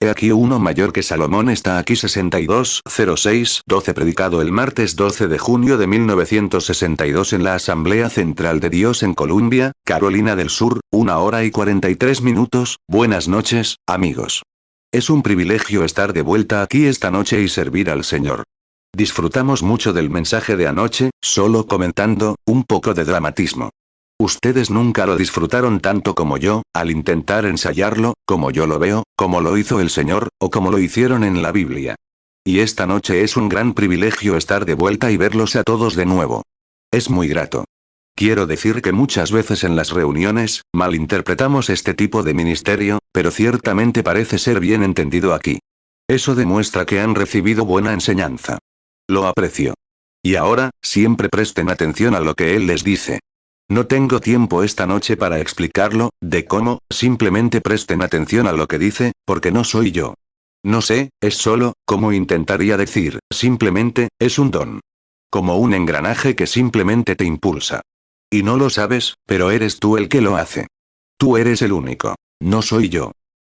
He aquí uno mayor que Salomón está aquí 6206-12 predicado el martes 12 de junio de 1962 en la Asamblea Central de Dios en Columbia, Carolina del Sur, 1 hora y 43 minutos. Buenas noches, amigos. Es un privilegio estar de vuelta aquí esta noche y servir al Señor. Disfrutamos mucho del mensaje de anoche, solo comentando, un poco de dramatismo. Ustedes nunca lo disfrutaron tanto como yo, al intentar ensayarlo, como yo lo veo, como lo hizo el Señor, o como lo hicieron en la Biblia. Y esta noche es un gran privilegio estar de vuelta y verlos a todos de nuevo. Es muy grato. Quiero decir que muchas veces en las reuniones, malinterpretamos este tipo de ministerio, pero ciertamente parece ser bien entendido aquí. Eso demuestra que han recibido buena enseñanza. Lo aprecio. Y ahora, siempre presten atención a lo que Él les dice. No tengo tiempo esta noche para explicarlo, de cómo, simplemente presten atención a lo que dice, porque no soy yo. No sé, es solo, como intentaría decir, simplemente, es un don. Como un engranaje que simplemente te impulsa. Y no lo sabes, pero eres tú el que lo hace. Tú eres el único. No soy yo.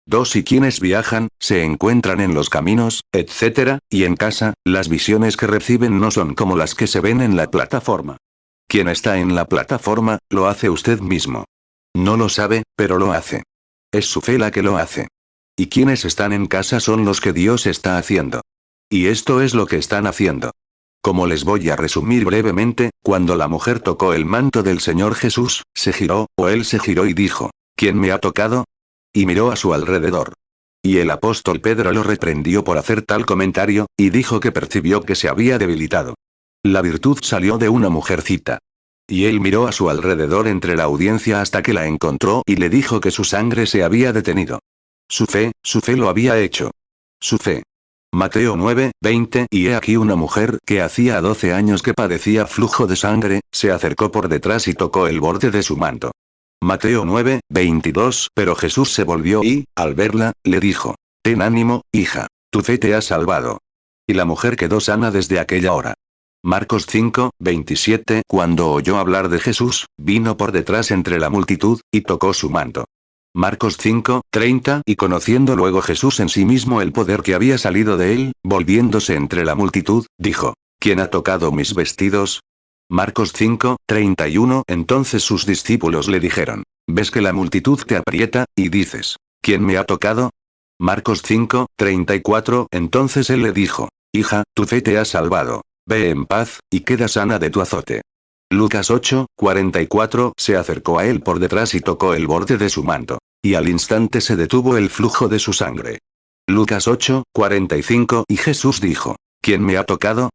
Dos y quienes viajan, se encuentran en los caminos, etc., y en casa, las visiones que reciben no son como las que se ven en la plataforma. Quien está en la plataforma, lo hace usted mismo. No lo sabe, pero lo hace. Es su fe la que lo hace. Y quienes están en casa son los que Dios está haciendo. Y esto es lo que están haciendo. Como les voy a resumir brevemente, cuando la mujer tocó el manto del Señor Jesús, se giró, o él se giró y dijo, ¿quién me ha tocado? Y miró a su alrededor. Y el apóstol Pedro lo reprendió por hacer tal comentario, y dijo que percibió que se había debilitado. La virtud salió de una mujercita. Y él miró a su alrededor entre la audiencia hasta que la encontró y le dijo que su sangre se había detenido. Su fe lo había hecho. Su fe. Mateo 9:20 Y he aquí una mujer que hacía 12 años que padecía flujo de sangre, se acercó por detrás y tocó el borde de su manto. Mateo 9:22 Pero Jesús se volvió y, al verla, le dijo, ten ánimo, hija, tu fe te ha salvado. Y la mujer quedó sana desde aquella hora. Marcos 5:27 Cuando oyó hablar de Jesús, vino por detrás entre la multitud, y tocó su manto. Marcos 5:30 Y conociendo luego Jesús en sí mismo el poder que había salido de él, volviéndose entre la multitud, dijo, ¿quién ha tocado mis vestidos? Marcos 5:31 Entonces sus discípulos le dijeron, ¿ves que la multitud te aprieta, y dices, ¿quién me ha tocado? Marcos 5:34 Entonces él le dijo, hija, tu fe te ha salvado. Ve en paz, y queda sana de tu azote. Lucas 8:44 Se acercó a él por detrás y tocó el borde de su manto. Y al instante se detuvo el flujo de su sangre. Lucas 8:45 Y Jesús dijo, ¿quién me ha tocado?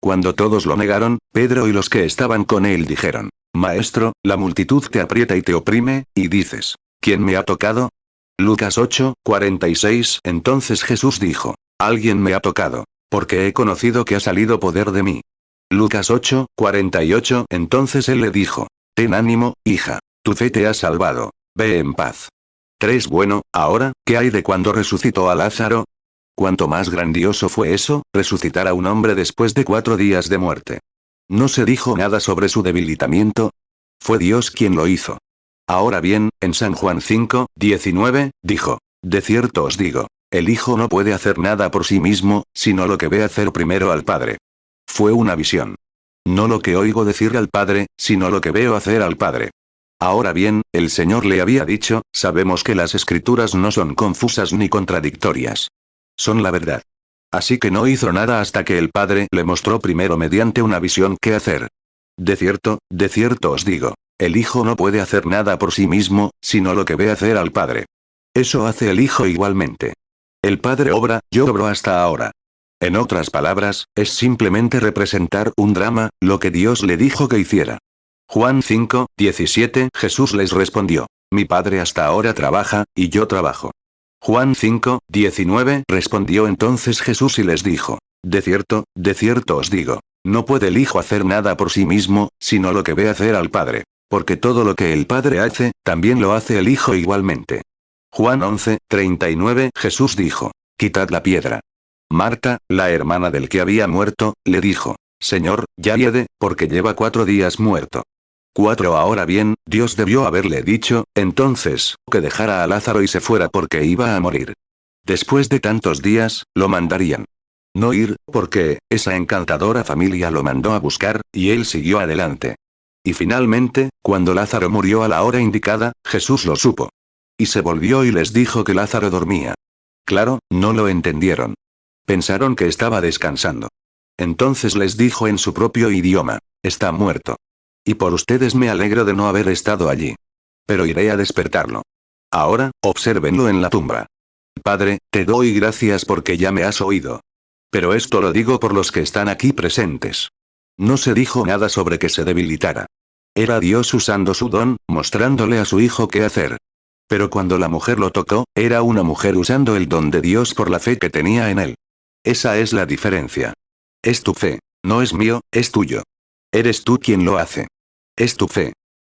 Cuando todos lo negaron, Pedro y los que estaban con él dijeron, Maestro, la multitud te aprieta y te oprime, y dices, ¿quién me ha tocado? Lucas 8:46 Entonces Jesús dijo, alguien me ha tocado, porque he conocido que ha salido poder de mí. Lucas 8:48 Entonces él le dijo, ten ánimo, hija, tu fe te ha salvado, ve en paz. 3 Bueno, ahora, ¿qué hay de cuando resucitó a Lázaro? Cuanto más grandioso fue eso, resucitar a un hombre después de 4 días de muerte. No se dijo nada sobre su debilitamiento. Fue Dios quien lo hizo. Ahora bien, en San Juan 5:19, dijo, de cierto os digo, el Hijo no puede hacer nada por sí mismo, sino lo que ve hacer primero al Padre. Fue una visión. No lo que oigo decir al Padre, sino lo que veo hacer al Padre. Ahora bien, el Señor le había dicho, sabemos que las Escrituras no son confusas ni contradictorias. Son la verdad. Así que no hizo nada hasta que el Padre le mostró primero mediante una visión qué hacer. De cierto os digo, el Hijo no puede hacer nada por sí mismo, sino lo que ve hacer al Padre. Eso hace el Hijo igualmente. El Padre obra, yo obro hasta ahora. En otras palabras, es simplemente representar un drama, lo que Dios le dijo que hiciera. Juan 5:17 Jesús les respondió, mi Padre hasta ahora trabaja, y yo trabajo. Juan 5:19 Respondió entonces Jesús y les dijo, de cierto os digo, no puede el Hijo hacer nada por sí mismo, sino lo que ve hacer al Padre, porque todo lo que el Padre hace, también lo hace el Hijo igualmente. Juan 11:39 Jesús dijo, quitad la piedra. Marta, la hermana del que había muerto, le dijo, Señor, ya hiede, porque lleva 4 días muerto. 4 Ahora bien, Dios debió haberle dicho, entonces, que dejara a Lázaro y se fuera porque iba a morir. Después de tantos días, lo mandarían. No ir, porque, esa encantadora familia lo mandó a buscar, y él siguió adelante. Y finalmente, cuando Lázaro murió a la hora indicada, Jesús lo supo. Y se volvió y les dijo que Lázaro dormía. Claro, no lo entendieron. Pensaron que estaba descansando. Entonces les dijo en su propio idioma, está muerto. Y por ustedes me alegro de no haber estado allí. Pero iré a despertarlo. Ahora, obsérvenlo en la tumba. Padre, te doy gracias porque ya me has oído. Pero esto lo digo por los que están aquí presentes. No se dijo nada sobre que se debilitara. Era Dios usando su don, mostrándole a su hijo qué hacer. Pero cuando la mujer lo tocó, era una mujer usando el don de Dios por la fe que tenía en él. Esa es la diferencia. Es tu fe. No es mío, es tuyo. Eres tú quien lo hace. Es tu fe.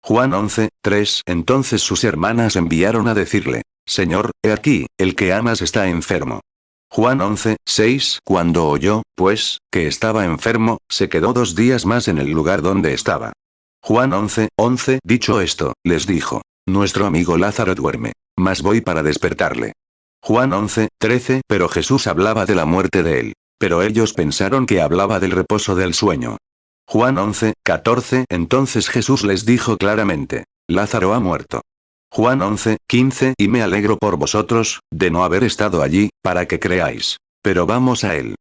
Juan 11:3. Entonces sus hermanas enviaron a decirle, Señor, he aquí, el que amas está enfermo. Juan 11:6. Cuando oyó, pues, que estaba enfermo, se quedó 2 días más en el lugar donde estaba. Juan 11:11. Dicho esto, les dijo, nuestro amigo Lázaro duerme, mas voy para despertarle. Juan 11:13. Pero Jesús hablaba de la muerte de él. Pero ellos pensaron que hablaba del reposo del sueño. Juan 11:14. Entonces Jesús les dijo claramente, Lázaro ha muerto. Juan 11:15. Y me alegro por vosotros, de no haber estado allí, para que creáis. Pero vamos a él.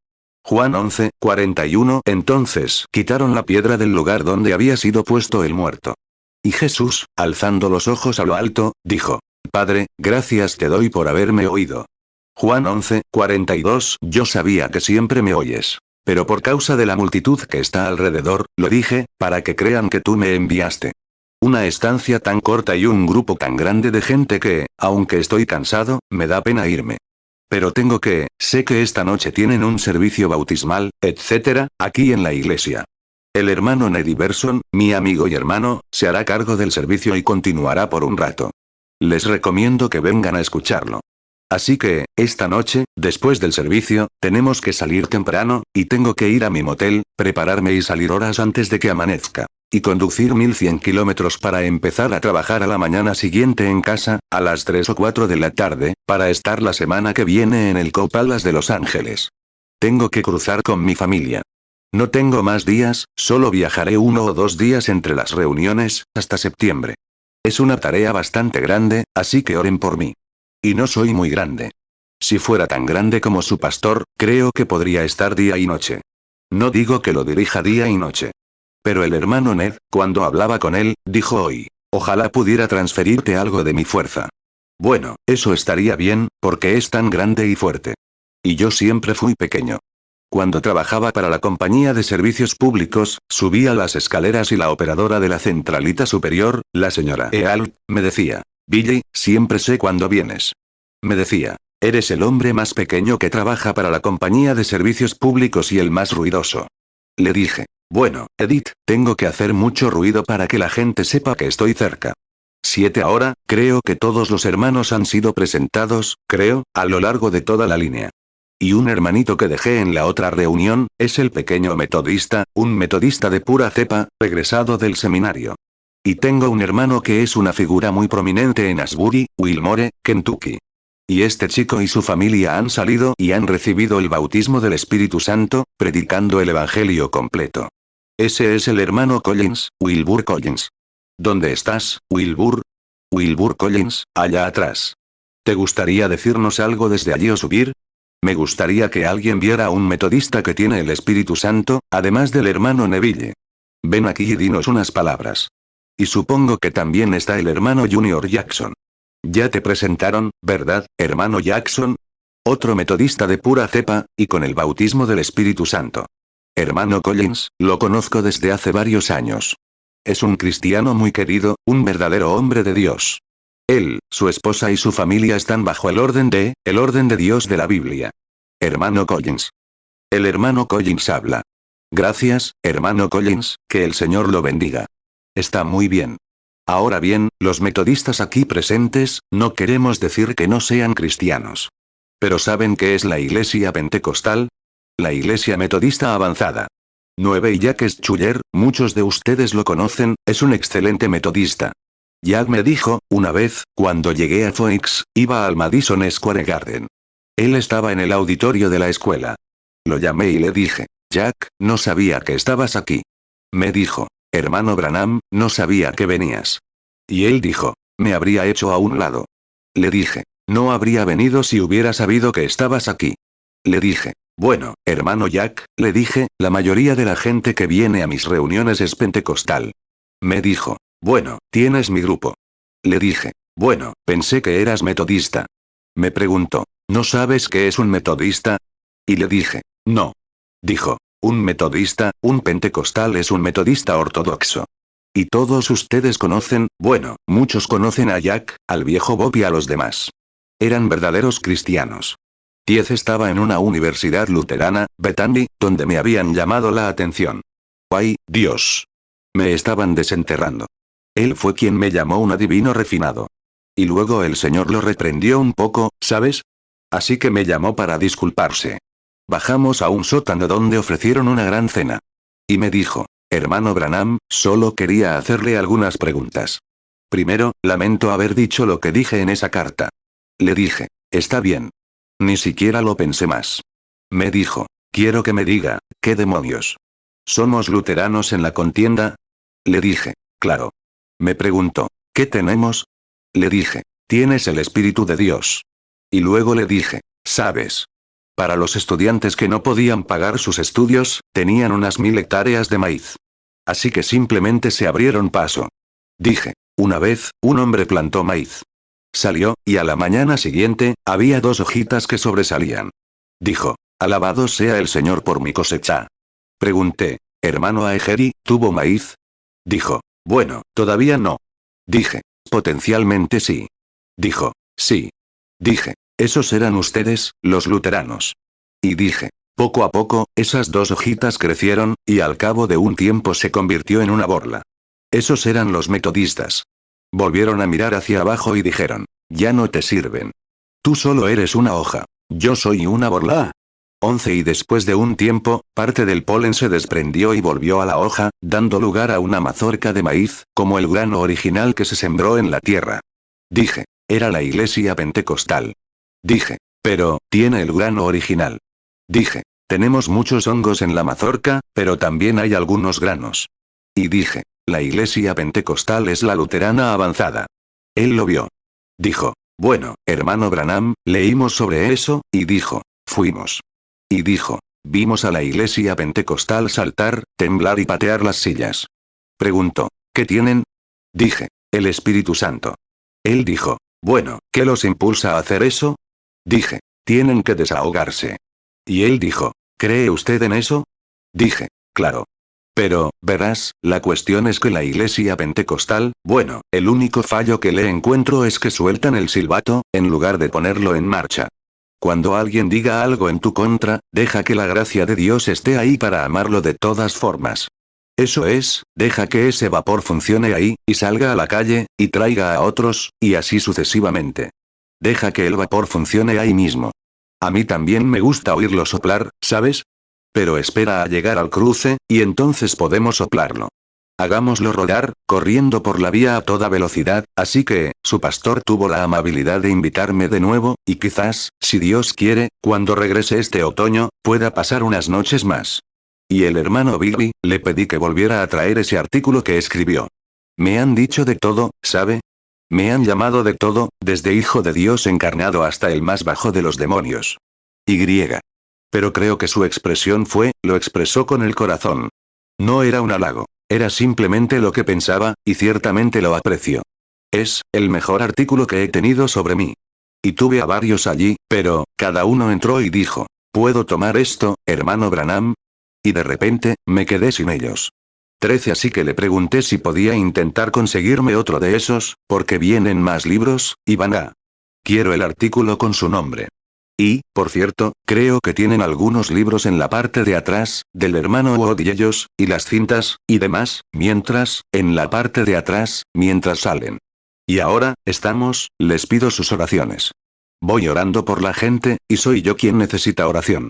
Juan 11:41. Entonces quitaron la piedra del lugar donde había sido puesto el muerto. Y Jesús, alzando los ojos a lo alto, dijo, Padre, gracias te doy por haberme oído. Juan 11:42. Yo sabía que siempre me oyes. Pero por causa de la multitud que está alrededor, lo dije, para que crean que tú me enviaste. Una estancia tan corta y un grupo tan grande de gente que, aunque estoy cansado, me da pena irme. Pero sé que esta noche tienen un servicio bautismal, etc., aquí en la iglesia. El hermano Ned Iverson, mi amigo y hermano, se hará cargo del servicio y continuará por un rato. Les recomiendo que vengan a escucharlo. Así que, esta noche, después del servicio, tenemos que salir temprano, y tengo que ir a mi motel, prepararme y salir horas antes de que amanezca. Y conducir 1100 kilómetros para empezar a trabajar a la mañana siguiente en casa, a las 3 o 4 de la tarde, para estar la semana que viene en el Copalas de Los Ángeles. Tengo que cruzar con mi familia. No tengo más días, solo viajaré 1 o 2 días entre las reuniones, hasta septiembre. Es una tarea bastante grande, así que oren por mí. Y no soy muy grande. Si fuera tan grande como su pastor, creo que podría estar día y noche. No digo que lo dirija día y noche. Pero el hermano Ned, cuando hablaba con él, dijo hoy, ojalá pudiera transferirte algo de mi fuerza. Bueno, eso estaría bien, porque es tan grande y fuerte. Y yo siempre fui pequeño. Cuando trabajaba para la compañía de servicios públicos, subía las escaleras y la operadora de la centralita superior, la señora Eal, me decía, Billy, siempre sé cuándo vienes. Me decía, eres el hombre más pequeño que trabaja para la compañía de servicios públicos y el más ruidoso. Le dije, bueno, Edith, tengo que hacer mucho ruido para que la gente sepa que estoy cerca. 7 ahora, creo que todos los hermanos han sido presentados, creo, a lo largo de toda la línea. Y un hermanito que dejé en la otra reunión, es el pequeño metodista, un metodista de pura cepa, regresado del seminario. Y tengo un hermano que es una figura muy prominente en Asbury, Wilmore, Kentucky. Y este chico y su familia han salido y han recibido el bautismo del Espíritu Santo, predicando el Evangelio completo. Ese es el hermano Collins, Wilbur Collins. ¿Dónde estás, Wilbur? Wilbur Collins, allá atrás. ¿Te gustaría decirnos algo desde allí o subir? Me gustaría que alguien viera a un metodista que tiene el Espíritu Santo, además del hermano Neville. Ven aquí y dinos unas palabras. Y supongo que también está el hermano Junior Jackson. Ya te presentaron, ¿verdad, hermano Jackson? Otro metodista de pura cepa, y con el bautismo del Espíritu Santo. Hermano Collins, lo conozco desde hace varios años. Es un cristiano muy querido, un verdadero hombre de Dios. Él, su esposa y su familia están bajo el orden de Dios de la Biblia. Hermano Collins. El hermano Collins habla. Gracias, hermano Collins, que el Señor lo bendiga. Está muy bien. Ahora bien, los metodistas aquí presentes, no queremos decir que no sean cristianos. ¿Pero saben qué es la iglesia pentecostal? La iglesia metodista avanzada. 9 y Jack Schuller, muchos de ustedes lo conocen, es un excelente metodista. Jack me dijo, una vez, cuando llegué a Phoenix, iba al Madison Square Garden. Él estaba en el auditorio de la escuela. Lo llamé y le dije, Jack, no sabía que estabas aquí. Me dijo, hermano Branham, no sabía que venías. Y él dijo, me habría hecho a un lado. Le dije, no habría venido si hubiera sabido que estabas aquí. Le dije, bueno, hermano Jack, le dije, la mayoría de la gente que viene a mis reuniones es pentecostal. Me dijo, bueno, tienes mi grupo. Le dije, bueno, pensé que eras metodista. Me preguntó, ¿no sabes qué es un metodista? Y le dije, no. Dijo, un metodista, un pentecostal es un metodista ortodoxo. Y todos ustedes conocen, bueno, muchos conocen a Jack, al viejo Bob y a los demás. Eran verdaderos cristianos. 10 estaba en una universidad luterana, Bethany, donde me habían llamado la atención. ¡Ay, Dios! Me estaban desenterrando. Él fue quien me llamó un adivino refinado. Y luego el Señor lo reprendió un poco, ¿sabes? Así que me llamó para disculparse. Bajamos a un sótano donde ofrecieron una gran cena. Y me dijo, hermano Branham, solo quería hacerle algunas preguntas. Primero, lamento haber dicho lo que dije en esa carta. Le dije, está bien. Ni siquiera lo pensé más. Me dijo, quiero que me diga, ¿qué demonios? ¿Somos luteranos en la contienda? Le dije, claro. Me preguntó, ¿qué tenemos? Le dije, tienes el Espíritu de Dios. Y luego le dije, ¿sabes? Para los estudiantes que no podían pagar sus estudios, tenían unas 1000 hectáreas de maíz. Así que simplemente se abrieron paso. Dije, una vez, un hombre plantó maíz. Salió, y a la mañana siguiente, había 2 hojitas que sobresalían. Dijo, alabado sea el Señor por mi cosecha. Pregunté, hermano Aegeri, ¿tuvo maíz? Dijo, bueno, todavía no. Dije, potencialmente sí. Dijo, sí. Dije, esos eran ustedes, los luteranos. Y dije, poco a poco, esas 2 hojitas crecieron, y al cabo de un tiempo se convirtió en una borla. Esos eran los metodistas. Volvieron a mirar hacia abajo y dijeron, ya no te sirven. Tú solo eres una hoja. Yo soy una borla. 11 Y después de un tiempo, parte del polen se desprendió y volvió a la hoja, dando lugar a una mazorca de maíz, como el grano original que se sembró en la tierra. Dije, era la iglesia pentecostal. Dije, pero, tiene el grano original. Dije, tenemos muchos hongos en la mazorca, pero también hay algunos granos. Y dije, la iglesia pentecostal es la luterana avanzada. Él lo vio. Dijo, bueno, hermano Branham, leímos sobre eso, y dijo, fuimos. Y dijo, vimos a la iglesia pentecostal saltar, temblar y patear las sillas. Preguntó, ¿qué tienen? Dije, el Espíritu Santo. Él dijo, bueno, ¿qué los impulsa a hacer eso? Dije, tienen que desahogarse. Y él dijo, ¿cree usted en eso? Dije, claro. Pero, verás, la cuestión es que la iglesia pentecostal, bueno, el único fallo que le encuentro es que sueltan el silbato, en lugar de ponerlo en marcha. Cuando alguien diga algo en tu contra, deja que la gracia de Dios esté ahí para amarlo de todas formas. Eso es, deja que ese vapor funcione ahí, y salga a la calle, y traiga a otros, y así sucesivamente. Deja que el vapor funcione ahí mismo. A mí también me gusta oírlo soplar, ¿sabes? Pero espera a llegar al cruce, y entonces podemos soplarlo. Hagámoslo rodar, corriendo por la vía a toda velocidad, así que, su pastor tuvo la amabilidad de invitarme de nuevo, y quizás, si Dios quiere, cuando regrese este otoño, pueda pasar unas noches más. Y el hermano Billy, le pedí que volviera a traer ese artículo que escribió. Me han dicho de todo, ¿sabe? Me han llamado de todo, desde hijo de Dios encarnado hasta el más bajo de los demonios. Y. Pero creo que su expresión lo expresó con el corazón. No era un halago. Era simplemente lo que pensaba, y ciertamente lo aprecio. Es el mejor artículo que he tenido sobre mí. Y tuve a varios allí, pero, cada uno entró y dijo, ¿puedo tomar esto, hermano Branham? Y de repente, me quedé sin ellos. 13 Así que le pregunté si podía intentar conseguirme otro de esos, porque vienen más libros, y van a. Quiero el artículo con su nombre. Y, por cierto, creo que tienen algunos libros en la parte de atrás, del hermano Wood y ellos, y las cintas, y demás, mientras, en la parte de atrás, mientras salen. Y ahora, les pido sus oraciones. Voy orando por la gente, y soy yo quien necesita oración.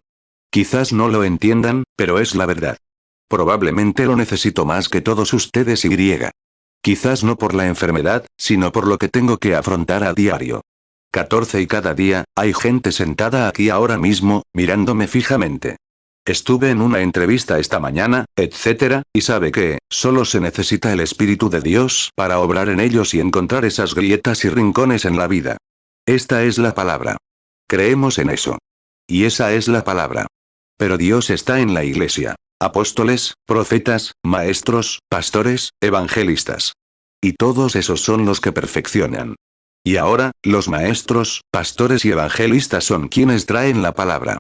Quizás no lo entiendan, pero es la verdad. Probablemente lo necesito más que todos ustedes y. Quizás no por la enfermedad, sino por lo que tengo que afrontar a diario. 14 y cada día, hay gente sentada aquí ahora mismo, mirándome fijamente. Estuve en una entrevista esta mañana, etcétera, y sabe que, solo se necesita el Espíritu de Dios para obrar en ellos y encontrar esas grietas y rincones en la vida. Esta es la palabra. Creemos en eso. Y esa es la palabra. Pero Dios está en la iglesia. Apóstoles, profetas, maestros, pastores, evangelistas. Y todos esos son los que perfeccionan. Y ahora, los maestros, pastores y evangelistas son quienes traen la palabra.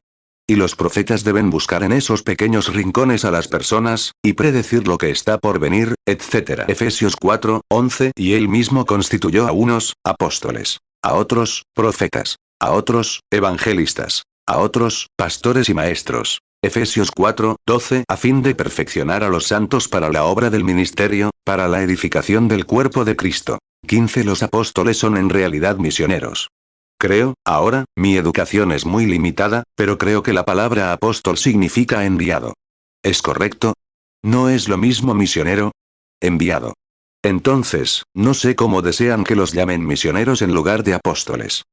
Y los profetas deben buscar en esos pequeños rincones a las personas, y predecir lo que está por venir, etc. Efesios 4:11. Y él mismo constituyó a unos, apóstoles. A otros, profetas. A otros, evangelistas. A otros, pastores y maestros. Efesios 4:12. A fin de perfeccionar a los santos para la obra del ministerio, para la edificación del cuerpo de Cristo. 15. Los apóstoles son en realidad misioneros. Creo, ahora, mi educación es muy limitada, pero creo que la palabra apóstol significa enviado. ¿Es correcto? ¿No es lo mismo misionero? Enviado. Entonces, no sé cómo desean que los llamen misioneros en lugar de apóstoles.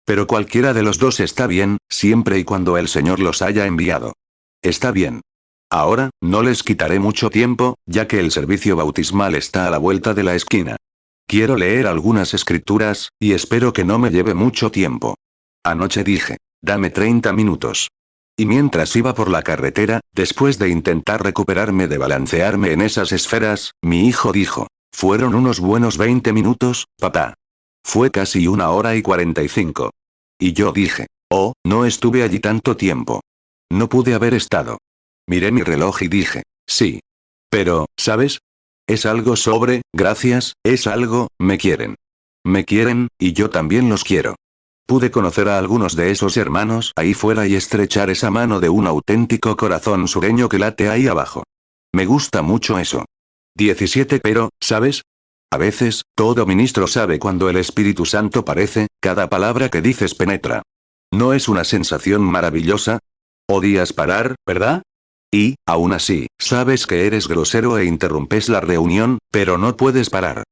Pero cualquiera de los dos está bien, siempre y cuando el Señor los haya enviado. Está bien. Ahora, no les quitaré mucho tiempo, ya que el servicio bautismal está a la vuelta de la esquina. Quiero leer algunas escrituras, y espero que no me lleve mucho tiempo. Anoche dije, dame 30 minutos. Y mientras iba por la carretera, después de intentar recuperarme de balancearme en esas esferas, mi hijo dijo, fueron unos buenos 20 minutos, papá. Fue casi 1 hora y 45. Y yo dije, oh, no estuve allí tanto tiempo. No pude haber estado. Miré mi reloj y dije, sí. Pero, ¿sabes? Es algo sobre, gracias, es algo, me quieren. Me quieren, y yo también los quiero. Pude conocer a algunos de esos hermanos ahí fuera y estrechar esa mano de un auténtico corazón sureño que late ahí abajo. Me gusta mucho eso. 17. Pero, ¿sabes? A veces, todo ministro sabe cuando el Espíritu Santo parece, cada palabra que dices penetra. ¿No es una sensación maravillosa? Odias parar, ¿verdad? Y, aún así, sabes que eres grosero e interrumpes la reunión, pero no puedes parar.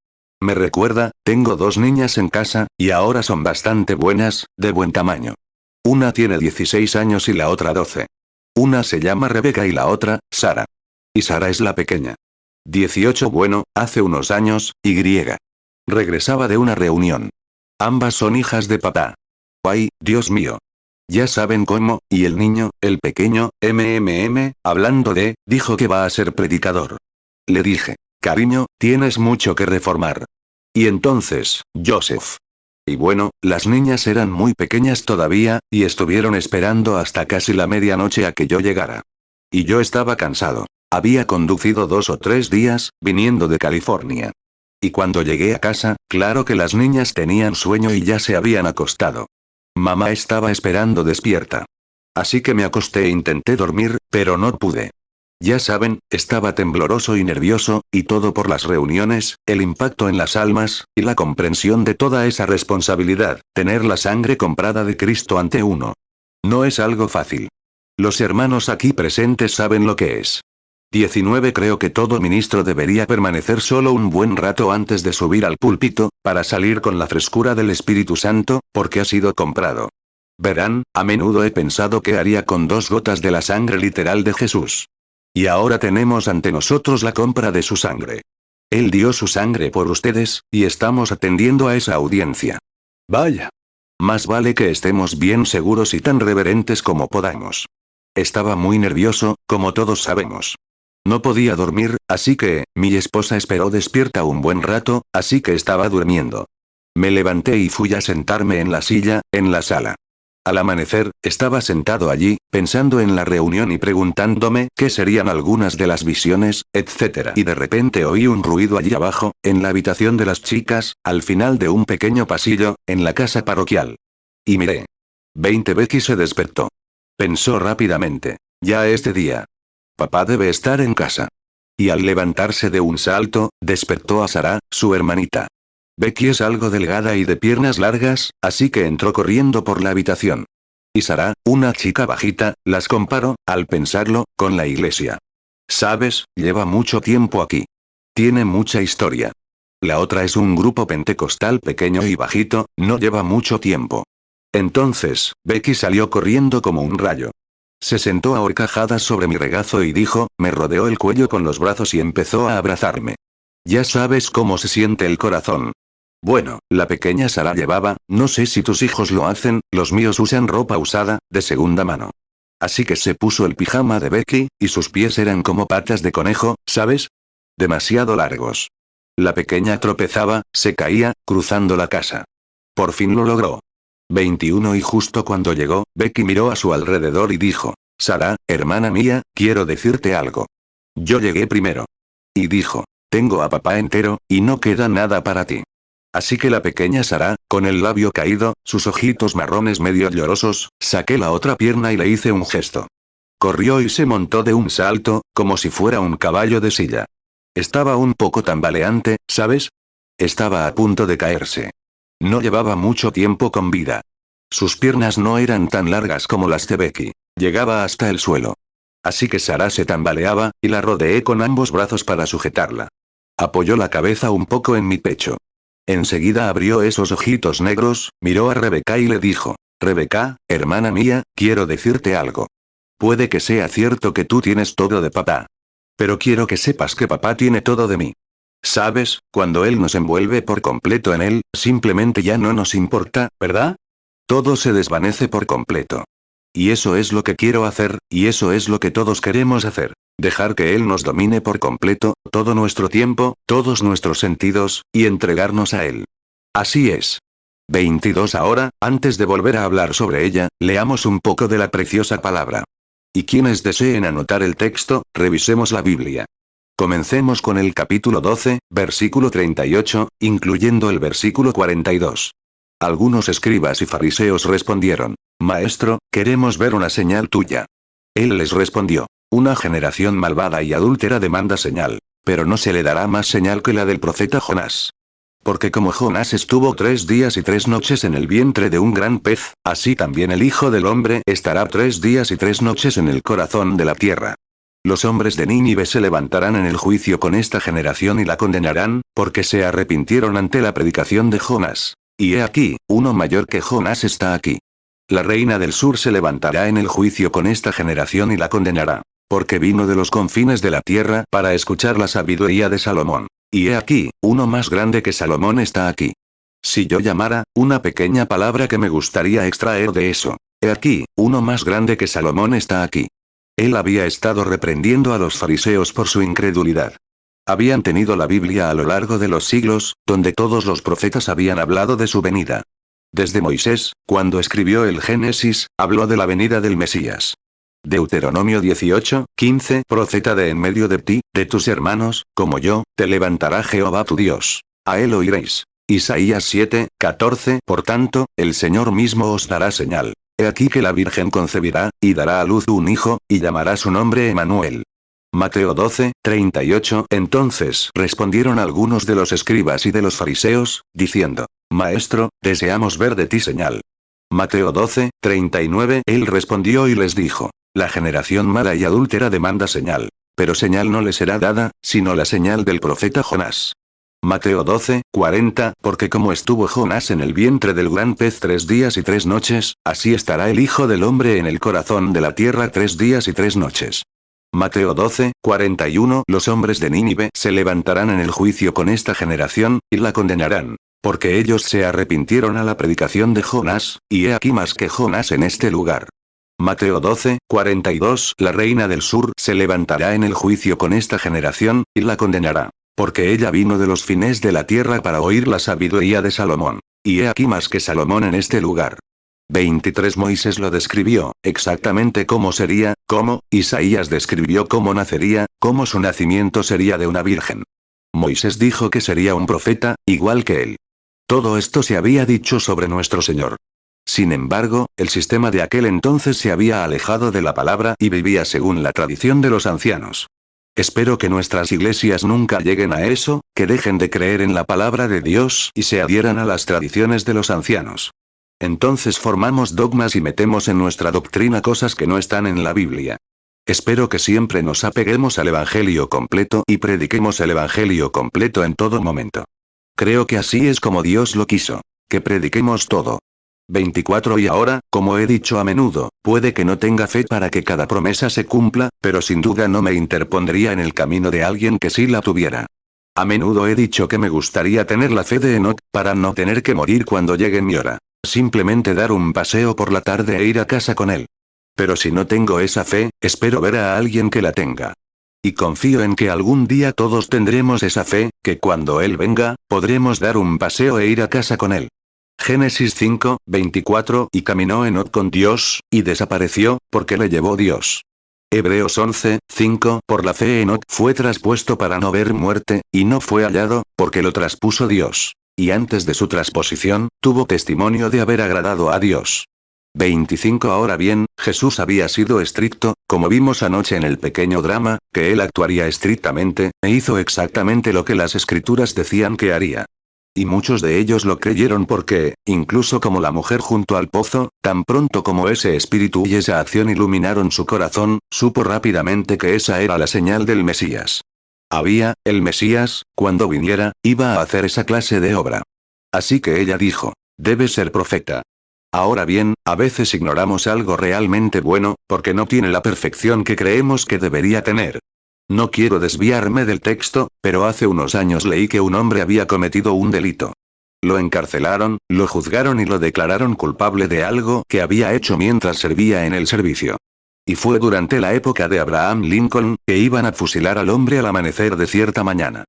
Me recuerda, tengo 2 niñas en casa, y ahora son bastante buenas, de buen tamaño. Una tiene 16 años y la otra 12. Una se llama Rebeca y la otra, Sara. Y Sara es la pequeña. 18. Bueno, hace unos años, y. Regresaba de una reunión. Ambas son hijas de papá. Ay, Dios mío. Ya saben cómo, y el niño, el pequeño, hablando de, dijo que va a ser predicador. Le dije, cariño, tienes mucho que reformar. Y entonces, Joseph. Y bueno, las niñas eran muy pequeñas todavía, y estuvieron esperando hasta casi la medianoche a que yo llegara. Y yo estaba cansado. Había conducido 2 o 3 días, viniendo de California. Y cuando llegué a casa, claro que las niñas tenían sueño y ya se habían acostado. Mamá estaba esperando despierta. Así que me acosté e intenté dormir, pero no pude. Ya saben, estaba tembloroso y nervioso, y todo por las reuniones, el impacto en las almas, y la comprensión de toda esa responsabilidad, tener la sangre comprada de Cristo ante uno. No es algo fácil. Los hermanos aquí presentes saben lo que es. 19. Creo que todo ministro debería permanecer solo un buen rato antes de subir al púlpito, para salir con la frescura del Espíritu Santo, porque ha sido comprado. Verán, a menudo he pensado qué haría con 2 gotas de la sangre literal de Jesús. Y ahora tenemos ante nosotros la compra de su sangre. Él dio su sangre por ustedes, y estamos atendiendo a esa audiencia. Vaya. Más vale que estemos bien seguros y tan reverentes como podamos. Estaba muy nervioso, como todos sabemos. No podía dormir, así que, mi esposa esperó despierta un buen rato, así que estaba durmiendo. Me levanté y fui a sentarme en la silla, en la sala. Al amanecer, estaba sentado allí, pensando en la reunión y preguntándome qué serían algunas de las visiones, etc. Y de repente oí un ruido allí abajo, en la habitación de las chicas, al final de un pequeño pasillo, en la casa parroquial. Y miré. 20. Becky se despertó. Pensó rápidamente. Ya es de día. Papá debe estar en casa. Y al levantarse de un salto, despertó a Sara, su hermanita. Becky es algo delgada y de piernas largas, así que entró corriendo por la habitación. Y Sara, una chica bajita, las comparó, al pensarlo, con la iglesia. Sabes, lleva mucho tiempo aquí. Tiene mucha historia. La otra es un grupo pentecostal pequeño y bajito, no lleva mucho tiempo. Entonces, Becky salió corriendo como un rayo. Se sentó a horcajadas sobre mi regazo y dijo, me rodeó el cuello con los brazos y empezó a abrazarme. Ya sabes cómo se siente el corazón. Bueno, la pequeña Sara llevaba, no sé si tus hijos lo hacen, los míos usan ropa usada, de segunda mano. Así que se puso el pijama de Becky, y sus pies eran como patas de conejo, ¿sabes? Demasiado largos. La pequeña tropezaba, se caía, cruzando la casa. Por fin lo logró. 21 y justo cuando llegó, Becky miró a su alrededor y dijo, Sara, hermana mía, quiero decirte algo. Yo llegué primero. Y dijo, tengo a papá entero, y no queda nada para ti. Así que la pequeña Sara, con el labio caído, sus ojitos marrones medio llorosos, saqué la otra pierna y le hice un gesto. Corrió y se montó de un salto, como si fuera un caballo de silla. Estaba un poco tambaleante, ¿sabes? Estaba a punto de caerse. No llevaba mucho tiempo con vida. Sus piernas no eran tan largas como las de Becky. Llegaba hasta el suelo. Así que Sara se tambaleaba, y la rodeé con ambos brazos para sujetarla. Apoyó la cabeza un poco en mi pecho. Enseguida abrió esos ojitos negros, miró a Rebeca y le dijo, Rebeca, hermana mía, quiero decirte algo. Puede que sea cierto que tú tienes todo de papá. Pero quiero que sepas que papá tiene todo de mí. ¿Sabes? Cuando él nos envuelve por completo en él, simplemente ya no nos importa, ¿verdad? Todo se desvanece por completo. Y eso es lo que quiero hacer, y eso es lo que todos queremos hacer. Dejar que Él nos domine por completo, todo nuestro tiempo, todos nuestros sentidos, y entregarnos a Él. Así es. 22 ahora, antes de volver a hablar sobre ella, leamos un poco de la preciosa palabra. Y quienes deseen anotar el texto, revisemos la Biblia. Comencemos con el capítulo 12, versículo 38, incluyendo el versículo 42. Algunos escribas y fariseos respondieron, Maestro, queremos ver una señal tuya. Él les respondió, una generación malvada y adúltera demanda señal, pero no se le dará más señal que la del profeta Jonás. Porque como Jonás estuvo 3 días y 3 noches en el vientre de un gran pez, así también el Hijo del Hombre estará 3 días y 3 noches en el corazón de la tierra. Los hombres de Nínive se levantarán en el juicio con esta generación y la condenarán, porque se arrepintieron ante la predicación de Jonás. Y he aquí, uno mayor que Jonás está aquí. La reina del sur se levantará en el juicio con esta generación y la condenará, porque vino de los confines de la tierra para escuchar la sabiduría de Salomón. Y he aquí, uno más grande que Salomón está aquí. Si yo llamara, una pequeña palabra que me gustaría extraer de eso. He aquí, uno más grande que Salomón está aquí. Él había estado reprendiendo a los fariseos por su incredulidad. Habían tenido la Biblia a lo largo de los siglos, donde todos los profetas habían hablado de su venida. Desde Moisés, cuando escribió el Génesis, habló de la venida del Mesías. Deuteronomio 18, 15, profeta de en medio de ti, de tus hermanos, como yo, te levantará Jehová tu Dios. A él oiréis. Isaías 7, 14, por tanto, el Señor mismo os dará señal. He aquí que la Virgen concebirá, y dará a luz un hijo, y llamará su nombre Emmanuel. Mateo 12, 38. Entonces respondieron algunos de los escribas y de los fariseos, diciendo, Maestro, deseamos ver de ti señal. Mateo 12, 39. Él respondió y les dijo, la generación mala y adúltera demanda señal. Pero señal no le será dada, sino la señal del profeta Jonás. Mateo 12, 40. Porque como estuvo Jonás en el vientre del gran pez 3 días y 3 noches, así estará el Hijo del Hombre en el corazón de la tierra 3 días y 3 noches. Mateo 12, 41. Los hombres de Nínive se levantarán en el juicio con esta generación, y la condenarán. Porque ellos se arrepintieron a la predicación de Jonás, y he aquí más que Jonás en este lugar. Mateo 12, 42. La reina del sur se levantará en el juicio con esta generación, y la condenará. Porque ella vino de los fines de la tierra para oír la sabiduría de Salomón. Y he aquí más que Salomón en este lugar. 23. Moisés lo describió, exactamente cómo sería, cómo, Isaías describió cómo nacería, cómo su nacimiento sería de una virgen. Moisés dijo que sería un profeta, igual que él. Todo esto se había dicho sobre nuestro Señor. Sin embargo, el sistema de aquel entonces se había alejado de la palabra y vivía según la tradición de los ancianos. Espero que nuestras iglesias nunca lleguen a eso, que dejen de creer en la palabra de Dios y se adhieran a las tradiciones de los ancianos. Entonces formamos dogmas y metemos en nuestra doctrina cosas que no están en la Biblia. Espero que siempre nos apeguemos al Evangelio completo y prediquemos el Evangelio completo en todo momento. Creo que así es como Dios lo quiso. Que prediquemos todo. 24 Y ahora, como he dicho a menudo, puede que no tenga fe para que cada promesa se cumpla, pero sin duda no me interpondría en el camino de alguien que sí la tuviera. A menudo he dicho que me gustaría tener la fe de Enoch, para no tener que morir cuando llegue mi hora. Simplemente dar un paseo por la tarde e ir a casa con él. Pero si no tengo esa fe, espero ver a alguien que la tenga. Y confío en que algún día todos tendremos esa fe, que cuando Él venga, podremos dar un paseo e ir a casa con Él. Génesis 5, 24 Y caminó Enoc con Dios, y desapareció, porque le llevó Dios. Hebreos 11, 5 Por la fe Enoc fue traspuesto para no ver muerte, y no fue hallado, porque lo traspuso Dios. Y antes de su trasposición, tuvo testimonio de haber agradado a Dios. 25 Ahora bien, Jesús había sido estricto, como vimos anoche en el pequeño drama, que él actuaría estrictamente, e hizo exactamente lo que las escrituras decían que haría. Y muchos de ellos lo creyeron porque, incluso como la mujer junto al pozo, tan pronto como ese espíritu y esa acción iluminaron su corazón, supo rápidamente que esa era la señal del Mesías. El Mesías, cuando viniera, iba a hacer esa clase de obra. Así que ella dijo, debe ser profeta. Ahora bien, a veces ignoramos algo realmente bueno, porque no tiene la perfección que creemos que debería tener. No quiero desviarme del texto, pero hace unos años leí que un hombre había cometido un delito. Lo encarcelaron, lo juzgaron y lo declararon culpable de algo que había hecho mientras servía en el servicio. Y fue durante la época de Abraham Lincoln, que iban a fusilar al hombre al amanecer de cierta mañana.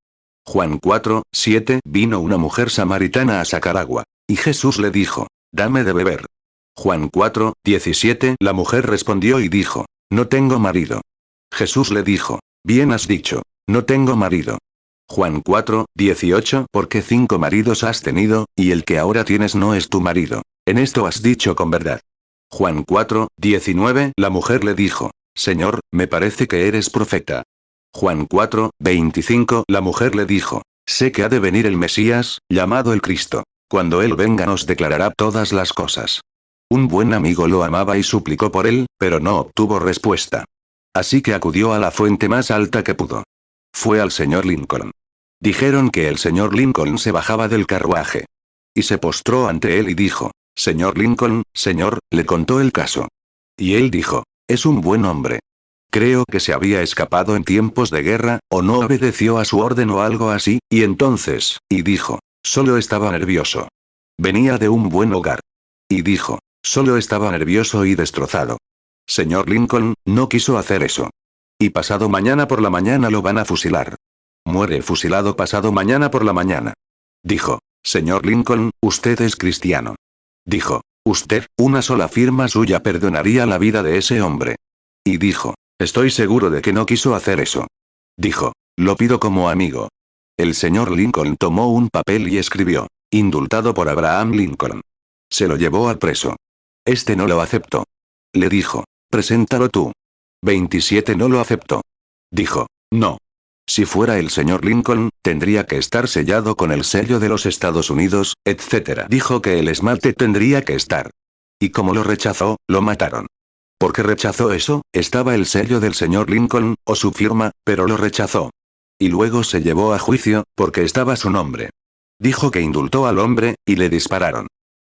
Juan 4, 7 Vino una mujer samaritana a sacar agua. Y Jesús le dijo, dame de beber. Juan 4, 17 La mujer respondió y dijo, no tengo marido. Jesús le dijo, bien has dicho, no tengo marido. Juan 4, 18 Porque 5 maridos has tenido, y el que ahora tienes no es tu marido. En esto has dicho con verdad. Juan 4, 19 La mujer le dijo, Señor, me parece que eres profeta. Juan 4, 25 La mujer le dijo, sé que ha de venir el Mesías, llamado el Cristo. Cuando Él venga nos declarará todas las cosas. Un buen amigo lo amaba y suplicó por él, pero no obtuvo respuesta. Así que acudió a la fuente más alta que pudo. Fue al señor Lincoln. Dijeron que el señor Lincoln se bajaba del carruaje. Y se postró ante él y dijo, Señor Lincoln, señor, le contó el caso. Y él dijo, es un buen hombre. Creo que se había escapado en tiempos de guerra, o no obedeció a su orden o algo así, y entonces, y dijo, solo estaba nervioso. Venía de un buen hogar. Y dijo, solo estaba nervioso y destrozado. Señor Lincoln, no quiso hacer eso. Y pasado mañana por la mañana lo van a fusilar. Muere fusilado pasado mañana por la mañana. Dijo, señor Lincoln, usted es cristiano. Dijo, usted, una sola firma suya perdonaría la vida de ese hombre. Y dijo, estoy seguro de que no quiso hacer eso. Dijo, lo pido como amigo. El señor Lincoln tomó un papel y escribió, indultado por Abraham Lincoln. Se lo llevó al preso. Este no lo aceptó. Le dijo, preséntalo tú. 27 No lo aceptó. Dijo, no. Si fuera el señor Lincoln, tendría que estar sellado con el sello de los Estados Unidos, etc. Dijo que el esmalte tendría que estar. Y como lo rechazó, lo mataron. ¿Por qué rechazó eso? Estaba el sello del señor Lincoln, o su firma, pero lo rechazó. Y luego se llevó a juicio, porque estaba su nombre. Dijo que indultó al hombre, y le dispararon.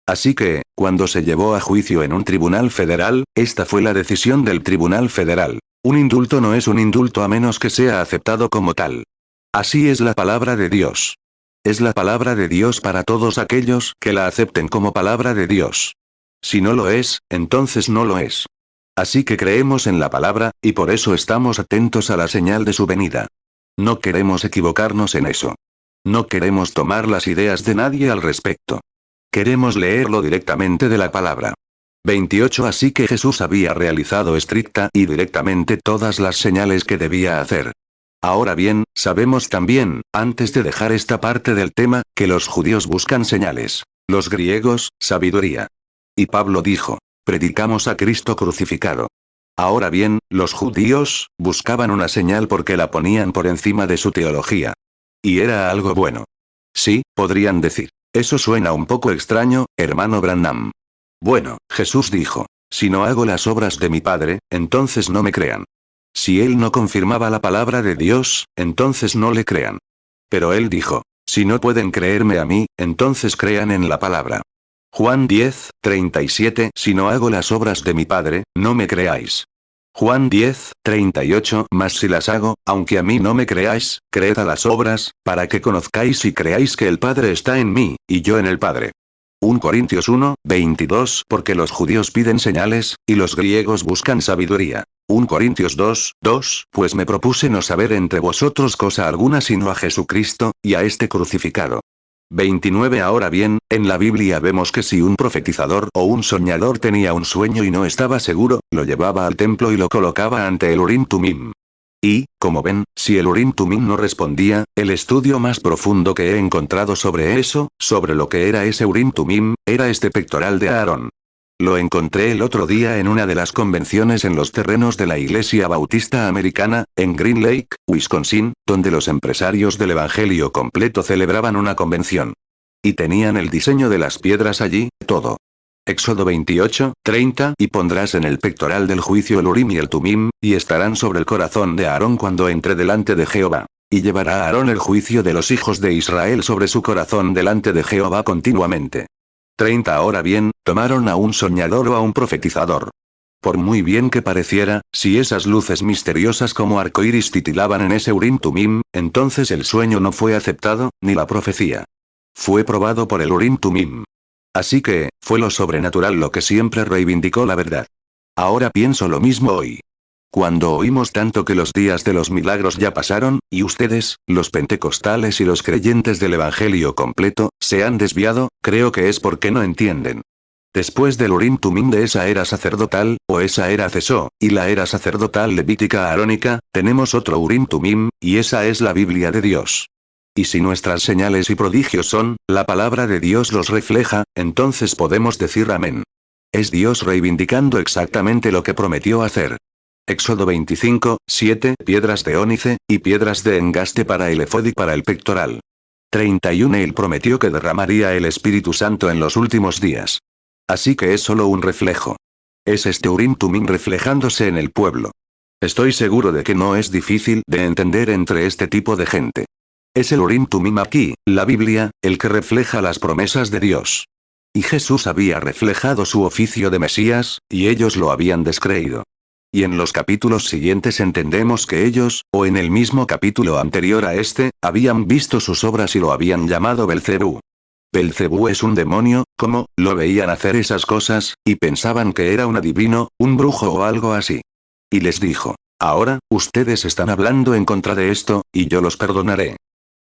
Así que, cuando se llevó a juicio en un tribunal federal, esta fue la decisión del tribunal federal. Un indulto no es un indulto a menos que sea aceptado como tal. Así es la palabra de Dios. Es la palabra de Dios para todos aquellos que la acepten como palabra de Dios. Si no lo es, entonces no lo es. Así que creemos en la palabra, y por eso estamos atentos a la señal de su venida. No queremos equivocarnos en eso. No queremos tomar las ideas de nadie al respecto. Queremos leerlo directamente de la palabra. 28 Así que Jesús había realizado estricta y directamente todas las señales que debía hacer. Ahora bien, sabemos también, antes de dejar esta parte del tema, que los judíos buscan señales. Los griegos, sabiduría. Y Pablo dijo, predicamos a Cristo crucificado. Ahora bien, los judíos, buscaban una señal porque la ponían por encima de su teología. Y era algo bueno. Sí, podrían decir. Eso suena un poco extraño, hermano Branham. Bueno, Jesús dijo, si no hago las obras de mi Padre, entonces no me crean. Si él no confirmaba la palabra de Dios, entonces no le crean. Pero él dijo, Si no pueden creerme a mí, entonces crean en la palabra. Juan 10:37 Si no hago las obras de mi Padre, no me creáis. Juan 10:38 Mas si las hago, aunque a mí no me creáis, creed a las obras, para que conozcáis y creáis que el Padre está en mí, y yo en el Padre. 1 Corintios 1:22 Porque los judíos piden señales, y los griegos buscan sabiduría. 1 Corintios 2:2 Pues me propuse no saber entre vosotros cosa alguna sino a Jesucristo, y a este crucificado. 29 Ahora bien, en la Biblia vemos que si un profetizador o un soñador tenía un sueño y no estaba seguro, lo llevaba al templo y lo colocaba ante el Urim Tumim. Y, como ven, si el Urim Tumim no respondía, el estudio más profundo que he encontrado sobre eso, sobre lo que era ese Urim Tumim, era este pectoral de Aarón. Lo encontré el otro día en una de las convenciones en los terrenos de la Iglesia Bautista Americana, en Green Lake, Wisconsin, donde los empresarios del Evangelio completo celebraban una convención. Y tenían el diseño de las piedras allí, todo. Éxodo 28:30 Y pondrás en el pectoral del juicio el Urim y el Tumim, y estarán sobre el corazón de Aarón cuando entre delante de Jehová. Y llevará a Aarón el juicio de los hijos de Israel sobre su corazón delante de Jehová continuamente. 30 Ahora bien, tomaron a un soñador o a un profetizador. Por muy bien que pareciera, si esas luces misteriosas como arcoíris titilaban en ese Urim Tumim, entonces el sueño no fue aceptado, ni la profecía. Fue probado por el Urim Tumim. Así que, fue lo sobrenatural lo que siempre reivindicó la verdad. Ahora pienso lo mismo hoy. Cuando oímos tanto que los días de los milagros ya pasaron, y ustedes, los pentecostales y los creyentes del Evangelio completo, se han desviado, creo que es porque no entienden. Después del Urim Tumim de esa era sacerdotal, o esa era cesó, y la era sacerdotal levítica arónica, tenemos otro Urim Tumim, y esa es la Biblia de Dios. Y si nuestras señales y prodigios son, la palabra de Dios los refleja, entonces podemos decir amén. Es Dios reivindicando exactamente lo que prometió hacer. Éxodo 25:7 Piedras de ónice, y piedras de engaste para el efod y para el pectoral. 31 Él prometió que derramaría el Espíritu Santo en los últimos días. Así que es solo un reflejo. Es este Urim Tumim reflejándose en el pueblo. Estoy seguro de que no es difícil de entender entre este tipo de gente. Es el Urim Tumim aquí, la Biblia, el que refleja las promesas de Dios. Y Jesús había reflejado su oficio de Mesías, y ellos lo habían descreído. Y en los capítulos siguientes entendemos que ellos, o en el mismo capítulo anterior a este, habían visto sus obras y lo habían llamado Belcebú. Belcebú es un demonio, ¿cómo? Lo veían hacer esas cosas, y pensaban que era un adivino, un brujo o algo así. Y les dijo: ahora, ustedes están hablando en contra de esto, y yo los perdonaré.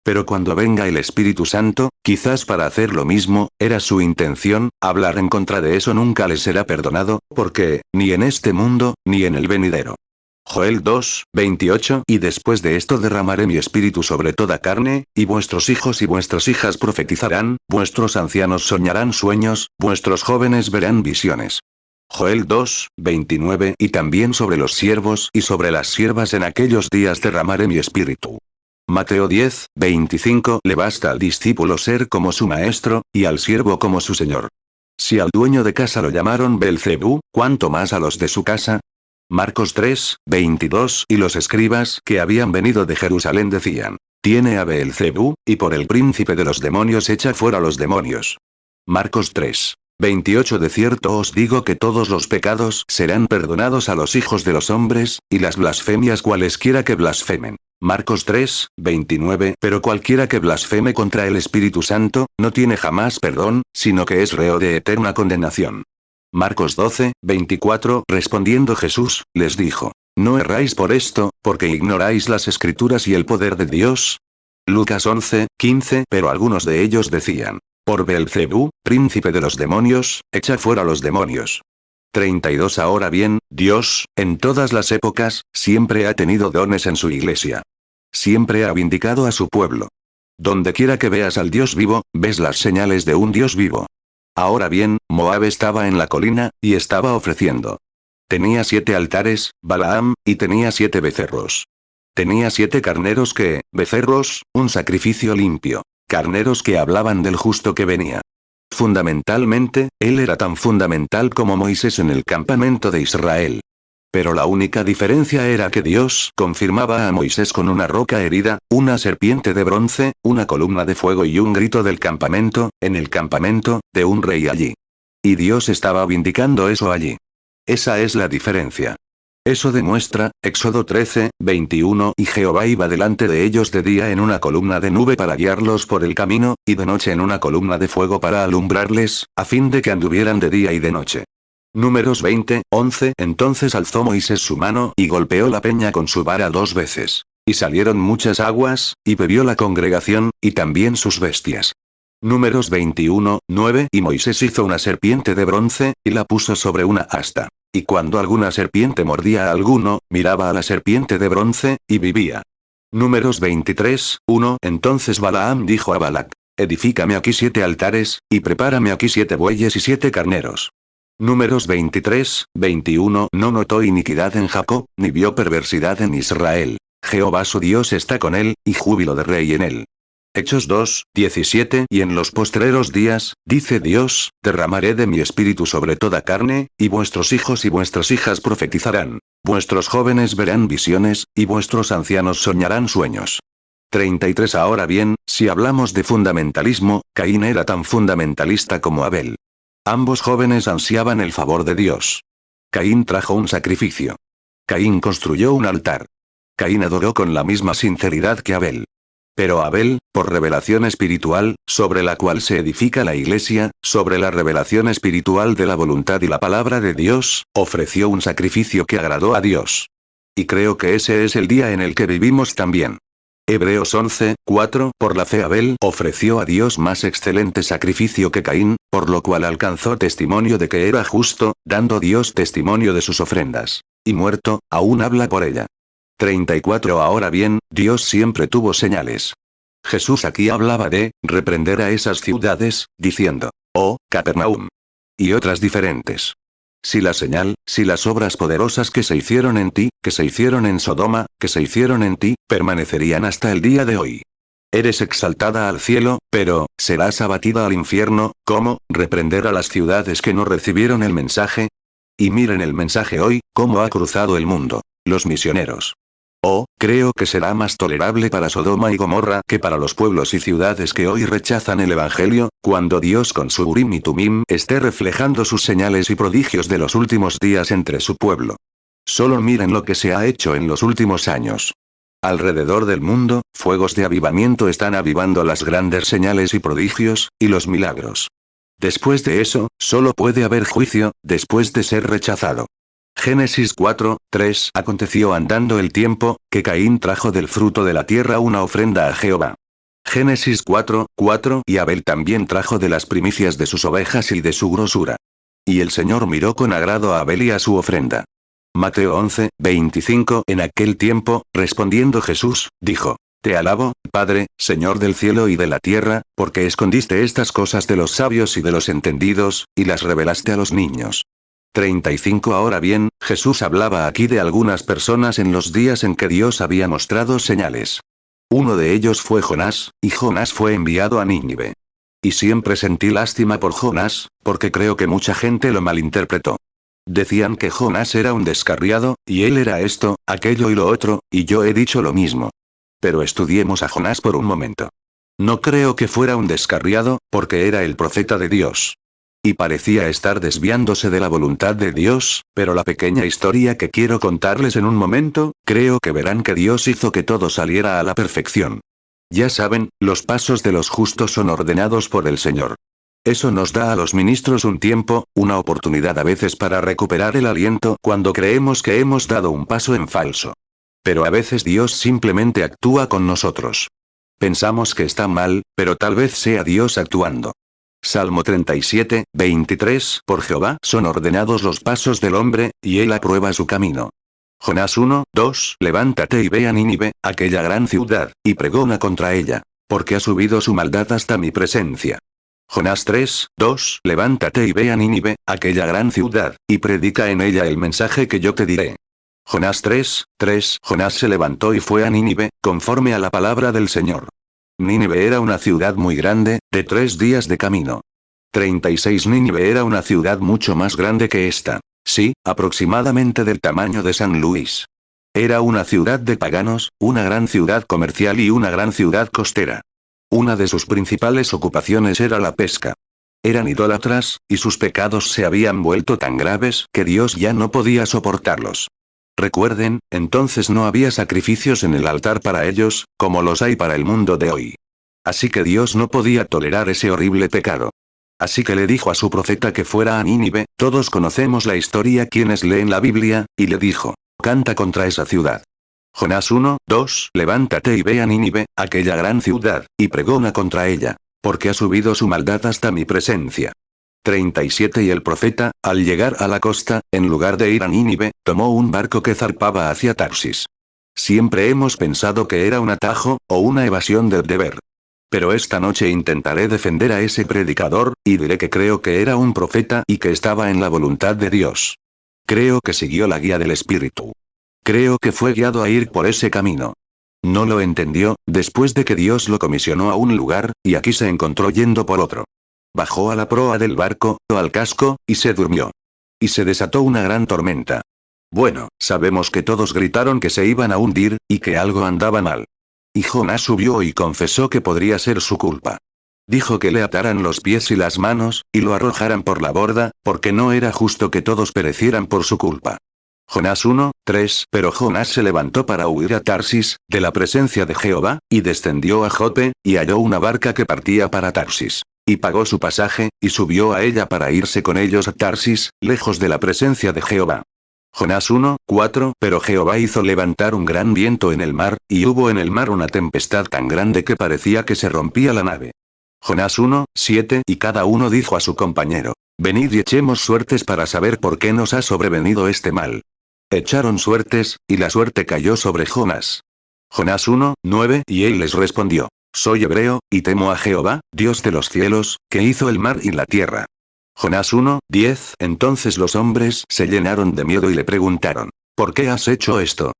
Pero cuando venga el Espíritu Santo, quizás para hacer lo mismo, era su intención, hablar en contra de eso nunca les será perdonado, porque, ni en este mundo, ni en el venidero. Joel 2:28 Y después de esto derramaré mi espíritu sobre toda carne, y vuestros hijos y vuestras hijas profetizarán, vuestros ancianos soñarán sueños, vuestros jóvenes verán visiones. Joel 2:29 Y también sobre los siervos y sobre las siervas en aquellos días derramaré mi espíritu. Mateo 10:25 Le basta al discípulo ser como su maestro, y al siervo como su señor. Si al dueño de casa lo llamaron Belcebú, ¿cuánto más a los de su casa? Marcos 3:22 Y los escribas que habían venido de Jerusalén decían: tiene a Belcebú, y por el príncipe de los demonios echa fuera los demonios. Marcos 3:28 De cierto os digo que todos los pecados serán perdonados a los hijos de los hombres, y las blasfemias cualesquiera que blasfemen. Marcos 3:29 Pero cualquiera que blasfeme contra el Espíritu Santo, no tiene jamás perdón, sino que es reo de eterna condenación. Marcos 12:24 Respondiendo Jesús, les dijo: no erráis por esto, porque ignoráis las Escrituras y el poder de Dios. Lucas 11:15 Pero algunos de ellos decían: por Belcebú, príncipe de los demonios, echa fuera los demonios. 32 Ahora bien, Dios, en todas las épocas, siempre ha tenido dones en su iglesia. Siempre ha vindicado a su pueblo. Donde quiera que veas al Dios vivo, ves las señales de un Dios vivo. Ahora bien, Moab estaba en la colina, y estaba ofreciendo. Tenía 7 altares, Balaam, y tenía 7 becerros. Tenía 7 carneros becerros, un sacrificio limpio. Carneros que hablaban del justo que venía. Fundamentalmente, él era tan fundamental como Moisés en el campamento de Israel. Pero la única diferencia era que Dios confirmaba a Moisés con una roca herida, una serpiente de bronce, una columna de fuego y un grito del campamento, en el campamento, de un rey allí. Y Dios estaba vindicando eso allí. Esa es la diferencia. Eso demuestra, Éxodo 13, 21, y Jehová iba delante de ellos de día en una columna de nube para guiarlos por el camino, y de noche en una columna de fuego para alumbrarles, a fin de que anduvieran de día y de noche. Números 20, 11. Entonces alzó Moisés su mano y golpeó la peña con su vara 2 veces. Y salieron muchas aguas, y bebió la congregación, y también sus bestias. Números 21, 9. Y Moisés hizo una serpiente de bronce, y la puso sobre una asta. Y cuando alguna serpiente mordía a alguno, miraba a la serpiente de bronce, y vivía. Números 23, 1. Entonces Balaam dijo a Balac: edifícame aquí 7 altares, y prepárame aquí 7 bueyes y 7 carneros. Números 23, 21. No notó iniquidad en Jacob, ni vio perversidad en Israel. Jehová su Dios está con él, y júbilo de rey en él. Hechos 2, 17. Y en los postreros días, dice Dios, derramaré de mi espíritu sobre toda carne, y vuestros hijos y vuestras hijas profetizarán. Vuestros jóvenes verán visiones, y vuestros ancianos soñarán sueños. 33. Ahora bien, si hablamos de fundamentalismo, Caín era tan fundamentalista como Abel. Ambos jóvenes ansiaban el favor de Dios. Caín trajo un sacrificio. Caín construyó un altar. Caín adoró con la misma sinceridad que Abel. Pero Abel, por revelación espiritual, sobre la cual se edifica la iglesia, sobre la revelación espiritual de la voluntad y la palabra de Dios, ofreció un sacrificio que agradó a Dios. Y creo que ese es el día en el que vivimos también. Hebreos 11, 4. Por la fe Abel ofreció a Dios más excelente sacrificio que Caín, por lo cual alcanzó testimonio de que era justo, dando Dios testimonio de sus ofrendas. Y muerto, aún habla por ella. 34. Ahora bien, Dios siempre tuvo señales. Jesús aquí hablaba de reprender a esas ciudades, diciendo: oh, Capernaum. Y otras diferentes. Si la señal, si las obras poderosas que se hicieron en ti, que se hicieron en Sodoma, que se hicieron en ti, permanecerían hasta el día de hoy. Eres exaltada al cielo, pero, serás abatida al infierno, ¿cómo? ¿Reprender a las ciudades que no recibieron el mensaje? Y miren el mensaje hoy, cómo ha cruzado el mundo. Los misioneros. Oh, creo que será más tolerable para Sodoma y Gomorra que para los pueblos y ciudades que hoy rechazan el Evangelio, cuando Dios con su Urim y Tumim esté reflejando sus señales y prodigios de los últimos días entre su pueblo. Solo miren lo que se ha hecho en los últimos años. Alrededor del mundo, fuegos de avivamiento están avivando las grandes señales y prodigios, y los milagros. Después de eso, solo puede haber juicio, después de ser rechazado. Génesis 4, 3. Aconteció andando el tiempo, que Caín trajo del fruto de la tierra una ofrenda a Jehová. Génesis 4, 4. Y Abel también trajo de las primicias de sus ovejas y de su grosura. Y el Señor miró con agrado a Abel y a su ofrenda. Mateo 11, 25. En aquel tiempo, respondiendo Jesús, dijo: te alabo, Padre, Señor del cielo y de la tierra, porque escondiste estas cosas de los sabios y de los entendidos, y las revelaste a los niños. 35. Ahora bien, Jesús hablaba aquí de algunas personas en los días en que Dios había mostrado señales. Uno de ellos fue Jonás, y Jonás fue enviado a Nínive. Y siempre sentí lástima por Jonás, porque creo que mucha gente lo malinterpretó. Decían que Jonás era un descarriado, y él era esto, aquello y lo otro, y yo he dicho lo mismo. Pero estudiemos a Jonás por un momento. No creo que fuera un descarriado, porque era el profeta de Dios. Y parecía estar desviándose de la voluntad de Dios, pero la pequeña historia que quiero contarles en un momento, creo que verán que Dios hizo que todo saliera a la perfección. Ya saben, los pasos de los justos son ordenados por el Señor. Eso nos da a los ministros un tiempo, una oportunidad a veces para recuperar el aliento cuando creemos que hemos dado un paso en falso. Pero a veces Dios simplemente actúa con nosotros. Pensamos que está mal, pero tal vez sea Dios actuando. Salmo 37, 23. Por Jehová son ordenados los pasos del hombre, y él aprueba su camino. Jonás 1, 2. Levántate y ve a Nínive, aquella gran ciudad, y pregona contra ella, porque ha subido su maldad hasta mi presencia. Jonás 3, 2. Levántate y ve a Nínive, aquella gran ciudad, y predica en ella el mensaje que yo te diré. Jonás 3, 3. Jonás se levantó y fue a Nínive, conforme a la palabra del Señor. Nínive era una ciudad muy grande, de 3 días de camino. 36. Nínive era una ciudad mucho más grande que esta. Sí, aproximadamente del tamaño de San Luis. Era una ciudad de paganos, una gran ciudad comercial y una gran ciudad costera. Una de sus principales ocupaciones era la pesca. Eran idólatras, y sus pecados se habían vuelto tan graves que Dios ya no podía soportarlos. Recuerden, entonces no había sacrificios en el altar para ellos, como los hay para el mundo de hoy. Así que Dios no podía tolerar ese horrible pecado. Así que le dijo a su profeta que fuera a Nínive, todos conocemos la historia quienes leen la Biblia, y le dijo, canta contra esa ciudad. Jonás 1:2 Levántate y ve a Nínive, aquella gran ciudad, y pregona contra ella, porque ha subido su maldad hasta mi presencia. 37 Y el profeta, al llegar a la costa, en lugar de ir a Nínive, tomó un barco que zarpaba hacia Tarsis. Siempre hemos pensado que era un atajo, o una evasión del deber. Pero esta noche intentaré defender a ese predicador, y diré que creo que era un profeta y que estaba en la voluntad de Dios. Creo que siguió la guía del Espíritu. Creo que fue guiado a ir por ese camino. No lo entendió, después de que Dios lo comisionó a un lugar, y aquí se encontró yendo por otro. Bajó a la proa del barco, o al casco, y se durmió. Y se desató una gran tormenta. Bueno, sabemos que todos gritaron que se iban a hundir, y que algo andaba mal. Y Jonás subió y confesó que podría ser su culpa. Dijo que le ataran los pies y las manos, y lo arrojaran por la borda, porque no era justo que todos perecieran por su culpa. Jonás 1:3 Pero Jonás se levantó para huir a Tarsis, de la presencia de Jehová, y descendió a Jope, y halló una barca que partía para Tarsis. Y pagó su pasaje, y subió a ella para irse con ellos a Tarsis, lejos de la presencia de Jehová. Jonás 1:4 Pero Jehová hizo levantar un gran viento en el mar, y hubo en el mar una tempestad tan grande que parecía que se rompía la nave. Jonás 1:7 Y cada uno dijo a su compañero, venid y echemos suertes para saber por qué nos ha sobrevenido este mal. Echaron suertes, y la suerte cayó sobre Jonás. Jonás 1:9 Y él les respondió, soy hebreo, y temo a Jehová, Dios de los cielos, que hizo el mar y la tierra. Jonás 1:10 Entonces los hombres se llenaron de miedo y le preguntaron, ¿por qué has hecho esto?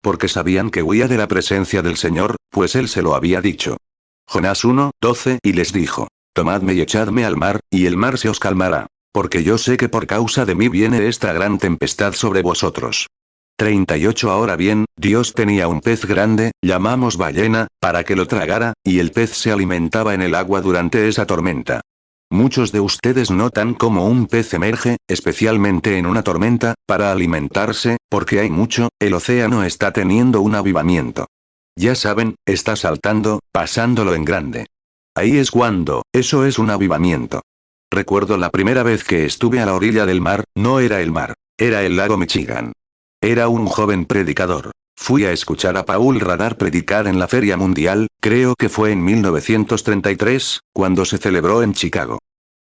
Porque sabían que huía de la presencia del Señor, pues él se lo había dicho. Jonás 1:12 Y les dijo, tomadme y echadme al mar, y el mar se os calmará, porque yo sé que por causa de mí viene esta gran tempestad sobre vosotros. 38 Ahora bien, Dios tenía un pez grande, llamamos ballena, para que lo tragara, y el pez se alimentaba en el agua durante esa tormenta. Muchos de ustedes notan cómo un pez emerge, especialmente en una tormenta, para alimentarse, porque hay mucho, el océano está teniendo un avivamiento. Ya saben, está saltando, pasándolo en grande. Ahí es cuando, eso es un avivamiento. Recuerdo la primera vez que estuve a la orilla del mar, no era el mar, era el lago Michigan. Era un joven predicador. Fui a escuchar a Paul Radar predicar en la Feria Mundial, creo que fue en 1933, cuando se celebró en Chicago.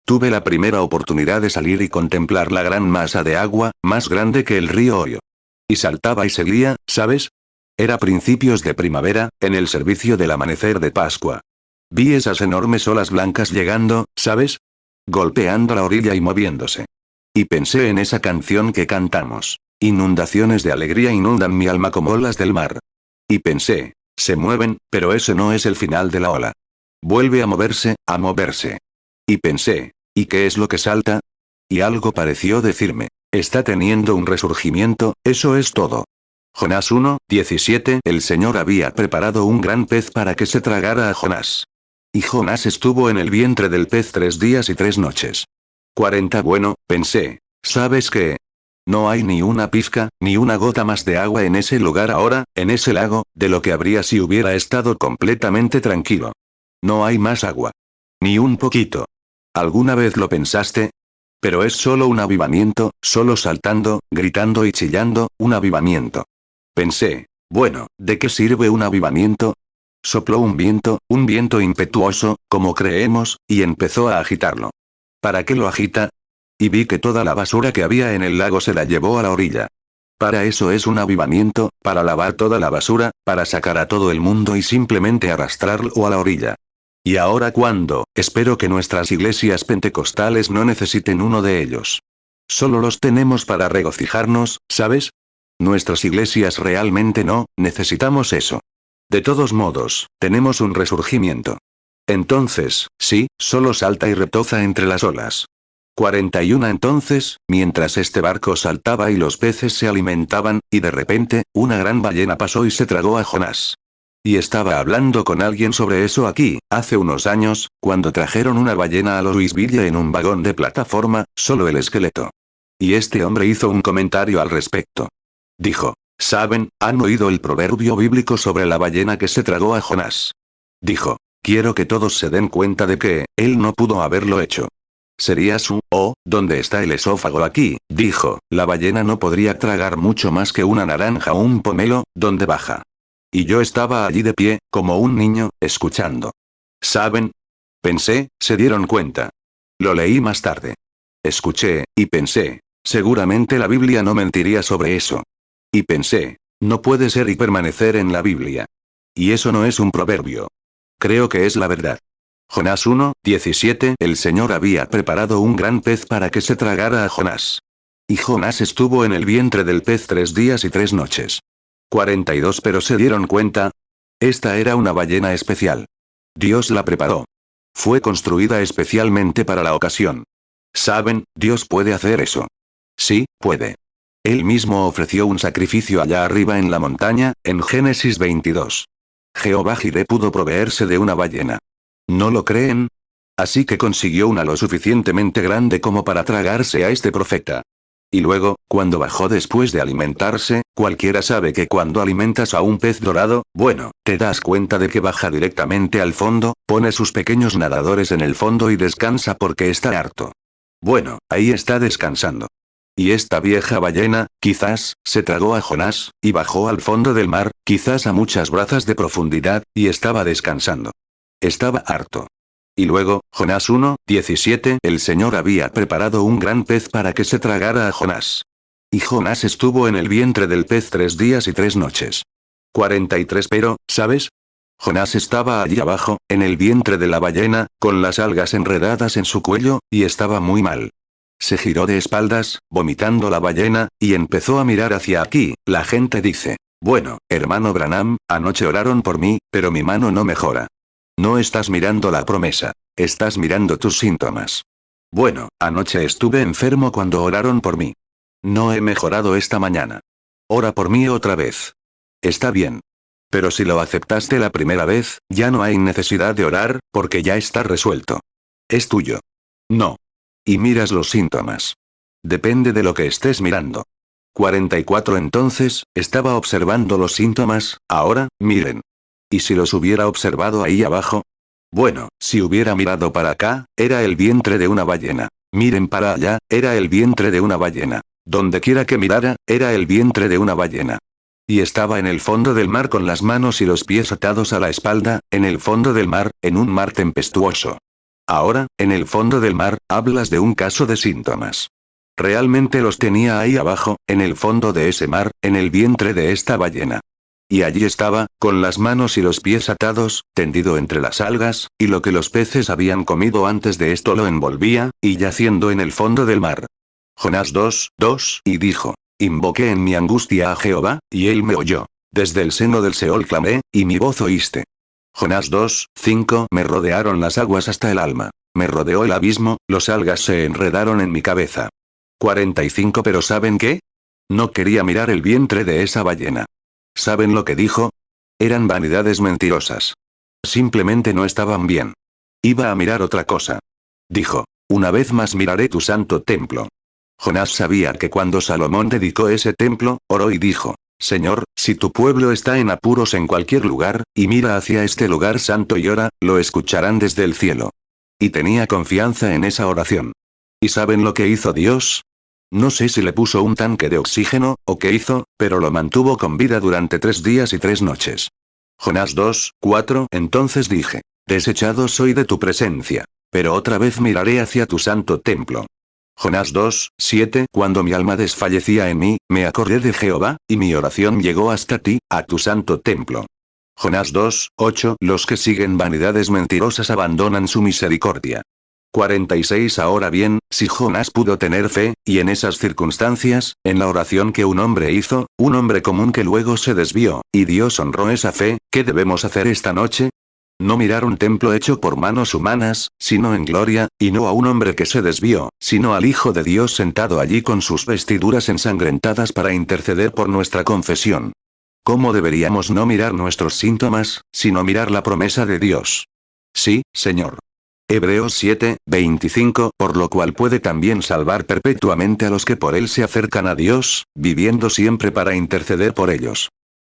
Tuve la primera oportunidad de salir y contemplar la gran masa de agua, más grande que el río Ohio. Y saltaba y seguía, ¿sabes? Era principios de primavera, en el servicio del amanecer de Pascua. Vi esas enormes olas blancas llegando, ¿sabes? Golpeando la orilla y moviéndose. Y pensé en esa canción que cantamos. Inundaciones de alegría inundan mi alma como olas del mar. Y pensé, se mueven, pero ese no es el final de la ola. Vuelve a moverse, a moverse. Y pensé, ¿y qué es lo que salta? Y algo pareció decirme, está teniendo un resurgimiento, eso es todo. Jonás 1:17 El Señor había preparado un gran pez para que se tragara a Jonás. Y Jonás estuvo en el vientre del pez 3 días y 3 noches. 40 Bueno, pensé, ¿sabes qué? No hay ni una pizca, ni una gota más de agua en ese lugar ahora, en ese lago, de lo que habría si hubiera estado completamente tranquilo. No hay más agua. Ni un poquito. ¿Alguna vez lo pensaste? Pero es solo un avivamiento, solo saltando, gritando y chillando, un avivamiento. Pensé, bueno, ¿de qué sirve un avivamiento? Sopló un viento impetuoso, como creemos, y empezó a agitarlo. ¿Para qué lo agita? Y vi que toda la basura que había en el lago se la llevó a la orilla. Para eso es un avivamiento, para lavar toda la basura, para sacar a todo el mundo y simplemente arrastrarlo a la orilla. Y ahora cuando, espero que nuestras iglesias pentecostales no necesiten uno de ellos. Solo los tenemos para regocijarnos, ¿sabes? Nuestras iglesias realmente no, necesitamos eso. De todos modos, tenemos un resurgimiento. Entonces, sí, solo salta y retoza entre las olas. 41 Entonces, mientras este barco saltaba y los peces se alimentaban, y de repente, una gran ballena pasó y se tragó a Jonás. Y estaba hablando con alguien sobre eso aquí, hace unos años, cuando trajeron una ballena a Louisville en un vagón de plataforma, solo el esqueleto. Y este hombre hizo un comentario al respecto. Dijo, ¿saben, han oído el proverbio bíblico sobre la ballena que se tragó a Jonás? Dijo, quiero que todos se den cuenta de que, él no pudo haberlo hecho. Sería ¿dónde está el esófago aquí? Dijo, la ballena no podría tragar mucho más que una naranja o un pomelo, ¿dónde baja? Y yo estaba allí de pie, como un niño, escuchando. ¿Saben? Pensé, se dieron cuenta. Lo leí más tarde. Escuché, y pensé, seguramente la Biblia no mentiría sobre eso. Y pensé, no puede ser y permanecer en la Biblia. Y eso no es un proverbio. Creo que es la verdad. Jonás 1:17 El Señor había preparado un gran pez para que se tragara a Jonás. Y Jonás estuvo en el vientre del pez 3 días y 3 noches. 42 Pero se dieron cuenta. Esta era una ballena especial. Dios la preparó. Fue construida especialmente para la ocasión. ¿Saben, Dios puede hacer eso? Sí, puede. Él mismo ofreció un sacrificio allá arriba en la montaña, en Génesis 22. Jehová Jireh pudo proveerse de una ballena. ¿No lo creen? Así que consiguió una lo suficientemente grande como para tragarse a este profeta. Y luego, cuando bajó después de alimentarse, cualquiera sabe que cuando alimentas a un pez dorado, bueno, te das cuenta de que baja directamente al fondo, pone sus pequeños nadadores en el fondo y descansa porque está harto. Bueno, ahí está descansando. Y esta vieja ballena, quizás, se tragó a Jonás, y bajó al fondo del mar, quizás a muchas brazas de profundidad, y estaba descansando. Estaba harto. Y luego, Jonás 1:17 El Señor había preparado un gran pez para que se tragara a Jonás. Y Jonás estuvo en el vientre del pez 3 días y 3 noches. 43 Pero, ¿sabes? Jonás estaba allí abajo, en el vientre de la ballena, con las algas enredadas en su cuello, y estaba muy mal. Se giró de espaldas, vomitando la ballena, y empezó a mirar hacia aquí. La gente dice, bueno, hermano Branham, anoche oraron por mí, pero mi mano no mejora. No estás mirando la promesa. Estás mirando tus síntomas. Bueno, anoche estuve enfermo cuando oraron por mí. No he mejorado esta mañana. Ora por mí otra vez. Está bien. Pero si lo aceptaste la primera vez, ya no hay necesidad de orar, porque ya está resuelto. Es tuyo. No. Y miras los síntomas. Depende de lo que estés mirando. 44 Entonces, estaba observando los síntomas, ahora, miren. ¿Y si los hubiera observado ahí abajo? Bueno, si hubiera mirado para acá, era el vientre de una ballena. Miren para allá, era el vientre de una ballena. Donde quiera que mirara, era el vientre de una ballena. Y estaba en el fondo del mar con las manos y los pies atados a la espalda, en el fondo del mar, en un mar tempestuoso. Ahora, en el fondo del mar, hablas de un caso de síntomas. Realmente los tenía ahí abajo, en el fondo de ese mar, en el vientre de esta ballena. Y allí estaba, con las manos y los pies atados, tendido entre las algas, y lo que los peces habían comido antes de esto lo envolvía, y yaciendo en el fondo del mar. Jonás 2:2 Y dijo, invoqué en mi angustia a Jehová, y él me oyó. Desde el seno del Seol clamé, y mi voz oíste. Jonás 2:5 Me rodearon las aguas hasta el alma. Me rodeó el abismo, los algas se enredaron en mi cabeza. 45 Pero ¿saben qué? No quería mirar el vientre de esa ballena. ¿Saben lo que dijo? Eran vanidades mentirosas. Simplemente no estaban bien. Iba a mirar otra cosa. Dijo, una vez más miraré tu santo templo. Jonás sabía que cuando Salomón dedicó ese templo, oró y dijo, Señor, si tu pueblo está en apuros en cualquier lugar, y mira hacia este lugar santo y ora, lo escucharán desde el cielo. Y tenía confianza en esa oración. ¿Y saben lo que hizo Dios? No sé si le puso un tanque de oxígeno, o qué hizo, pero lo mantuvo con vida durante 3 días y 3 noches. Jonás 2:4 Entonces dije, desechado soy de tu presencia, pero otra vez miraré hacia tu santo templo. Jonás 2:7 Cuando mi alma desfallecía en mí, me acordé de Jehová, y mi oración llegó hasta ti, a tu santo templo. Jonás 2:8 Los que siguen vanidades mentirosas abandonan su misericordia. 46 Ahora bien, si Jonás pudo tener fe, y en esas circunstancias, en la oración que un hombre hizo, un hombre común que luego se desvió, y Dios honró esa fe, ¿qué debemos hacer esta noche? No mirar un templo hecho por manos humanas, sino en gloria, y no a un hombre que se desvió, sino al Hijo de Dios sentado allí con sus vestiduras ensangrentadas para interceder por nuestra confesión. ¿Cómo deberíamos no mirar nuestros síntomas, sino mirar la promesa de Dios? Sí, Señor. Hebreos 7, 25, por lo cual puede también salvar perpetuamente a los que por él se acercan a Dios, viviendo siempre para interceder por ellos.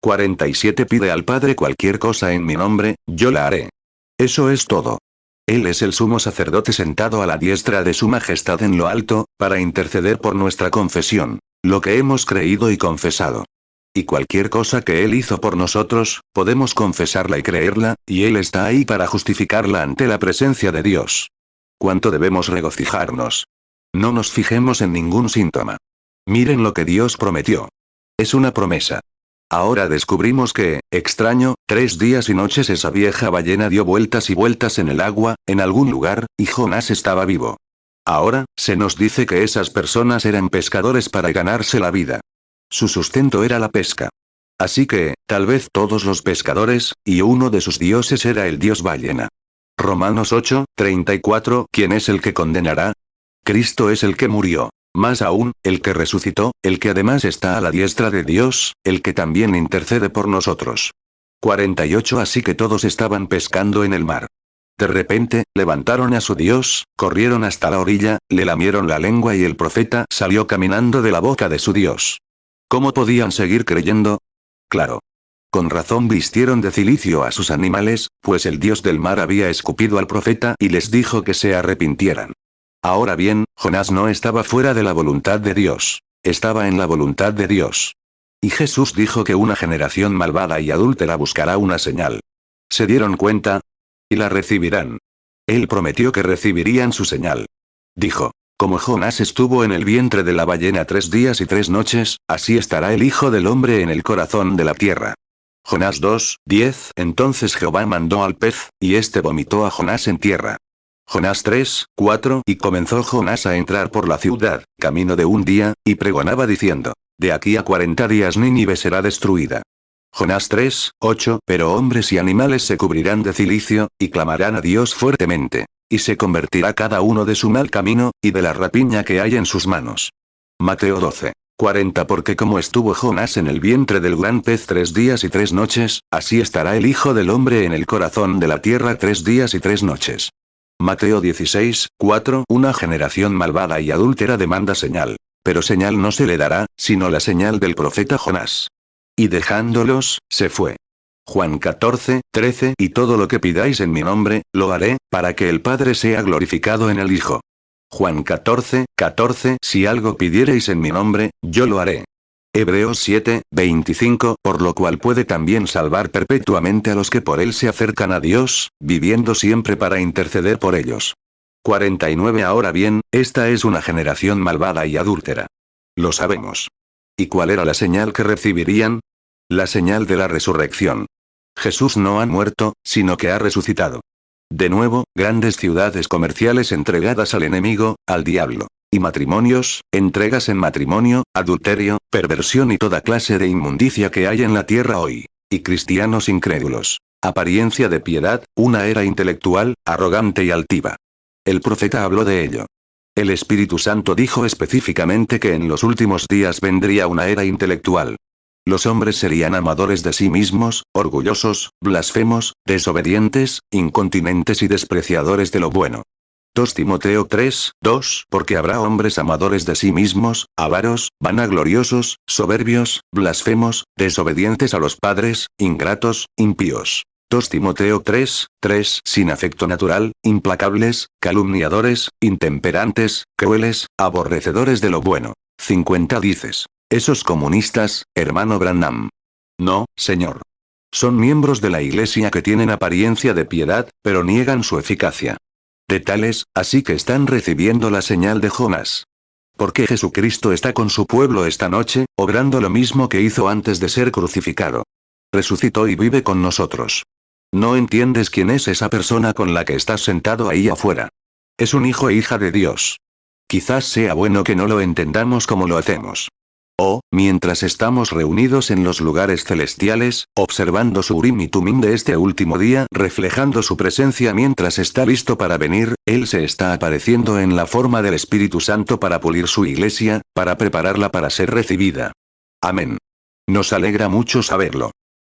47 Pide al Padre cualquier cosa en mi nombre, yo la haré. Eso es todo. Él es el sumo sacerdote sentado a la diestra de su majestad en lo alto, para interceder por nuestra confesión, lo que hemos creído y confesado. Y cualquier cosa que Él hizo por nosotros, podemos confesarla y creerla, y Él está ahí para justificarla ante la presencia de Dios. ¿Cuánto debemos regocijarnos? No nos fijemos en ningún síntoma. Miren lo que Dios prometió. Es una promesa. Ahora descubrimos que, extraño, 3 días y noches esa vieja ballena dio vueltas y vueltas en el agua, en algún lugar, y Jonás estaba vivo. Ahora, se nos dice que esas personas eran pescadores para ganarse la vida. Su sustento era la pesca. Así que, tal vez todos los pescadores, y uno de sus dioses era el dios ballena. Romanos 8, 34 ¿Quién es el que condenará? Cristo es el que murió. Más aún, el que resucitó, el que además está a la diestra de Dios, el que también intercede por nosotros. 48 Así que todos estaban pescando en el mar. De repente, levantaron a su Dios, corrieron hasta la orilla, le lamieron la lengua y el profeta salió caminando de la boca de su Dios. ¿Cómo podían seguir creyendo? Claro. Con razón vistieron de cilicio a sus animales, pues el Dios del mar había escupido al profeta y les dijo que se arrepintieran. Ahora bien, Jonás no estaba fuera de la voluntad de Dios. Estaba en la voluntad de Dios. Y Jesús dijo que una generación malvada y adúltera buscará una señal. ¿Se dieron cuenta? Y la recibirán. Él prometió que recibirían su señal. Dijo, como Jonás estuvo en el vientre de la ballena 3 días y 3 noches, así estará el Hijo del Hombre en el corazón de la tierra. Jonás 2, 10 Entonces Jehová mandó al pez, y éste vomitó a Jonás en tierra. Jonás 3, 4 Y comenzó Jonás a entrar por la ciudad, camino de un día, y pregonaba diciendo, de aquí a 40 días Nínive será destruida. Jonás 3, 8 Pero hombres y animales se cubrirán de cilicio, y clamarán a Dios fuertemente. Y se convertirá cada uno de su mal camino, y de la rapiña que hay en sus manos. Mateo 12, 40 Porque como estuvo Jonás en el vientre del gran pez 3 días y 3 noches, así estará el Hijo del Hombre en el corazón de la tierra 3 días y 3 noches. Mateo 16, 4 Una generación malvada y adúltera demanda señal. Pero señal no se le dará, sino la señal del profeta Jonás. Y dejándolos, se fue. Juan 14, 13 Y todo lo que pidáis en mi nombre, lo haré, para que el Padre sea glorificado en el Hijo. Juan 14, 14 Si algo pidiereis en mi nombre, yo lo haré. Hebreos 7, 25 Por lo cual puede también salvar perpetuamente a los que por él se acercan a Dios, viviendo siempre para interceder por ellos. 49 Ahora bien, esta es una generación malvada y adúltera. Lo sabemos. ¿Y cuál era la señal que recibirían? La señal de la resurrección. Jesús no ha muerto, sino que ha resucitado. De nuevo, grandes ciudades comerciales entregadas al enemigo, al diablo. Y matrimonios, entregas en matrimonio, adulterio, perversión y toda clase de inmundicia que hay en la tierra hoy. Y cristianos incrédulos. Apariencia de piedad, una era intelectual, arrogante y altiva. El profeta habló de ello. El Espíritu Santo dijo específicamente que en los últimos días vendría una era intelectual. Los hombres serían amadores de sí mismos, orgullosos, blasfemos, desobedientes, incontinentes y despreciadores de lo bueno. 2 Timoteo 3, 2 Porque habrá hombres amadores de sí mismos, avaros, vanagloriosos, soberbios, blasfemos, desobedientes a los padres, ingratos, impíos. 2 Timoteo 3, 3 Sin afecto natural, implacables, calumniadores, intemperantes, crueles, aborrecedores de lo bueno. 50 Dices, esos comunistas, hermano Branham. No, señor. Son miembros de la iglesia que tienen apariencia de piedad, pero niegan su eficacia. De tales, así que están recibiendo la señal de Jonás. Porque Jesucristo está con su pueblo esta noche, obrando lo mismo que hizo antes de ser crucificado. Resucitó y vive con nosotros. No entiendes quién es esa persona con la que estás sentado ahí afuera. Es un hijo e hija de Dios. Quizás sea bueno que no lo entendamos como lo hacemos. Oh, mientras estamos reunidos en los lugares celestiales, observando su Urim y Tumim de este último día, reflejando su presencia mientras está listo para venir, Él se está apareciendo en la forma del Espíritu Santo para pulir su iglesia, para prepararla para ser recibida. Amén. Nos alegra mucho saberlo.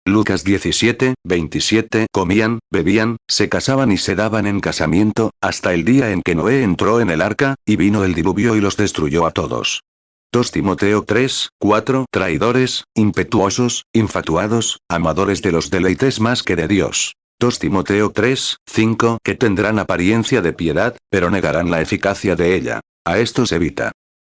Lucas 17, 27. Comían, bebían, se casaban y se daban en casamiento, hasta el día en que Noé entró en el arca, y vino el diluvio y los destruyó a todos. 2 Timoteo 3, 4. Traidores, impetuosos, infatuados, amadores de los deleites más que de Dios. 2 Timoteo 3, 5. Que tendrán apariencia de piedad, pero negarán la eficacia de ella. A estos evita.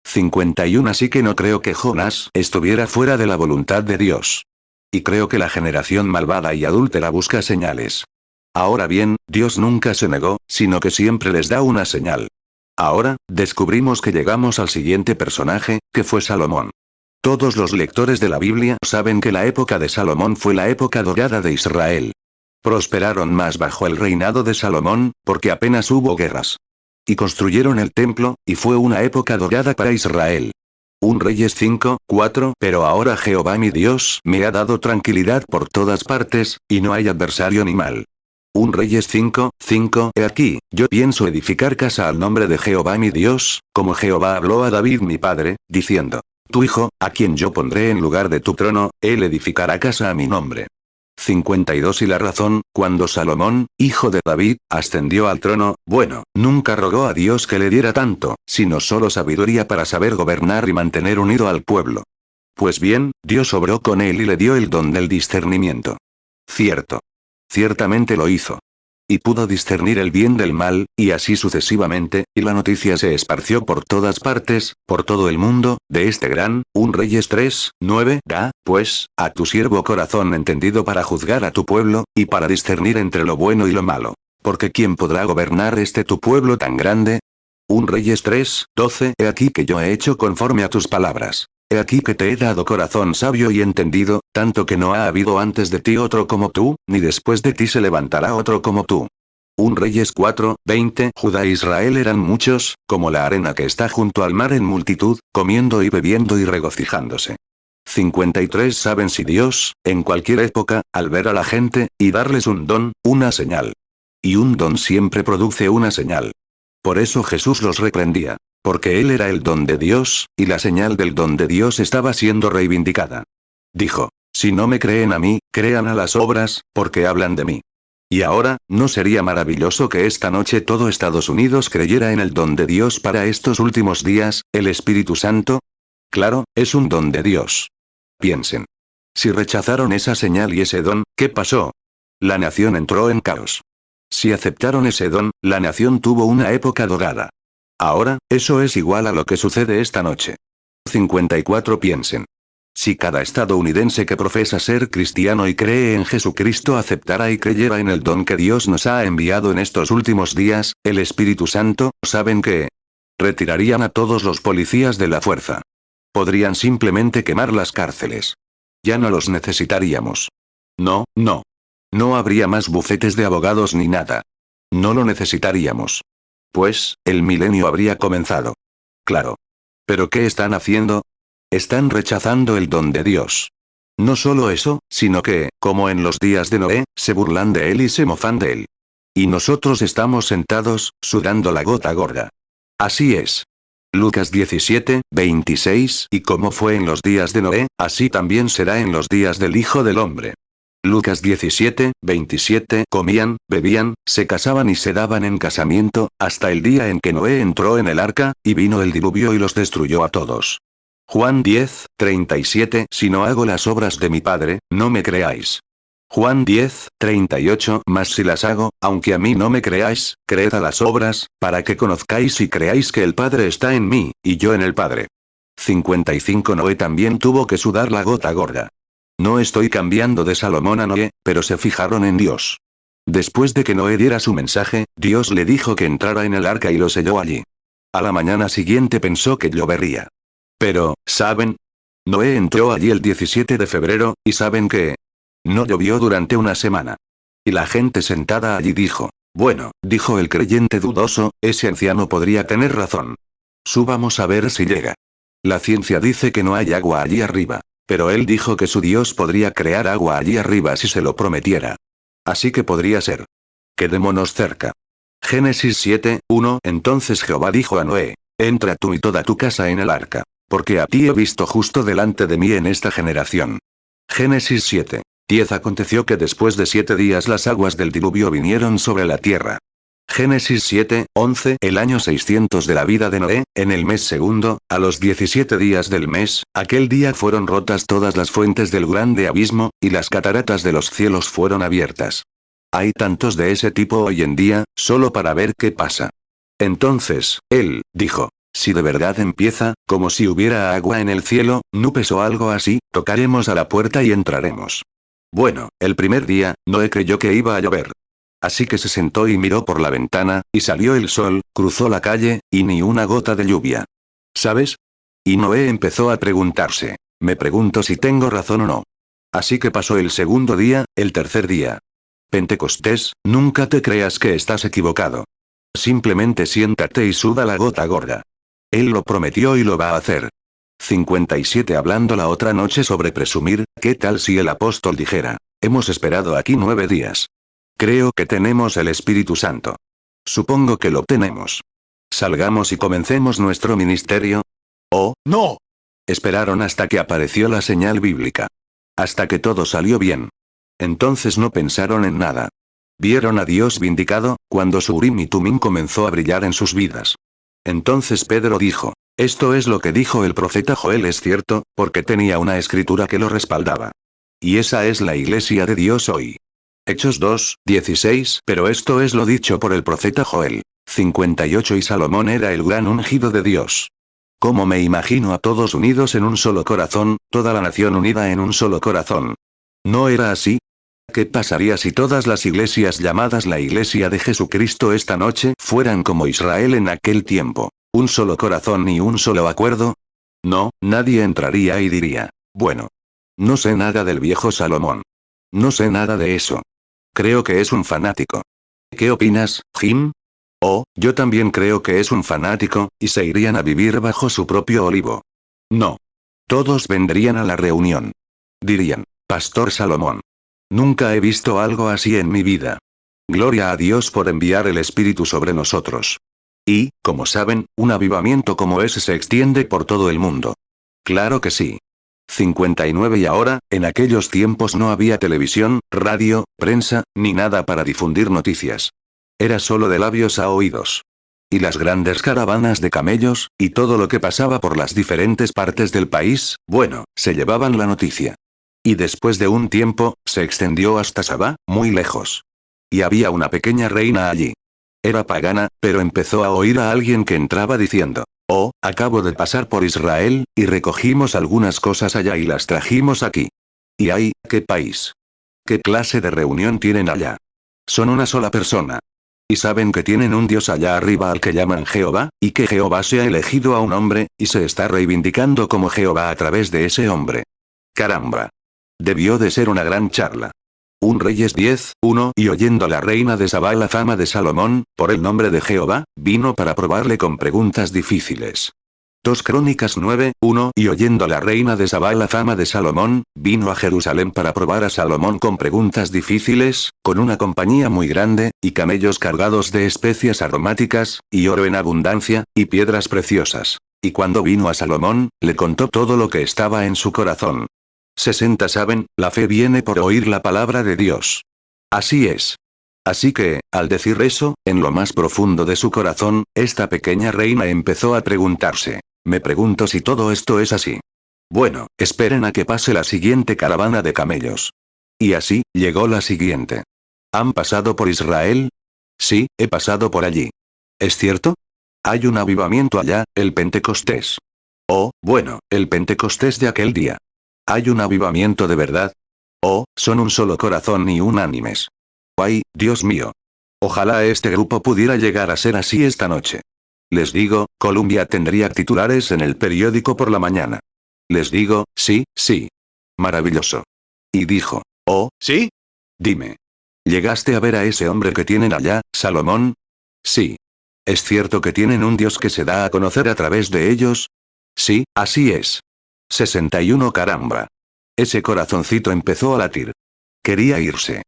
51. Así que no creo que Jonás estuviera fuera de la voluntad de Dios. Y creo que la generación malvada y adúltera busca señales. Ahora bien, Dios nunca se negó, sino que siempre les da una señal. Ahora, descubrimos que llegamos al siguiente personaje, que fue Salomón. Todos los lectores de la Biblia saben que la época de Salomón fue la época dorada de Israel. Prosperaron más bajo el reinado de Salomón, porque apenas hubo guerras. Y construyeron el templo, y fue una época dorada para Israel. 1 Reyes 5, 4. Pero ahora Jehová mi Dios me ha dado tranquilidad por todas partes, y no hay adversario ni mal. 1 Reyes 5, 5. He aquí, yo pienso edificar casa al nombre de Jehová mi Dios, como Jehová habló a David mi padre, diciendo: Tu hijo, a quien yo pondré en lugar de tu trono, él edificará casa a mi nombre. 52. Y la razón, cuando Salomón, hijo de David, ascendió al trono, bueno, nunca rogó a Dios que le diera tanto, sino solo sabiduría para saber gobernar y mantener unido al pueblo. Pues bien, Dios obró con él y le dio el don del discernimiento. Cierto. Ciertamente lo hizo. Y pudo discernir el bien del mal, y así sucesivamente, y la noticia se esparció por todas partes, por todo el mundo, de este gran, 1 Reyes 3, 9. Da, pues, a tu siervo corazón entendido para juzgar a tu pueblo, y para discernir entre lo bueno y lo malo. Porque ¿quién podrá gobernar tu pueblo tan grande? 1 Reyes 3, 12. He aquí que yo he hecho conforme a tus palabras. He aquí que te he dado corazón sabio y entendido, tanto que no ha habido antes de ti otro como tú, ni después de ti se levantará otro como tú. 1 Reyes 4, 20. Judá e Israel eran muchos, como la arena que está junto al mar en multitud, comiendo y bebiendo y regocijándose. 53. Saben si Dios, en cualquier época, al ver a la gente, y darles un don, una señal. Y un don siempre produce una señal. Por eso Jesús los reprendía. Porque él era el don de Dios, y la señal del don de Dios estaba siendo reivindicada. Dijo: si no me creen a mí, crean a las obras, porque hablan de mí. Y ahora, ¿no sería maravilloso que esta noche todo Estados Unidos creyera en el don de Dios para estos últimos días, el Espíritu Santo? Claro, es un don de Dios. Piensen. Si rechazaron esa señal y ese don, ¿qué pasó? La nación entró en caos. Si aceptaron ese don, la nación tuvo una época dorada. Ahora, eso es igual a lo que sucede esta noche. 54. Piensen. Si cada estadounidense que profesa ser cristiano y cree en Jesucristo aceptara y creyera en el don que Dios nos ha enviado en estos últimos días, el Espíritu Santo, ¿saben qué? Retirarían a todos los policías de la fuerza. Podrían simplemente quemar las cárceles. Ya no los necesitaríamos. No, no. No habría más bufetes de abogados ni nada. No lo necesitaríamos. Pues, el milenio habría comenzado. Claro. ¿Pero qué están haciendo? Están rechazando el don de Dios. No solo eso, sino que, como en los días de Noé, se burlan de él y se mofan de él. Y nosotros estamos sentados, sudando la gota gorda. Así es. Lucas 17, 26. Y como fue en los días de Noé, así también será en los días del Hijo del Hombre. Lucas 17, 27. Comían, bebían, se casaban y se daban en casamiento, hasta el día en que Noé entró en el arca, y vino el diluvio y los destruyó a todos. Juan 10, 37. Si no hago las obras de mi Padre, no me creáis. Juan 10, 38. Mas si las hago, aunque a mí no me creáis, creed a las obras, para que conozcáis y creáis que el Padre está en mí, y yo en el Padre. 55. Noé también tuvo que sudar la gota gorda. No estoy cambiando de Salomón a Noé, pero se fijaron en Dios. Después de que Noé diera su mensaje, Dios le dijo que entrara en el arca y lo selló allí. A la mañana siguiente pensó que llovería. Pero, ¿saben? Noé entró allí el 17 de febrero, y ¿saben qué? No llovió durante una semana. Y la gente sentada allí dijo: bueno, dijo el creyente dudoso, ese anciano podría tener razón. Subamos a ver si llega. La ciencia dice que no hay agua allí arriba. Pero él dijo que su Dios podría crear agua allí arriba si se lo prometiera. Así que podría ser. Quedémonos cerca. Génesis 7:1 Entonces Jehová dijo a Noé: Entra tú y toda tu casa en el arca, porque a ti he visto justo delante de mí en esta generación. Génesis 7:10 Aconteció que después de 7 días las aguas del diluvio vinieron sobre la tierra. Génesis 7:11 El año 600 de la vida de Noé, en el mes segundo, a los 17 días del mes, aquel día fueron rotas todas las fuentes del grande abismo, y las cataratas de los cielos fueron abiertas. Hay tantos de ese tipo hoy en día, solo para ver qué pasa. Entonces, él dijo: si de verdad empieza, como si hubiera agua en el cielo, nubes o algo así, tocaremos a la puerta y entraremos. Bueno, el primer día, Noé creyó que iba a llover. Así que se sentó y miró por la ventana, y salió el sol, cruzó la calle, y ni una gota de lluvia. ¿Sabes? Y Noé empezó a preguntarse: me pregunto si tengo razón o no. Así que pasó el segundo día, el tercer día. Pentecostés, nunca te creas que estás equivocado. Simplemente siéntate y suda la gota gorda. Él lo prometió y lo va a hacer. 57 Hablando la otra noche sobre presumir, ¿qué tal si el apóstol dijera: hemos esperado aquí 9 días? Creo que tenemos el Espíritu Santo. Supongo que lo tenemos. Salgamos y comencemos nuestro ministerio. Oh, no. Esperaron hasta que apareció la señal bíblica. Hasta que todo salió bien. Entonces no pensaron en nada. Vieron a Dios vindicado, cuando su Urim y Tumim comenzó a brillar en sus vidas. Entonces Pedro dijo: esto es lo que dijo el profeta Joel, es cierto, porque tenía una escritura que lo respaldaba. Y esa es la iglesia de Dios hoy. Hechos 2:16 Pero esto es lo dicho por el profeta Joel. 58 Y Salomón era el gran ungido de Dios. Como me imagino a todos unidos en un solo corazón, toda la nación unida en un solo corazón. ¿No era así? ¿Qué pasaría si todas las iglesias llamadas la Iglesia de Jesucristo esta noche fueran como Israel en aquel tiempo? ¿Un solo corazón y un solo acuerdo? No, nadie entraría y diría: bueno, no sé nada del viejo Salomón. No sé nada de eso. Creo que es un fanático. ¿Qué opinas, Jim? Oh, yo también creo que es un fanático, y se irían a vivir bajo su propio olivo. No. Todos vendrían a la reunión. Dirían: Pastor Salomón. Nunca he visto algo así en mi vida. Gloria a Dios por enviar el Espíritu sobre nosotros. Y, como saben, un avivamiento como ese se extiende por todo el mundo. Claro que sí. 59 Y ahora, en aquellos tiempos no había televisión, radio, prensa, ni nada para difundir noticias. Era solo de labios a oídos. Y las grandes caravanas de camellos, y todo lo que pasaba por las diferentes partes del país, bueno, se llevaban la noticia. Y después de un tiempo, se extendió hasta Sabá, muy lejos. Y había una pequeña reina allí. Era pagana, pero empezó a oír a alguien que entraba diciendo: oh, acabo de pasar por Israel, y recogimos algunas cosas allá y las trajimos aquí. Y ay, ¿qué país? ¿Qué clase de reunión tienen allá? Son una sola persona. Y saben que tienen un Dios allá arriba al que llaman Jehová, y que Jehová se ha elegido a un hombre, y se está reivindicando como Jehová a través de ese hombre. Caramba. Debió de ser una gran charla. Un Reyes 10:1 Y oyendo la reina de Sabá la fama de Salomón, por el nombre de Jehová, vino para probarle con preguntas difíciles. 2 Crónicas 9:1 Y oyendo la reina de Sabá la fama de Salomón, vino a Jerusalén para probar a Salomón con preguntas difíciles, con una compañía muy grande, y camellos cargados de especias aromáticas, y oro en abundancia, y piedras preciosas. Y cuando vino a Salomón, le contó todo lo que estaba en su corazón. 60 Saben, la fe viene por oír la palabra de Dios. Así es. Así que, al decir eso, en lo más profundo de su corazón, esta pequeña reina empezó a preguntarse: me pregunto si todo esto es así. Bueno, esperen a que pase la siguiente caravana de camellos. Y así, llegó la siguiente. ¿Han pasado por Israel? Sí, he pasado por allí. ¿Es cierto? Hay un avivamiento allá, el Pentecostés. Oh, bueno, el Pentecostés de aquel día. ¿Hay un avivamiento de verdad? Oh, son un solo corazón y unánimes. ¡Ay, Dios mío! Ojalá este grupo pudiera llegar a ser así esta noche. Les digo, Columbia tendría titulares en el periódico por la mañana. Les digo, sí, sí. Maravilloso. Y dijo: oh, ¿sí? Dime. ¿Llegaste a ver a ese hombre que tienen allá, Salomón? Sí. ¿Es cierto que tienen un Dios que se da a conocer a través de ellos? Sí, así es. 61 caramba. Ese corazoncito empezó a latir. Quería irse.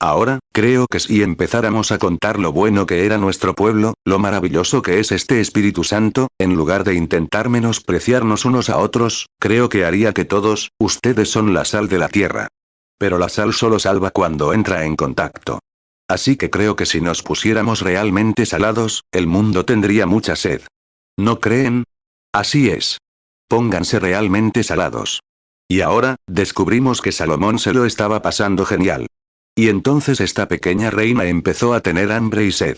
Ahora, creo que si empezáramos a contar lo bueno que era nuestro pueblo, lo maravilloso que es este Espíritu Santo, en lugar de intentar menospreciarnos unos a otros, creo que haría que todos, ustedes son la sal de la tierra. Pero la sal solo salva cuando entra en contacto. Así que creo que si nos pusiéramos realmente salados, el mundo tendría mucha sed. ¿No creen? Así es. Pónganse realmente salados. Y ahora, descubrimos que Salomón se lo estaba pasando genial. Y entonces esta pequeña reina empezó a tener hambre y sed.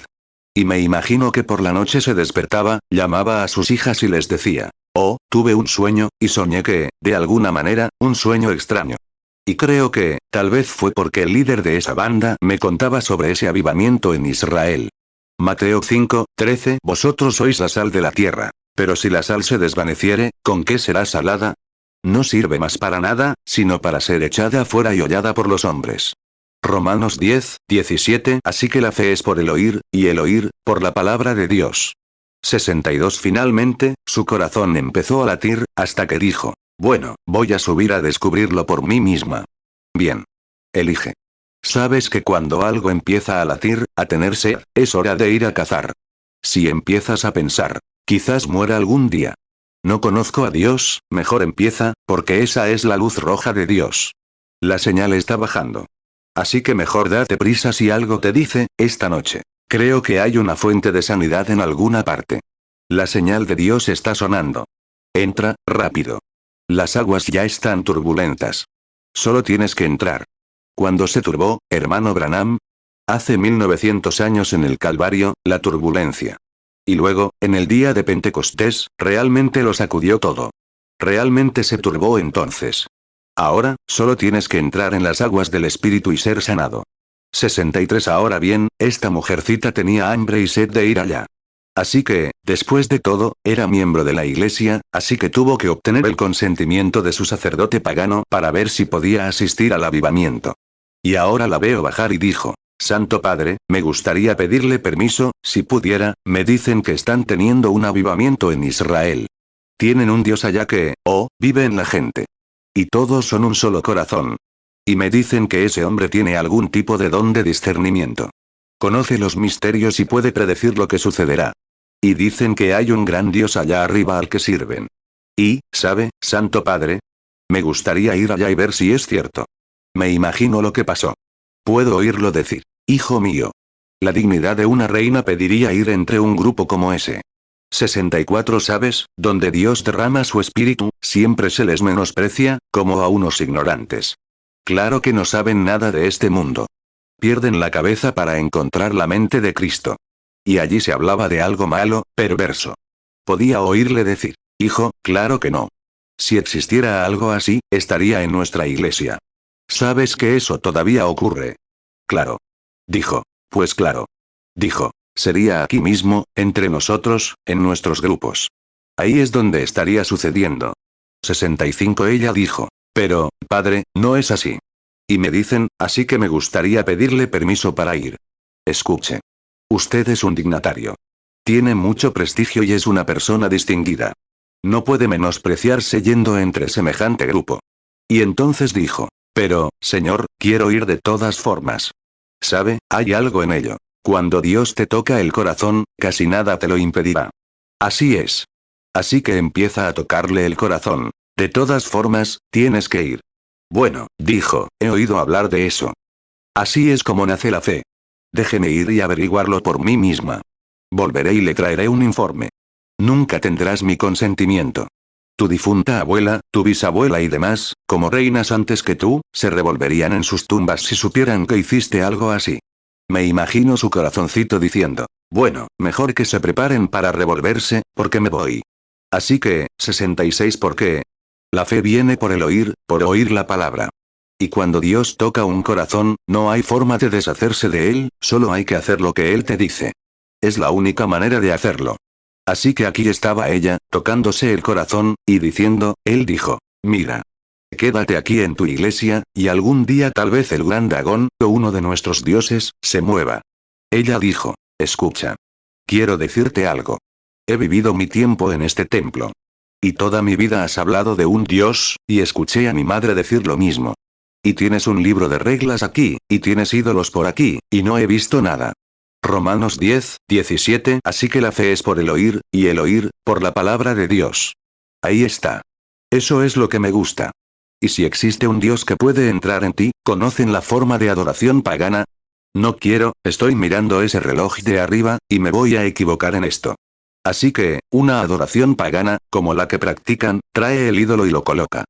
Y me imagino que por la noche se despertaba, llamaba a sus hijas y les decía, oh, tuve un sueño, y soñé que, de alguna manera, un sueño extraño. Y creo que, tal vez fue porque el líder de esa banda me contaba sobre ese avivamiento en Israel. Mateo 5:13 Vosotros sois la sal de la tierra. Pero si la sal se desvaneciere, ¿con qué será salada? No sirve más para nada, sino para ser echada afuera y hollada por los hombres. Romanos 10:17 Así que la fe es por el oír, y el oír, por la palabra de Dios. 62 Finalmente, su corazón empezó a latir, hasta que dijo, bueno, voy a subir a descubrirlo por mí misma. Bien. Elige. Sabes que cuando algo empieza a latir, a tener sed, es hora de ir a cazar. Si empiezas a pensar, quizás muera algún día. No conozco a Dios, mejor empieza, porque esa es la luz roja de Dios. La señal está bajando. Así que mejor date prisa si algo te dice, esta noche. Creo que hay una fuente de sanidad en alguna parte. La señal de Dios está sonando. Entra, rápido. Las aguas ya están turbulentas. Solo tienes que entrar. Cuando se turbó, hermano Branham? Hace 1900 años en el Calvario, la turbulencia. Y luego, en el día de Pentecostés, realmente lo sacudió todo. Realmente se turbó entonces. Ahora, solo tienes que entrar en las aguas del Espíritu y ser sanado. 63 Ahora bien, esta mujercita tenía hambre y sed de ir allá. Así que, después de todo, era miembro de la iglesia, así que tuvo que obtener el consentimiento de su sacerdote pagano para ver si podía asistir al avivamiento. Y ahora la veo bajar y dijo, Santo Padre, me gustaría pedirle permiso, si pudiera, me dicen que están teniendo un avivamiento en Israel. Tienen un Dios allá que, oh, vive en la gente. Y todos son un solo corazón. Y me dicen que ese hombre tiene algún tipo de don de discernimiento. Conoce los misterios y puede predecir lo que sucederá. Y dicen que hay un gran Dios allá arriba al que sirven. Y, ¿sabe, Santo Padre? Me gustaría ir allá y ver si es cierto. Me imagino lo que pasó. Puedo oírlo decir, hijo mío. La dignidad de una reina pediría ir entre un grupo como ese. 64 ¿Sabes? Donde Dios derrama su espíritu, siempre se les menosprecia, como a unos ignorantes. Claro que no saben nada de este mundo. Pierden la cabeza para encontrar la mente de Cristo. Y allí se hablaba de algo malo, perverso. Podía oírle decir, hijo, claro que no. Si existiera algo así, estaría en nuestra iglesia. ¿Sabes que eso todavía ocurre? Claro. Dijo. Pues claro. Dijo. Sería aquí mismo, entre nosotros, en nuestros grupos. Ahí es donde estaría sucediendo. 65 Ella dijo. Pero, padre, no es así. Y me dicen, así que me gustaría pedirle permiso para ir. Escuche. Usted es un dignatario. Tiene mucho prestigio y es una persona distinguida. No puede menospreciarse yendo entre semejante grupo. Y entonces dijo. Pero, señor, quiero ir de todas formas. ¿Sabe? Hay algo en ello. Cuando Dios te toca el corazón, casi nada te lo impedirá. Así es. Así que empieza a tocarle el corazón. De todas formas, tienes que ir. Bueno, dijo, he oído hablar de eso. Así es como nace la fe. Déjeme ir y averiguarlo por mí misma. Volveré y le traeré un informe. Nunca tendrás mi consentimiento. Tu difunta abuela, tu bisabuela y demás, como reinas antes que tú, se revolverían en sus tumbas si supieran que hiciste algo así. Me imagino su corazoncito diciendo, bueno, mejor que se preparen para revolverse, porque me voy. Así que, 66 ¿Por qué? La fe viene por oír la palabra. Y cuando Dios toca un corazón, no hay forma de deshacerse de él, solo hay que hacer lo que él te dice. Es la única manera de hacerlo. Así que aquí estaba ella, tocándose el corazón, y diciendo, él dijo, mira. Quédate aquí en tu iglesia, y algún día tal vez el gran Dagón, o uno de nuestros dioses, se mueva. Ella dijo, escucha. Quiero decirte algo. He vivido mi tiempo en este templo. Y toda mi vida has hablado de un Dios, y escuché a mi madre decir lo mismo. Y tienes un libro de reglas aquí, y tienes ídolos por aquí, y no he visto nada. Romanos 10:17. Así que la fe es por el oír, y el oír, por la palabra de Dios. Ahí está. Eso es lo que me gusta. ¿Y si existe un Dios que puede entrar en ti, conocen la forma de adoración pagana? No quiero, estoy mirando ese reloj de arriba, y me voy a equivocar en esto. Así que, una adoración pagana, como la que practican, trae el ídolo y lo coloca.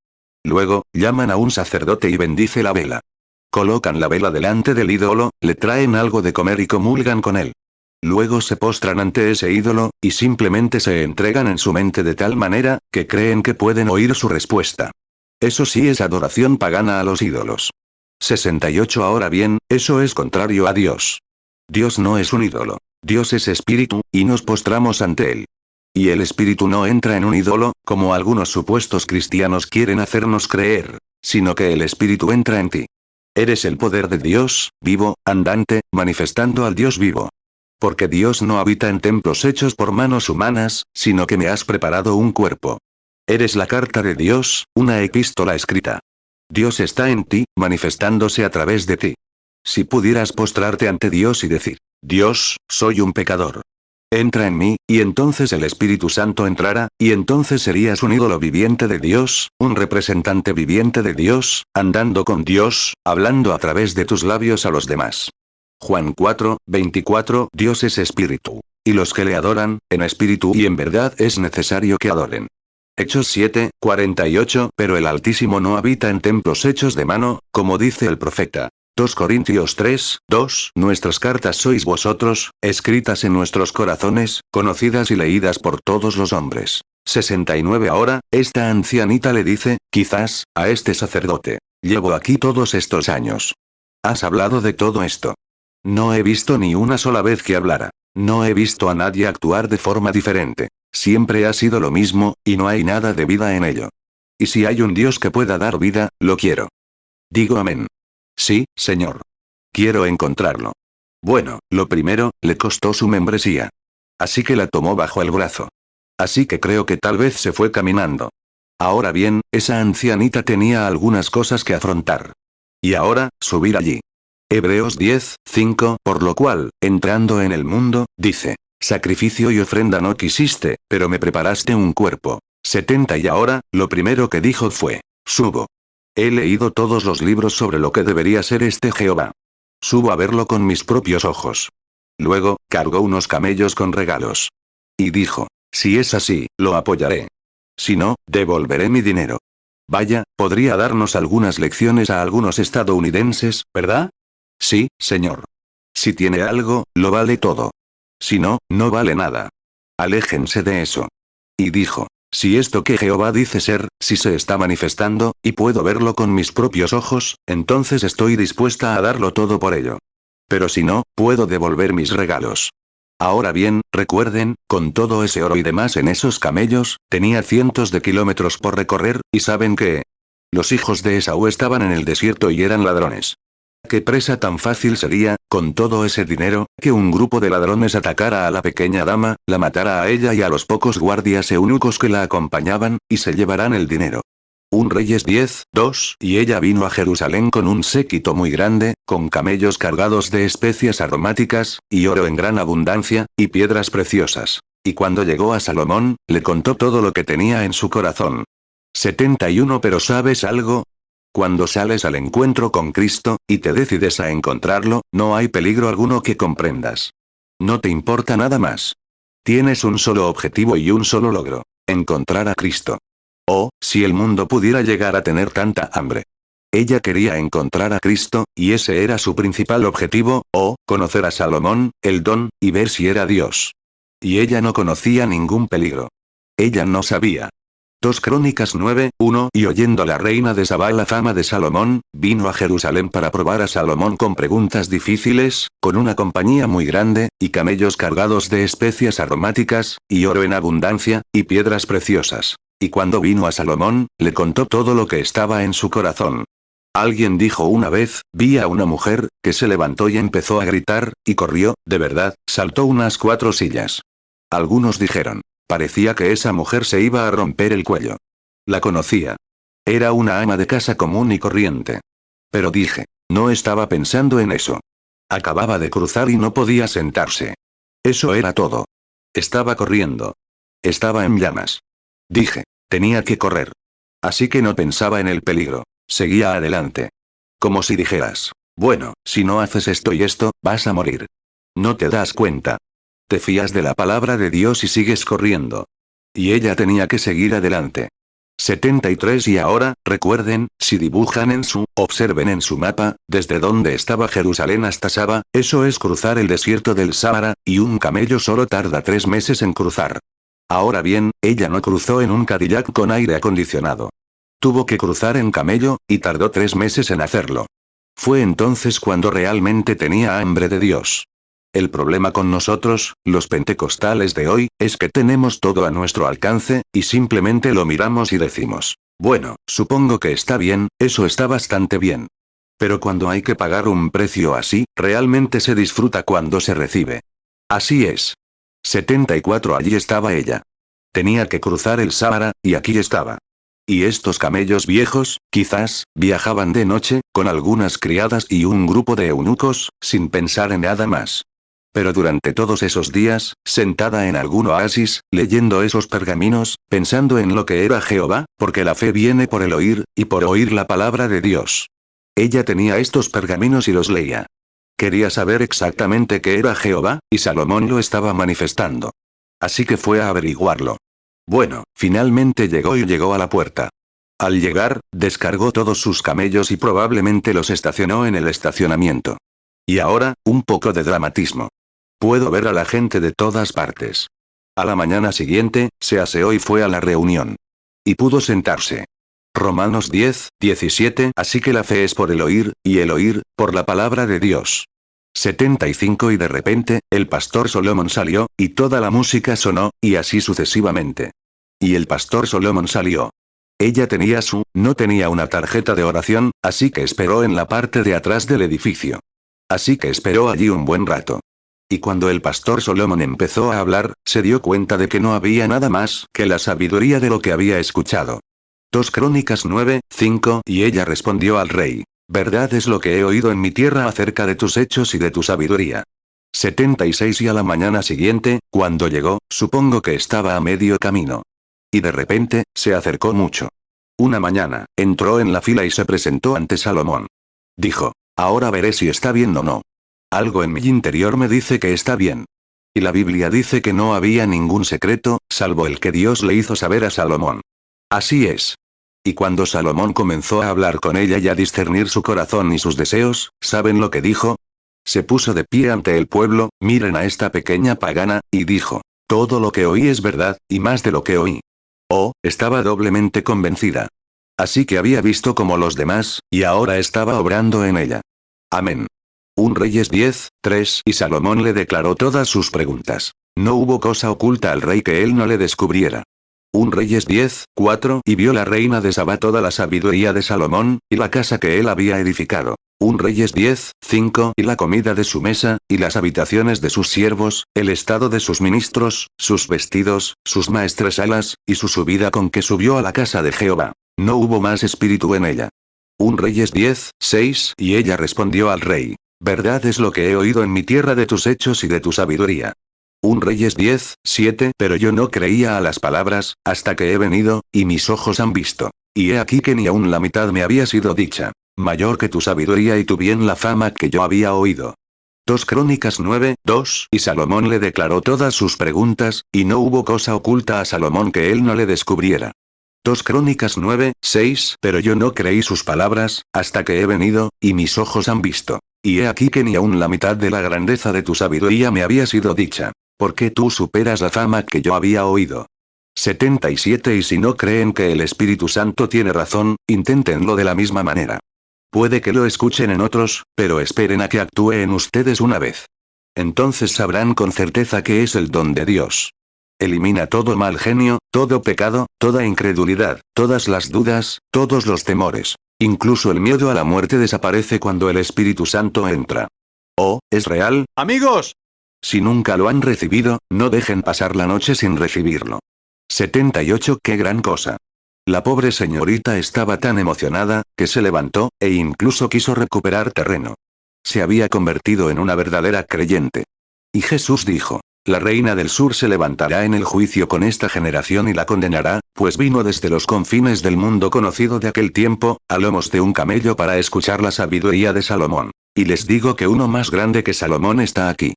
Luego, llaman a un sacerdote y bendice la vela. Colocan la vela delante del ídolo, le traen algo de comer y comulgan con él. Luego se postran ante ese ídolo, y simplemente se entregan en su mente de tal manera, que creen que pueden oír su respuesta. Eso sí es adoración pagana a los ídolos. 68. Ahora bien, eso es contrario a Dios. Dios no es un ídolo. Dios es espíritu, y nos postramos ante él. Y el espíritu no entra en un ídolo, como algunos supuestos cristianos quieren hacernos creer, sino que el espíritu entra en ti. Eres el poder de Dios, vivo, andante, manifestando al Dios vivo. Porque Dios no habita en templos hechos por manos humanas, sino que me has preparado un cuerpo. Eres la carta de Dios, una epístola escrita. Dios está en ti, manifestándose a través de ti. Si pudieras postrarte ante Dios y decir, Dios, soy un pecador. Entra en mí, y entonces el Espíritu Santo entrará, y entonces serías un ídolo viviente de Dios, un representante viviente de Dios, andando con Dios, hablando a través de tus labios a los demás. Juan 4:24. Dios es espíritu. Y los que le adoran, en espíritu y en verdad es necesario que adoren. Hechos 7:48. Pero el Altísimo no habita en templos hechos de mano, como dice el profeta. 2 Corintios 3:2. Nuestras cartas sois vosotros, escritas en nuestros corazones, conocidas y leídas por todos los hombres. 69. Ahora, esta ancianita le dice, quizás, a este sacerdote. Llevo aquí todos estos años. Has hablado de todo esto. No he visto ni una sola vez que hablara. No he visto a nadie actuar de forma diferente. Siempre ha sido lo mismo, y no hay nada de vida en ello. Y si hay un Dios que pueda dar vida, lo quiero. Digo amén. Sí, Señor. Quiero encontrarlo. Bueno, lo primero, le costó su membresía. Así que la tomó bajo el brazo. Así que creo que tal vez se fue caminando. Ahora bien, esa ancianita tenía algunas cosas que afrontar. Y ahora, subir allí. Hebreos 10:5. Por lo cual, entrando en el mundo, dice, sacrificio y ofrenda no quisiste, pero me preparaste un cuerpo. 70. Y ahora, lo primero que dijo fue, subo. He leído todos los libros sobre lo que debería ser este Jehová. Subo a verlo con mis propios ojos. Luego, cargó unos camellos con regalos. Y dijo, si es así, lo apoyaré. Si no, devolveré mi dinero. Vaya, podría darnos algunas lecciones a algunos estadounidenses, ¿verdad? Sí, señor. Si tiene algo, lo vale todo. Si no, no vale nada. Aléjense de eso. Y dijo, si esto que Jehová dice ser, si se está manifestando, y puedo verlo con mis propios ojos, entonces estoy dispuesta a darlo todo por ello. Pero si no, puedo devolver mis regalos. Ahora bien, recuerden, con todo ese oro y demás en esos camellos, tenía cientos de kilómetros por recorrer, y ¿saben qué? Los hijos de Esaú estaban en el desierto y eran ladrones. ¿Qué presa tan fácil sería, con todo ese dinero, que un grupo de ladrones atacara a la pequeña dama, la matara a ella y a los pocos guardias eunucos que la acompañaban, y se llevarán el dinero? Un Reyes 10:2. Y ella vino a Jerusalén con un séquito muy grande, con camellos cargados de especias aromáticas, y oro en gran abundancia, y piedras preciosas. Y cuando llegó a Salomón, le contó todo lo que tenía en su corazón. 71. Pero ¿sabes algo? Cuando sales al encuentro con Cristo, y te decides a encontrarlo, no hay peligro alguno que comprendas. No te importa nada más. Tienes un solo objetivo y un solo logro: encontrar a Cristo. Oh, si el mundo pudiera llegar a tener tanta hambre. Ella quería encontrar a Cristo, y ese era su principal objetivo, conocer a Salomón, el don, y ver si era Dios. Y ella no conocía ningún peligro. Ella no sabía. 2 Crónicas 9:1. Y oyendo la reina de Sabá la fama de Salomón, vino a Jerusalén para probar a Salomón con preguntas difíciles, con una compañía muy grande, y camellos cargados de especias aromáticas, y oro en abundancia, y piedras preciosas. Y cuando vino a Salomón, le contó todo lo que estaba en su corazón. Alguien dijo una vez, vi a una mujer, que se levantó y empezó a gritar, y corrió, de verdad, saltó unas 4 sillas. Algunos dijeron, Parecía que esa mujer se iba a romper el cuello. La conocía. Era una ama de casa común y corriente. Pero dije, no estaba pensando en eso. Acababa de cruzar y no podía sentarse. Eso era todo. Estaba corriendo. Estaba en llamas. Dije, tenía que correr. Así que no pensaba en el peligro. Seguía adelante. Como si dijeras, bueno, si no haces esto y esto, vas a morir. No te das cuenta. Te fías de la palabra de Dios y sigues corriendo. Y ella tenía que seguir adelante. 73 y ahora, recuerden, si dibujan observen en su mapa, desde donde estaba Jerusalén hasta Saba, eso es cruzar el desierto del Sáhara, y un camello solo tarda 3 meses en cruzar. Ahora bien, ella no cruzó en un Cadillac con aire acondicionado. Tuvo que cruzar en camello, y tardó 3 meses en hacerlo. Fue entonces cuando realmente tenía hambre de Dios. El problema con nosotros, los pentecostales de hoy, es que tenemos todo a nuestro alcance, y simplemente lo miramos y decimos, bueno, supongo que está bien, eso está bastante bien. Pero cuando hay que pagar un precio así, realmente se disfruta cuando se recibe. Así es. 74 allí estaba ella. Tenía que cruzar el Sáhara, y aquí estaba. Y estos camellos viejos, quizás, viajaban de noche, con algunas criadas y un grupo de eunucos, sin pensar en nada más. Pero durante todos esos días, sentada en algún oasis, leyendo esos pergaminos, pensando en lo que era Jehová, porque la fe viene por el oír, y por oír la palabra de Dios. Ella tenía estos pergaminos y los leía. Quería saber exactamente qué era Jehová, y Salomón lo estaba manifestando. Así que fue a averiguarlo. Bueno, finalmente llegó a la puerta. Al llegar, descargó todos sus camellos y probablemente los estacionó en el estacionamiento. Y ahora, un poco de dramatismo. Puedo ver a la gente de todas partes. A la mañana siguiente, se aseó y fue a la reunión. Y pudo sentarse. Romanos 10, 17. Así que la fe es por el oír, y el oír, por la palabra de Dios. 75 y de repente, el pastor Solomon salió, y toda la música sonó, y así sucesivamente. Y el pastor Solomon salió. Ella no tenía una tarjeta de oración, así que esperó en la parte de atrás del edificio. Así que esperó allí un buen rato. Y cuando el pastor Solomon empezó a hablar, se dio cuenta de que no había nada más que la sabiduría de lo que había escuchado. 2 Crónicas 9, 5. Y ella respondió al rey. Verdad es lo que he oído en mi tierra acerca de tus hechos y de tu sabiduría. 76 Y a la mañana siguiente, cuando llegó, supongo que estaba a medio camino. Y de repente, se acercó mucho. Una mañana, entró en la fila y se presentó ante Salomón. Dijo, ahora veré si está bien o no. Algo en mi interior me dice que está bien. Y la Biblia dice que no había ningún secreto, salvo el que Dios le hizo saber a Salomón. Así es. Y cuando Salomón comenzó a hablar con ella y a discernir su corazón y sus deseos, ¿saben lo que dijo? Se puso de pie ante el pueblo, miren a esta pequeña pagana, y dijo, todo lo que oí es verdad, y más de lo que oí. Oh, estaba doblemente convencida. Así que había visto como los demás, y ahora estaba obrando en ella. Amén. 1 Reyes 10, 3. Y Salomón le declaró todas sus preguntas. No hubo cosa oculta al rey que él no le descubriera. 1 Reyes 10, 4. Y vio la reina de Sabá toda la sabiduría de Salomón, y la casa que él había edificado. 1 Reyes 10, 5. Y la comida de su mesa, y las habitaciones de sus siervos, el estado de sus ministros, sus vestidos, sus maestresalas, y su subida con que subió a la casa de Jehová. No hubo más espíritu en ella. 1 Reyes 10, 6. Y ella respondió al rey. Verdad es lo que he oído en mi tierra de tus hechos y de tu sabiduría. 1 Reyes 10, 7. Pero yo no creía a las palabras, hasta que he venido, y mis ojos han visto. Y he aquí que ni aun la mitad me había sido dicha. Mayor que tu sabiduría y tu bien la fama que yo había oído. 2 Crónicas 9, 2. Y Salomón le declaró todas sus preguntas, y no hubo cosa oculta a Salomón que él no le descubriera. 2 Crónicas 9, 6. Pero yo no creí sus palabras, hasta que he venido, y mis ojos han visto. Y he aquí que ni aun la mitad de la grandeza de tu sabiduría me había sido dicha. Porque tú superas la fama que yo había oído. 77 Y si no creen que el Espíritu Santo tiene razón, inténtenlo de la misma manera. Puede que lo escuchen en otros, pero esperen a que actúe en ustedes una vez. Entonces sabrán con certeza que es el don de Dios. Elimina todo mal genio, todo pecado, toda incredulidad, todas las dudas, todos los temores. Incluso el miedo a la muerte desaparece cuando el Espíritu Santo entra. Oh, ¿es real? Amigos, Si nunca lo han recibido, no dejen pasar la noche sin recibirlo. 78. ¡Qué gran cosa! La pobre señorita estaba tan emocionada, que se levantó, e incluso quiso recuperar terreno. Se había convertido en una verdadera creyente. Y Jesús dijo: la reina del sur se levantará en el juicio con esta generación y la condenará, pues vino desde los confines del mundo conocido de aquel tiempo, a lomos de un camello para escuchar la sabiduría de Salomón. Y les digo que uno más grande que Salomón está aquí.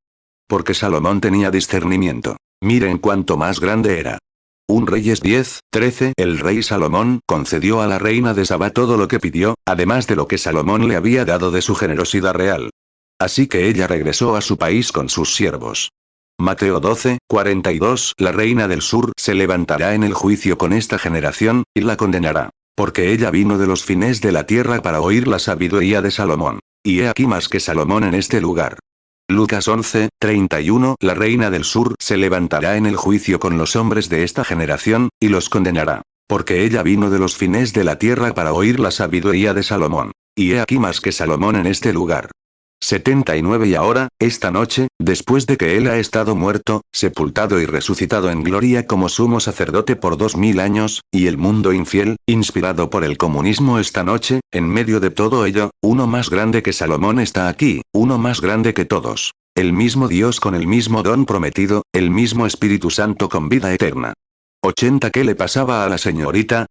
Porque Salomón tenía discernimiento. Miren cuánto más grande era. 1 Reyes 10:13. El rey Salomón concedió a la reina de Sabá todo lo que pidió, además de lo que Salomón le había dado de su generosidad real. Así que ella regresó a su país con sus siervos. Mateo 12:42. La reina del sur se levantará en el juicio con esta generación, y la condenará. Porque ella vino de los fines de la tierra para oír la sabiduría de Salomón. Y he aquí más que Salomón en este lugar. Lucas 11:31. La reina del sur se levantará en el juicio con los hombres de esta generación, y los condenará. Porque ella vino de los fines de la tierra para oír la sabiduría de Salomón. Y he aquí más que Salomón en este lugar. 79. Y ahora, esta noche, después de que él ha estado muerto, sepultado y resucitado en gloria como sumo sacerdote por 2000 años, y el mundo infiel, inspirado por el comunismo esta noche, en medio de todo ello, uno más grande que Salomón está aquí, uno más grande que todos. El mismo Dios con el mismo don prometido, el mismo Espíritu Santo con vida eterna. 80. ¿Qué le pasaba a la señorita?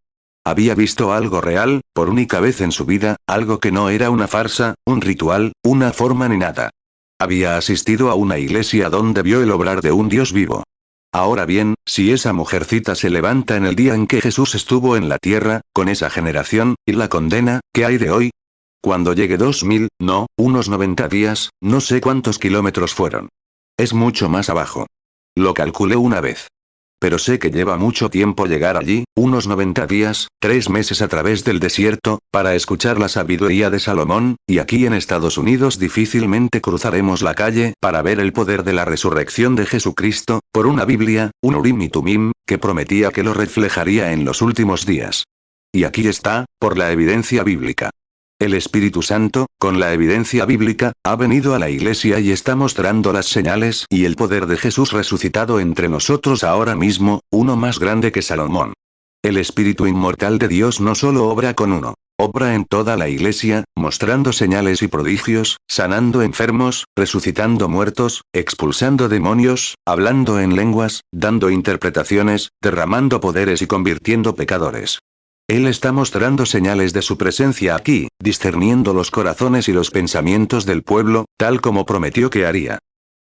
Había visto algo real, por única vez en su vida, algo que no era una farsa, un ritual, una forma ni nada. Había asistido a una iglesia donde vio el obrar de un Dios vivo. Ahora bien, si esa mujercita se levanta en el día en que Jesús estuvo en la tierra, con esa generación, y la condena, ¿qué hay de hoy? Cuando llegue 2000, no, unos 90 días, no sé cuántos kilómetros fueron. Es mucho más abajo. Lo calculé una vez. Pero sé que lleva mucho tiempo llegar allí, unos 90 días, 3 meses a través del desierto, para escuchar la sabiduría de Salomón, y aquí en Estados Unidos difícilmente cruzaremos la calle para ver el poder de la resurrección de Jesucristo, por una Biblia, un Urim y Tumim, que prometía que lo reflejaría en los últimos días. Y aquí está, por la evidencia bíblica. El Espíritu Santo, con la evidencia bíblica, ha venido a la iglesia y está mostrando las señales y el poder de Jesús resucitado entre nosotros ahora mismo, uno más grande que Salomón. El Espíritu inmortal de Dios no solo obra con uno, obra en toda la iglesia, mostrando señales y prodigios, sanando enfermos, resucitando muertos, expulsando demonios, hablando en lenguas, dando interpretaciones, derramando poderes y convirtiendo pecadores. Él está mostrando señales de su presencia aquí, discerniendo los corazones y los pensamientos del pueblo, tal como prometió que haría.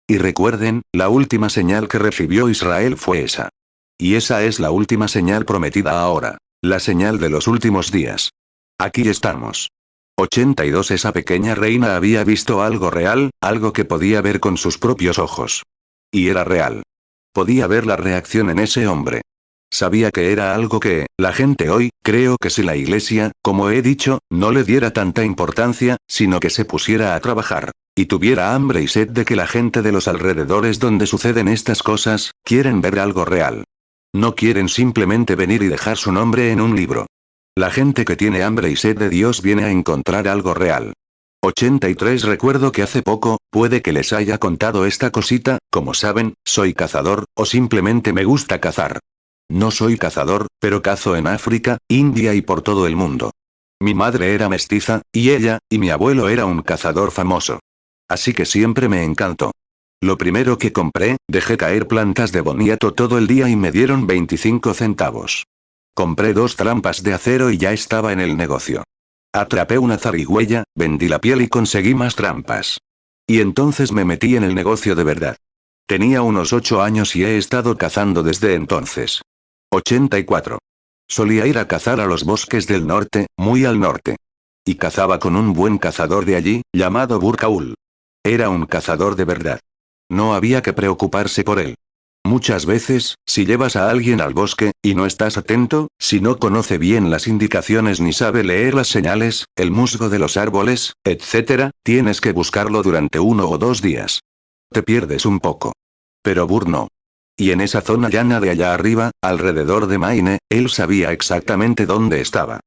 Y recuerden, la última señal que recibió Israel fue esa. Y esa es la última señal prometida ahora. La señal de los últimos días. Aquí estamos. 82. Esa pequeña reina había visto algo real, algo que podía ver con sus propios ojos. Y era real. Podía ver la reacción en ese hombre. Sabía que era algo que, la gente hoy, creo que si la iglesia, como he dicho, no le diera tanta importancia, sino que se pusiera a trabajar, y tuviera hambre y sed de que la gente de los alrededores donde suceden estas cosas, quieren ver algo real. No quieren simplemente venir y dejar su nombre en un libro. La gente que tiene hambre y sed de Dios viene a encontrar algo real. 83. Recuerdo que hace poco, puede que les haya contado esta cosita, como saben, soy cazador, o simplemente me gusta cazar. No soy cazador, pero cazo en África, India y por todo el mundo. Mi madre era mestiza, y ella, y mi abuelo era un cazador famoso. Así que siempre me encantó. Lo primero que compré, dejé caer plantas de boniato todo el día y me dieron 25 centavos. Compré 2 trampas de acero y ya estaba en el negocio. Atrapé una zarigüeya, vendí la piel y conseguí más trampas. Y entonces me metí en el negocio de verdad. Tenía unos 8 años y he estado cazando desde entonces. 84. Solía ir a cazar a los bosques del norte, muy al norte. Y cazaba con un buen cazador de allí, llamado Burkaul. Era un cazador de verdad. No había que preocuparse por él. Muchas veces, si llevas a alguien al bosque, y no estás atento, si no conoce bien las indicaciones ni sabe leer las señales, el musgo de los árboles, etc., tienes que buscarlo durante 1 o 2 días. Te pierdes un poco. Pero Bur no. Y en esa zona llana de allá arriba, alrededor de Maine, él sabía exactamente dónde estaba.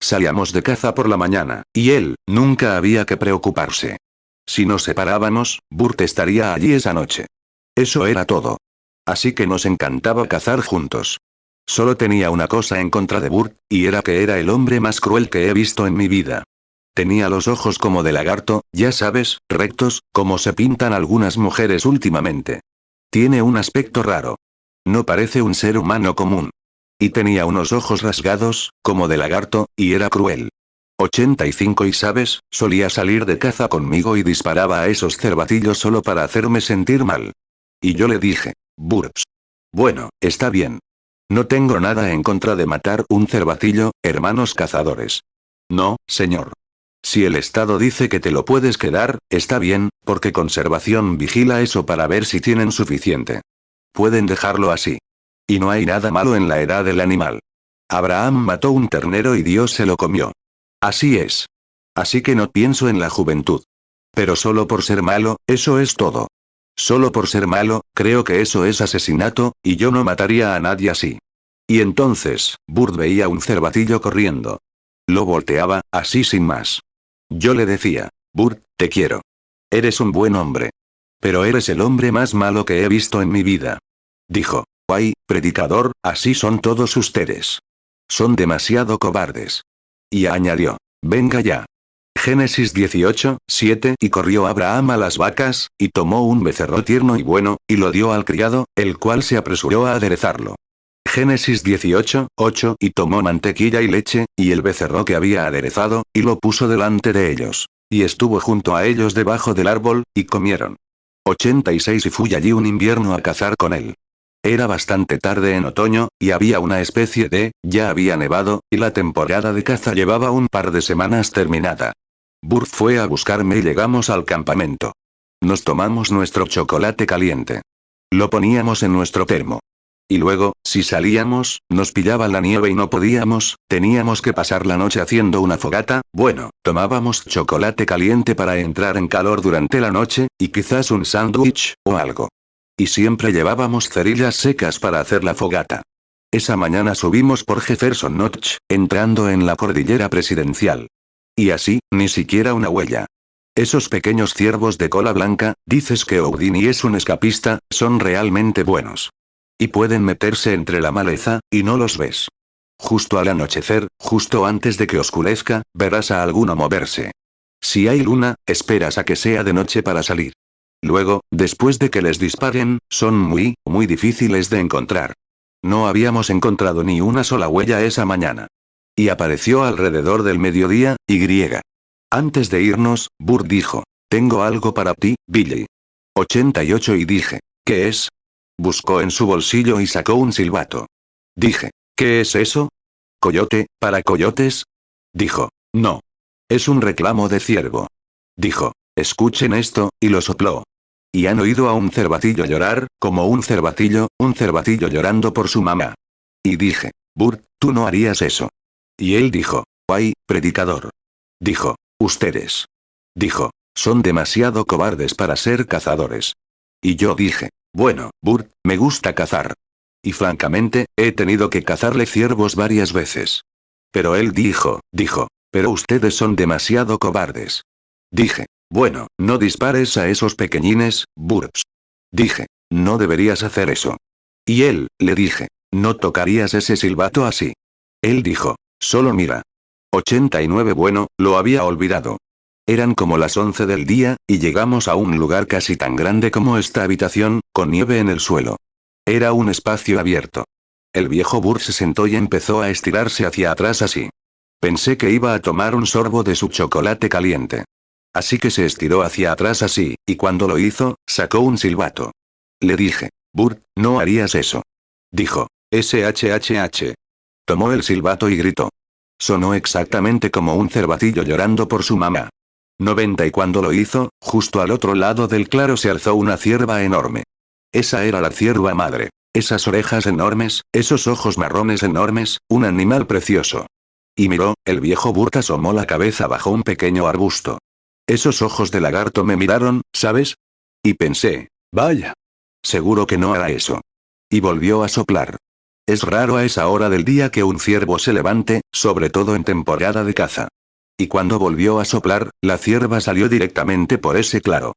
Salíamos de caza por la mañana, y él, nunca había que preocuparse. Si nos separábamos, Burt estaría allí esa noche. Eso era todo. Así que nos encantaba cazar juntos. Solo tenía una cosa en contra de Burt, y era que era el hombre más cruel que he visto en mi vida. Tenía los ojos como de lagarto, ya sabes, rectos, como se pintan algunas mujeres últimamente. Tiene un aspecto raro. No parece un ser humano común. Y tenía unos ojos rasgados, como de lagarto, y era cruel. 85 y sabes, solía salir de caza conmigo y disparaba a esos cervatillos solo para hacerme sentir mal. Y yo le dije, Burps. Bueno, está bien. No tengo nada en contra de matar un cervatillo, hermanos cazadores. No, señor. Si el Estado dice que te lo puedes quedar, está bien, porque Conservación vigila eso para ver si tienen suficiente. Pueden dejarlo así. Y no hay nada malo en la edad del animal. Abraham mató un ternero y Dios se lo comió. Así es. Así que no pienso en la juventud. Pero solo por ser malo, eso es todo. Solo por ser malo, creo que eso es asesinato, y yo no mataría a nadie así. Y entonces, Burt veía un cervatillo corriendo. Lo volteaba, así sin más. Yo le decía, Burt, te quiero. Eres un buen hombre. Pero eres el hombre más malo que he visto en mi vida. Dijo, ay, predicador, así son todos ustedes. Son demasiado cobardes. Y añadió, venga ya. Génesis 18, 7 y corrió Abraham a las vacas, y tomó un becerro tierno y bueno, y lo dio al criado, el cual se apresuró a aderezarlo. Génesis 18, 8 y tomó mantequilla y leche, y el becerro que había aderezado, y lo puso delante de ellos. Y estuvo junto a ellos debajo del árbol, y comieron. 86 y fui allí un invierno a cazar con él. Era bastante tarde en otoño, y había una especie de, ya había nevado, y la temporada de caza llevaba un par de semanas terminada. Burt fue a buscarme y llegamos al campamento. Nos tomamos nuestro chocolate caliente. Lo poníamos en nuestro termo. Y luego, si salíamos, nos pillaba la nieve y no podíamos, teníamos que pasar la noche haciendo una fogata, bueno, tomábamos chocolate caliente para entrar en calor durante la noche, y quizás un sándwich, o algo. Y siempre llevábamos cerillas secas para hacer la fogata. Esa mañana subimos por Jefferson Notch, entrando en la cordillera presidencial. Y así, ni siquiera una huella. Esos pequeños ciervos de cola blanca, dices que Houdini es un escapista, son realmente buenos. Y pueden meterse entre la maleza, y no los ves. Justo al anochecer, justo antes de que oscurezca, verás a alguno moverse. Si hay luna, esperas a que sea de noche para salir. Luego, después de que les disparen, son muy difíciles de encontrar. No habíamos encontrado ni una sola huella esa mañana. Y apareció alrededor del mediodía, y. Antes de irnos, Burt dijo, tengo algo para ti, Billy. 88 y dije, ¿qué es? Buscó en su bolsillo y sacó un silbato. Dije, ¿qué es eso? ¿Coyote, para coyotes? Dijo, no. Es un reclamo de ciervo. Dijo, escuchen esto, y lo sopló. ¿Y han oído a un cervatillo llorar, como un cervatillo llorando por su mamá? Y dije, Burt, tú no harías eso. Y él dijo, ay, predicador. Dijo, ustedes. Dijo, son demasiado cobardes para ser cazadores. Y yo dije, bueno, Burt, me gusta cazar. Y francamente, he tenido que cazarle ciervos varias veces. Pero él dijo, pero ustedes son demasiado cobardes. Dije, bueno, no dispares a esos pequeñines, Burps. Dije, no deberías hacer eso. Y él, le dije, no tocarías ese silbato así. Él dijo, solo mira. 89 bueno, lo había olvidado. Eran como las 11 del día, y llegamos a un lugar casi tan grande como esta habitación, con nieve en el suelo. Era un espacio abierto. El viejo Burt se sentó y empezó a estirarse hacia atrás así. Pensé que iba a tomar un sorbo de su chocolate caliente. Así que se estiró hacia atrás así, y cuando lo hizo, sacó un silbato. Le dije, Burt, no harías eso. Dijo, SHHH. Tomó el silbato y gritó. Sonó exactamente como un cervatillo llorando por su mamá. 90 y cuando lo hizo, justo al otro lado del claro se alzó una cierva enorme. Esa era la cierva madre. Esas orejas enormes, esos ojos marrones enormes, un animal precioso. Y miró, el viejo Burt asomó la cabeza bajo un pequeño arbusto. Esos ojos de lagarto me miraron, ¿sabes? Y pensé, vaya. Seguro que no hará eso. Y volvió a soplar. Es raro a esa hora del día que un ciervo se levante, sobre todo en temporada de caza. Y cuando volvió a soplar, la cierva salió directamente por ese claro.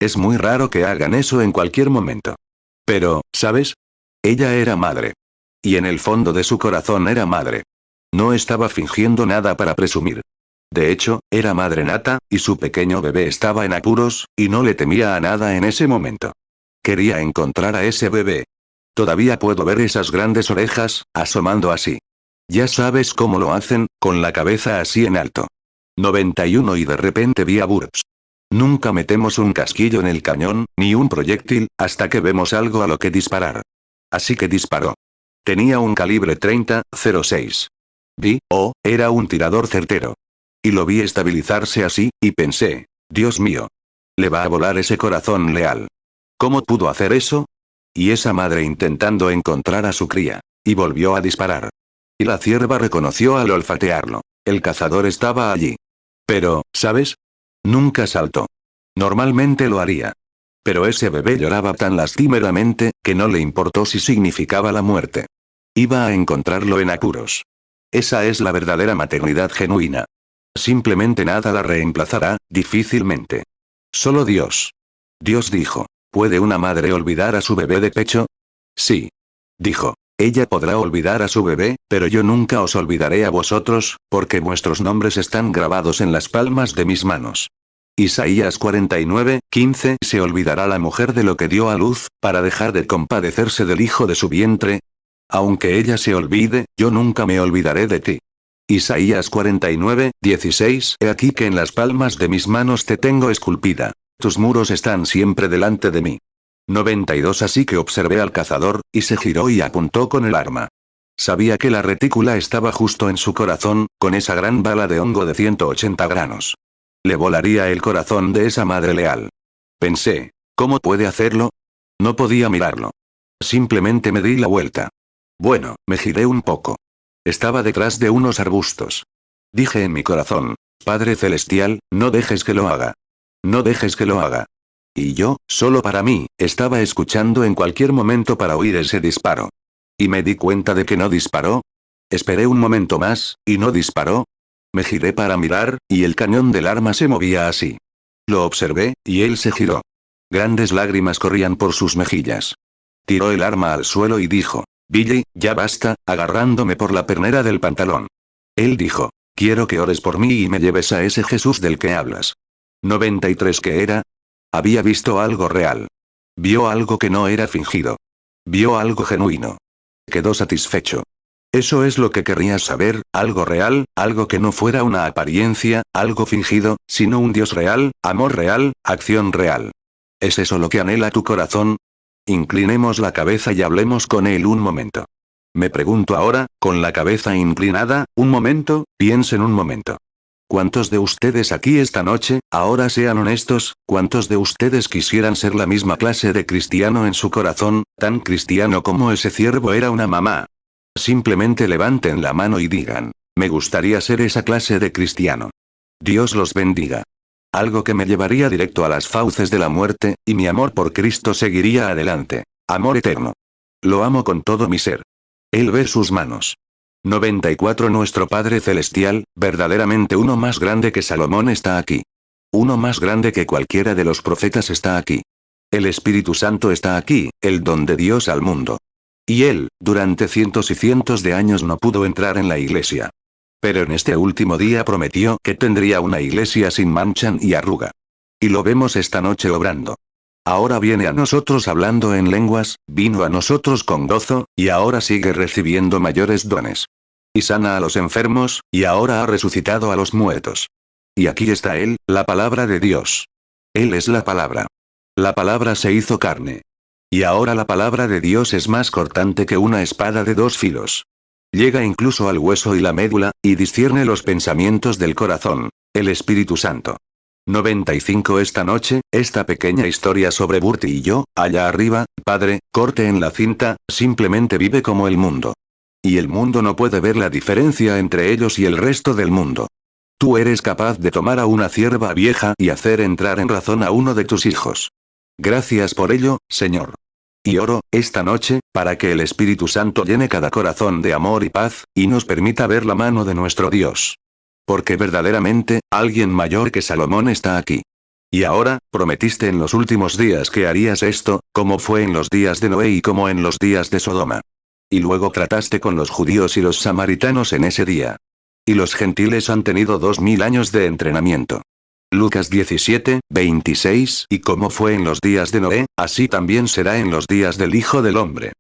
Es muy raro que hagan eso en cualquier momento. Pero, ¿sabes? Ella era madre. Y en el fondo de su corazón era madre. No estaba fingiendo nada para presumir. De hecho, era madre nata, y su pequeño bebé estaba en apuros, y no le temía a nada en ese momento. Quería encontrar a ese bebé. Todavía puedo ver esas grandes orejas, asomando así. Ya sabes cómo lo hacen, con la cabeza así en alto. 91 y de repente vi a Burps. Nunca metemos un casquillo en el cañón, ni un proyectil, hasta que vemos algo a lo que disparar. Así que disparó. Tenía un calibre 30-06. Vi, era un tirador certero. Y lo vi estabilizarse así, y pensé, Dios mío. Le va a volar ese corazón leal. ¿Cómo pudo hacer eso? Y esa madre intentando encontrar a su cría. Y volvió a disparar. Y la cierva reconoció al olfatearlo. El cazador estaba allí. Pero, ¿sabes? Nunca saltó. Normalmente lo haría. Pero ese bebé lloraba tan lastimeramente, que no le importó si significaba la muerte. Iba a encontrarlo en apuros. Esa es la verdadera maternidad genuina. Simplemente nada la reemplazará, difícilmente. Solo Dios. Dios dijo, ¿puede una madre olvidar a su bebé de pecho? Sí. Dijo, ella podrá olvidar a su bebé, pero yo nunca os olvidaré a vosotros, porque vuestros nombres están grabados en las palmas de mis manos. Isaías 49:15. ¿Se olvidará la mujer de lo que dio a luz, para dejar de compadecerse del hijo de su vientre? Aunque ella se olvide, yo nunca me olvidaré de ti. Isaías 49:16. He aquí que en las palmas de mis manos te tengo esculpida. Tus muros están siempre delante de mí. 92. Así que observé al cazador, y se giró y apuntó con el arma. Sabía que la retícula estaba justo en su corazón, con esa gran bala de hongo de 180 granos. Le volaría el corazón de esa madre leal. Pensé, ¿cómo puede hacerlo? No podía mirarlo. Simplemente me di la vuelta. Bueno, me giré un poco. Estaba detrás de unos arbustos. Dije en mi corazón, Padre Celestial, no dejes que lo haga. No dejes que lo haga. Y yo, solo para mí, estaba escuchando en cualquier momento para oír ese disparo. Y me di cuenta de que no disparó. Esperé un momento más, y no disparó. Me giré para mirar, y el cañón del arma se movía así. Lo observé, y él se giró. Grandes lágrimas corrían por sus mejillas. Tiró el arma al suelo y dijo, Billy, ya basta, agarrándome por la pernera del pantalón. Él dijo, quiero que ores por mí y me lleves a ese Jesús del que hablas. 93. ¿Qué era? Había visto algo real. Vio algo que no era fingido. Vio algo genuino. Quedó satisfecho. Eso es lo que querría saber, algo real, algo que no fuera una apariencia, algo fingido, sino un Dios real, amor real, acción real. ¿Es eso lo que anhela tu corazón? Inclinemos la cabeza y hablemos con él un momento. Me pregunto ahora, con la cabeza inclinada, un momento, piensen un momento. ¿Cuántos de ustedes aquí esta noche, ahora sean honestos, cuántos de ustedes quisieran ser la misma clase de cristiano en su corazón, tan cristiano como ese ciervo era una mamá? Simplemente levanten la mano y digan, me gustaría ser esa clase de cristiano. Dios los bendiga. Algo que me llevaría directo a las fauces de la muerte, y mi amor por Cristo seguiría adelante. Amor eterno. Lo amo con todo mi ser. Él ve sus manos. 94. Nuestro Padre Celestial, verdaderamente uno más grande que Salomón está aquí. Uno más grande que cualquiera de los profetas está aquí. El Espíritu Santo está aquí, el don de Dios al mundo. Y él, durante cientos y cientos de años no pudo entrar en la iglesia. Pero en este último día prometió que tendría una iglesia sin mancha y arruga. Y lo vemos esta noche obrando. Ahora viene a nosotros hablando en lenguas, vino a nosotros con gozo, y ahora sigue recibiendo mayores dones. Y sana a los enfermos, y ahora ha resucitado a los muertos. Y aquí está Él, la palabra de Dios. Él es la palabra. La palabra se hizo carne. Y ahora la palabra de Dios es más cortante que una espada de dos filos. Llega incluso al hueso y la médula, y discierne los pensamientos del corazón. El Espíritu Santo. 95. Esta noche, esta pequeña historia sobre Bertie y yo, allá arriba, Padre, corte en la cinta, simplemente vive como el mundo. Y el mundo no puede ver la diferencia entre ellos y el resto del mundo. Tú eres capaz de tomar a una cierva vieja y hacer entrar en razón a uno de tus hijos. Gracias por ello, Señor. Y oro, esta noche, para que el Espíritu Santo llene cada corazón de amor y paz, y nos permita ver la mano de nuestro Dios. Porque verdaderamente, alguien mayor que Salomón está aquí. Y ahora, prometiste en los últimos días que harías esto, como fue en los días de Noé y como en los días de Sodoma. Y luego trataste con los judíos y los samaritanos en ese día. Y los gentiles han tenido 2000 años de entrenamiento. Lucas 17, 26 Y como fue en los días de Noé, así también será en los días del Hijo del Hombre.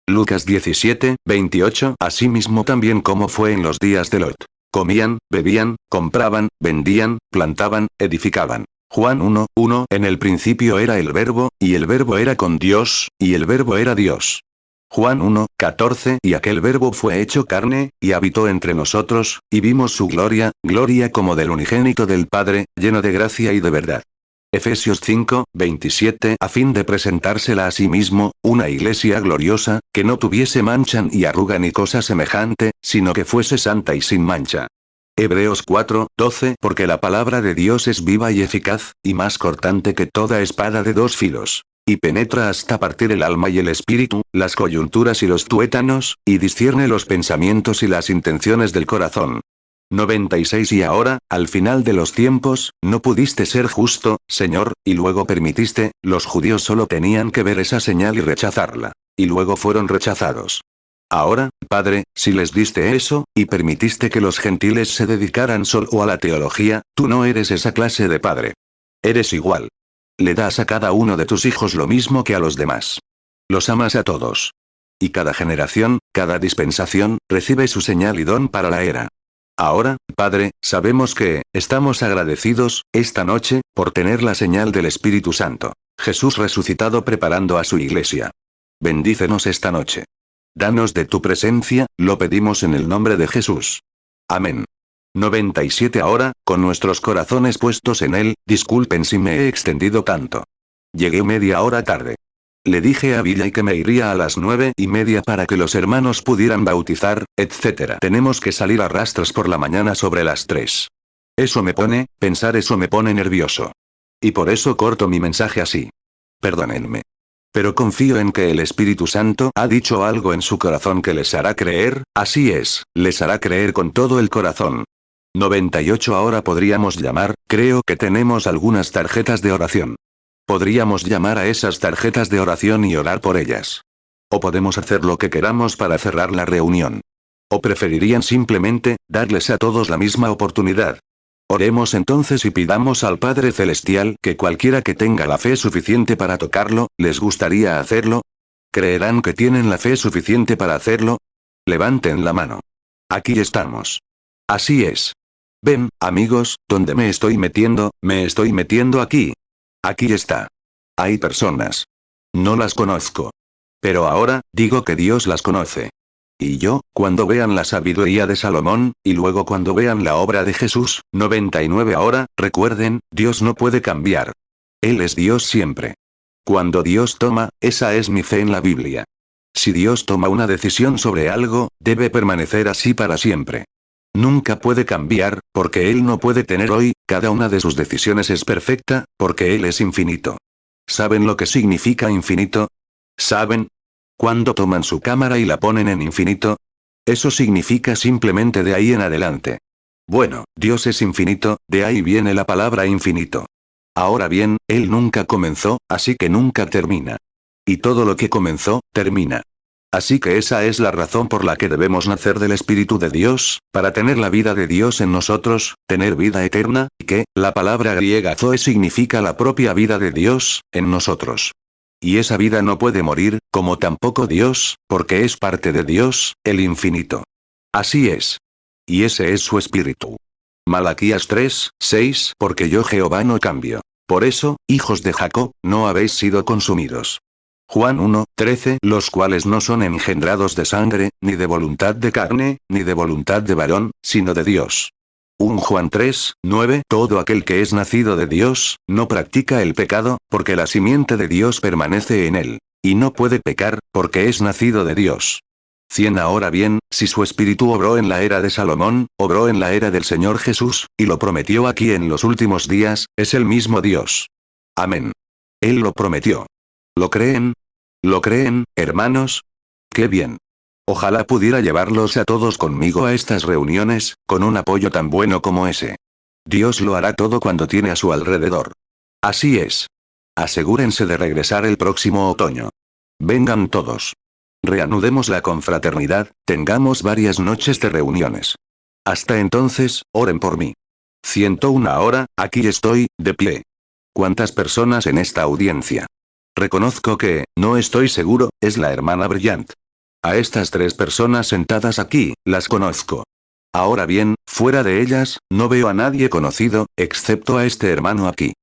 Lucas 17, 28 Asimismo también como fue en los días de Lot. Comían, bebían, compraban, vendían, plantaban, edificaban. Juan 1, 1 En el principio era el Verbo, y el Verbo era con Dios, y el Verbo era Dios. Juan 1, 14 Y aquel Verbo fue hecho carne, y habitó entre nosotros, y vimos su gloria, gloria como del unigénito del Padre, lleno de gracia y de verdad. Efesios 5, 27 A fin de presentársela a sí mismo, una iglesia gloriosa, que no tuviese mancha ni arruga ni cosa semejante, sino que fuese santa y sin mancha. Hebreos 4, 12 Porque la palabra de Dios es viva y eficaz, y más cortante que toda espada de dos filos. Y penetra hasta partir el alma y el espíritu, las coyunturas y los tuétanos, y discierne los pensamientos y las intenciones del corazón. 96 Y ahora, al final de los tiempos, no pudiste ser justo, Señor, y luego permitiste, los judíos solo tenían que ver esa señal y rechazarla. Y luego fueron rechazados. Ahora, Padre, si les diste eso, y permitiste que los gentiles se dedicaran solo a la teología, tú no eres esa clase de padre. Eres igual. Le das a cada uno de tus hijos lo mismo que a los demás. Los amas a todos. Y cada generación, cada dispensación, recibe su señal y don para la era. Ahora, Padre, sabemos que, estamos agradecidos, esta noche, por tener la señal del Espíritu Santo. Jesús resucitado preparando a su iglesia. Bendícenos esta noche. Danos de tu presencia, lo pedimos en el nombre de Jesús. Amén. 97 Ahora, con nuestros corazones puestos en él, disculpen si me he extendido tanto. Llegué media hora tarde. Le dije a Villa que me iría a las 9:30 para que los hermanos pudieran bautizar, etc. Tenemos que salir a rastras por la mañana sobre las 3. Pensar eso me pone nervioso. Y por eso corto mi mensaje así. Perdónenme. Pero confío en que el Espíritu Santo ha dicho algo en su corazón que les hará creer, así es, les hará creer con todo el corazón. 98 Ahora podríamos llamar, creo que tenemos algunas tarjetas de oración. Podríamos llamar a esas tarjetas de oración y orar por ellas. O podemos hacer lo que queramos para cerrar la reunión. O preferirían simplemente, darles a todos la misma oportunidad. Oremos entonces y pidamos al Padre Celestial que cualquiera que tenga la fe suficiente para tocarlo, ¿les gustaría hacerlo? ¿Creerán que tienen la fe suficiente para hacerlo? Levanten la mano. Aquí estamos. Así es. Ven, amigos, ¿dónde me estoy metiendo? Me estoy metiendo aquí. Aquí está. Hay personas. No las conozco. Pero ahora, digo que Dios las conoce. Y yo, cuando vean la sabiduría de Salomón, y luego cuando vean la obra de Jesús, 99 Ahora, recuerden, Dios no puede cambiar. Él es Dios siempre. Cuando Dios toma, esa es mi fe en la Biblia. Si Dios toma una decisión sobre algo, debe permanecer así para siempre. Nunca puede cambiar, porque Él no puede tener hoy, cada una de sus decisiones es perfecta, porque Él es infinito. ¿Saben lo que significa infinito? ¿Saben? Cuando toman su cámara y la ponen en infinito, eso significa simplemente de ahí en adelante. Bueno, Dios es infinito, de ahí viene la palabra infinito. Ahora bien, Él nunca comenzó, así que nunca termina. Y todo lo que comenzó, termina. Así que esa es la razón por la que debemos nacer del Espíritu de Dios, para tener la vida de Dios en nosotros, tener vida eterna, y que, la palabra griega zoe significa la propia vida de Dios, en nosotros. Y esa vida no puede morir, como tampoco Dios, porque es parte de Dios, el infinito. Así es. Y ese es su espíritu. Malaquías 3, 6 Porque yo Jehová no cambio. Por eso, hijos de Jacob, no habéis sido consumidos. Juan 1, 13 Los cuales no son engendrados de sangre, ni de voluntad de carne, ni de voluntad de varón, sino de Dios. 1 Juan 3, 9 Todo aquel que es nacido de Dios, no practica el pecado, porque la simiente de Dios permanece en él. Y no puede pecar, porque es nacido de Dios. 100 Ahora bien, si su espíritu obró en la era de Salomón, obró en la era del Señor Jesús, y lo prometió aquí en los últimos días, es el mismo Dios. Amén. Él lo prometió. ¿Lo creen? ¿Lo creen, hermanos? ¡Qué bien! Ojalá pudiera llevarlos a todos conmigo a estas reuniones, con un apoyo tan bueno como ese. Dios lo hará todo cuando tiene a su alrededor. Así es. Asegúrense de regresar el próximo otoño. Vengan todos. Reanudemos la confraternidad, tengamos varias noches de reuniones. Hasta entonces, oren por mí. 101 ahora, aquí estoy, de pie. ¿Cuántas personas en esta audiencia? Reconozco que, no estoy seguro, es la hermana Brillant. A estas 3 personas sentadas aquí, las conozco. Ahora bien, fuera de ellas, no veo a nadie conocido, excepto a este hermano aquí.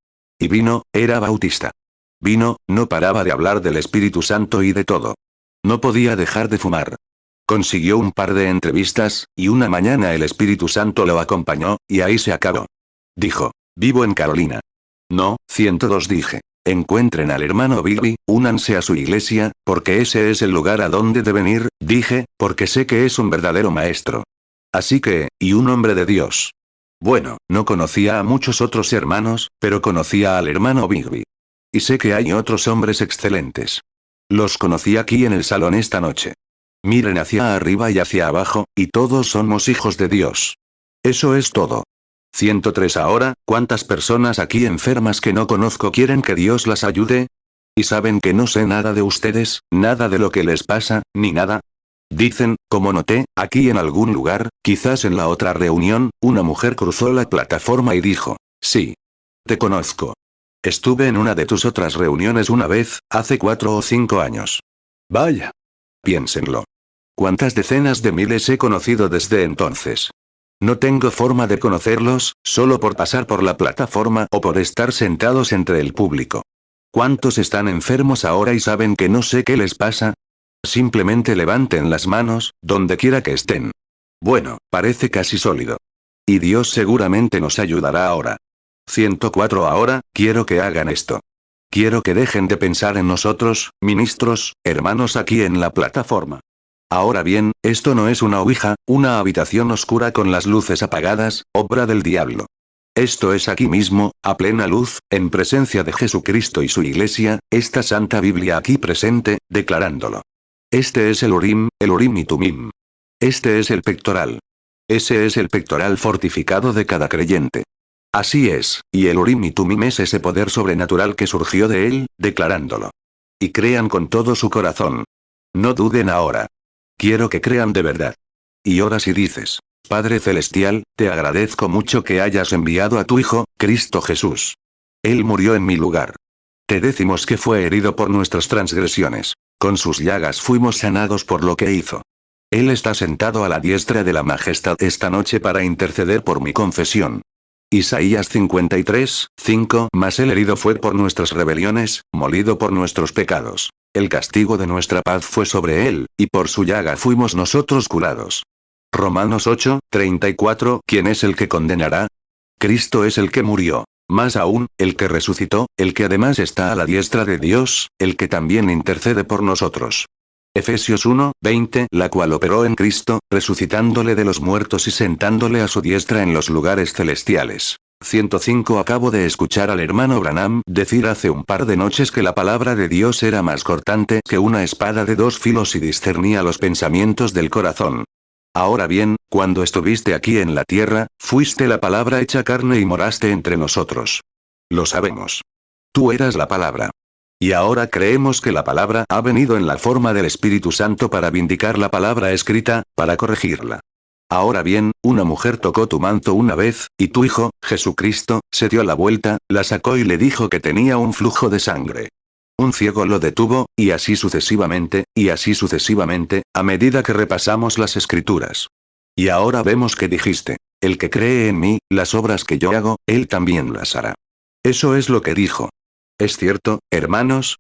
Y Vino, era bautista. Vino, no paraba de hablar del Espíritu Santo y de todo. No podía dejar de fumar. Consiguió un par de entrevistas, y una mañana el Espíritu Santo lo acompañó, y ahí se acabó. Dijo, vivo en Carolina. No, 102 dije. Encuentren al hermano Bigby, únanse a su iglesia, porque ese es el lugar a donde deben ir, dije, porque sé que es un verdadero maestro. Así que, y un hombre de Dios. Bueno, no conocía a muchos otros hermanos, pero conocía al hermano Bigby. Y sé que hay otros hombres excelentes. Los conocí aquí en el salón esta noche. Miren hacia arriba y hacia abajo, y todos somos hijos de Dios. Eso es todo. 103 ahora, ¿cuántas personas aquí enfermas que no conozco quieren que Dios las ayude? ¿Y saben que no sé nada de ustedes, nada de lo que les pasa, ni nada? Dicen, como noté, aquí en algún lugar, quizás en la otra reunión, una mujer cruzó la plataforma y dijo, sí. Te conozco. Estuve en una de tus otras reuniones una vez, hace 4 o 5 años. Vaya. Piénsenlo. ¿Cuántas decenas de miles he conocido desde entonces? No tengo forma de conocerlos, solo por pasar por la plataforma o por estar sentados entre el público. ¿Cuántos están enfermos ahora y saben que no sé qué les pasa? Simplemente levanten las manos, donde quiera que estén. Bueno, parece casi sólido. Y Dios seguramente nos ayudará ahora. 104 ahora, quiero que hagan esto. Quiero que dejen de pensar en nosotros, ministros, hermanos aquí en la plataforma. Ahora bien, esto no es una ouija, una habitación oscura con las luces apagadas, obra del diablo. Esto es aquí mismo, a plena luz, en presencia de Jesucristo y su iglesia, esta santa Biblia aquí presente, declarándolo. Este es el Urim y Tumim. Este es el pectoral. Ese es el pectoral fortificado de cada creyente. Así es, y el Urim y Tumim es ese poder sobrenatural que surgió de él, declarándolo. Y crean con todo su corazón. No duden ahora. Quiero que crean de verdad. Y oras y dices, Padre Celestial, te agradezco mucho que hayas enviado a tu Hijo, Cristo Jesús. Él murió en mi lugar. Te decimos que fue herido por nuestras transgresiones. Con sus llagas fuimos sanados por lo que hizo. Él está sentado a la diestra de la majestad esta noche para interceder por mi confesión. Isaías 53, 5. Mas el herido fue por nuestras rebeliones, molido por nuestros pecados. El castigo de nuestra paz fue sobre él, y por su llaga fuimos nosotros curados. Romanos 8, 34. ¿Quién es el que condenará? Cristo es el que murió. Más aún, el que resucitó, el que además está a la diestra de Dios, el que también intercede por nosotros. Efesios 1, 20. La cual operó en Cristo, resucitándole de los muertos y sentándole a su diestra en los lugares celestiales. 105. Acabo de escuchar al hermano Branham decir hace un par de noches que la palabra de Dios era más cortante que una espada de 2 filos y discernía los pensamientos del corazón. Ahora bien, cuando estuviste aquí en la tierra, fuiste la palabra hecha carne y moraste entre nosotros. Lo sabemos. Tú eras la palabra. Y ahora creemos que la palabra ha venido en la forma del Espíritu Santo para vindicar la palabra escrita, para corregirla. Ahora bien, una mujer tocó tu manto una vez, y tu Hijo, Jesucristo, se dio la vuelta, la sacó y le dijo que tenía un flujo de sangre. Un ciego lo detuvo, y así sucesivamente, a medida que repasamos las Escrituras. Y ahora vemos que dijiste, el que cree en mí, las obras que yo hago, él también las hará. Eso es lo que dijo. ¿Es cierto, hermanos?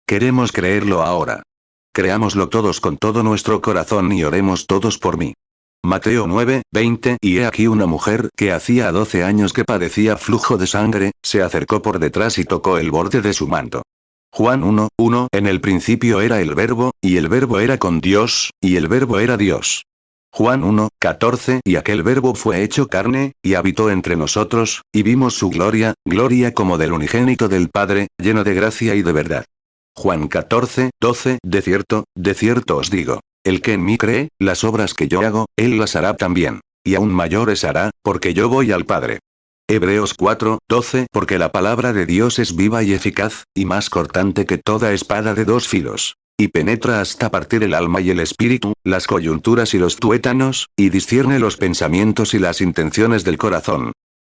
Queremos creerlo ahora. Creámoslo todos con todo nuestro corazón y oremos todos por mí. Mateo 9, 20. Y he aquí una mujer que hacía 12 años que padecía flujo de sangre, se acercó por detrás y tocó el borde de su manto. Juan 1, 1. En el principio era el Verbo, y el Verbo era con Dios, y el Verbo era Dios. Juan 1, 14. Y aquel Verbo fue hecho carne, y habitó entre nosotros, y vimos su gloria, gloria como del unigénito del Padre, lleno de gracia y de verdad. Juan 14, 12. De cierto os digo, el que en mí cree, las obras que yo hago, él las hará también. Y aún mayores hará, porque yo voy al Padre. Hebreos 4:12 Porque la palabra de Dios es viva y eficaz, y más cortante que toda espada de dos filos. Y penetra hasta partir el alma y el espíritu, las coyunturas y los tuétanos, y discierne los pensamientos y las intenciones del corazón.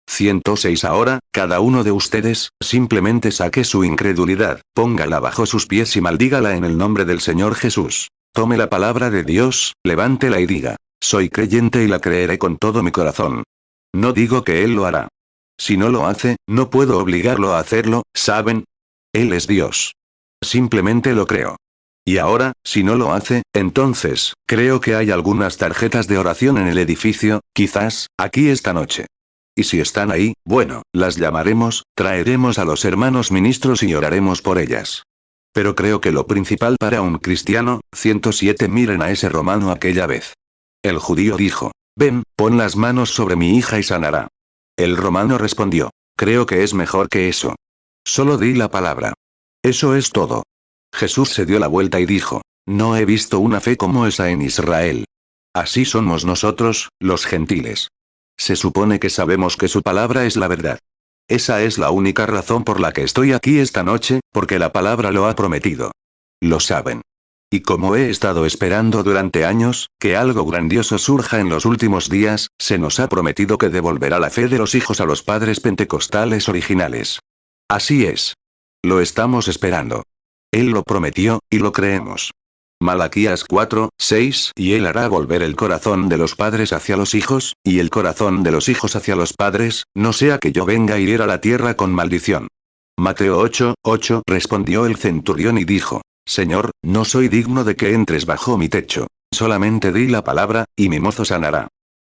106 Ahora, cada uno de ustedes, simplemente saque su incredulidad, póngala bajo sus pies y maldígala en el nombre del Señor Jesús. Tome la palabra de Dios, levántela y diga: soy creyente y la creeré con todo mi corazón. No digo que Él lo hará. Si no lo hace, no puedo obligarlo a hacerlo, ¿saben? Él es Dios. Simplemente lo creo. Y ahora, si no lo hace, entonces, creo que hay algunas tarjetas de oración en el edificio, quizás, aquí esta noche. Y si están ahí, bueno, las llamaremos, traeremos a los hermanos ministros y oraremos por ellas. Pero creo que lo principal para un cristiano, 107 Miren a ese romano aquella vez. El judío dijo: ven, pon las manos sobre mi hija y sanará. El romano respondió: creo que es mejor que eso. Solo di la palabra. Eso es todo. Jesús se dio la vuelta y dijo: no he visto una fe como esa en Israel. Así somos nosotros, los gentiles. Se supone que sabemos que su palabra es la verdad. Esa es la única razón por la que estoy aquí esta noche, porque la palabra lo ha prometido. Lo saben. Y como he estado esperando durante años, que algo grandioso surja en los últimos días, se nos ha prometido que devolverá la fe de los hijos a los padres pentecostales originales. Así es. Lo estamos esperando. Él lo prometió, y lo creemos. Malaquías 4:6 Y Él hará volver el corazón de los padres hacia los hijos, y el corazón de los hijos hacia los padres, no sea que yo venga y hiera la tierra con maldición. Mateo 8:8 Respondió el centurión y dijo: Señor, no soy digno de que entres bajo mi techo. Solamente di la palabra, y mi mozo sanará.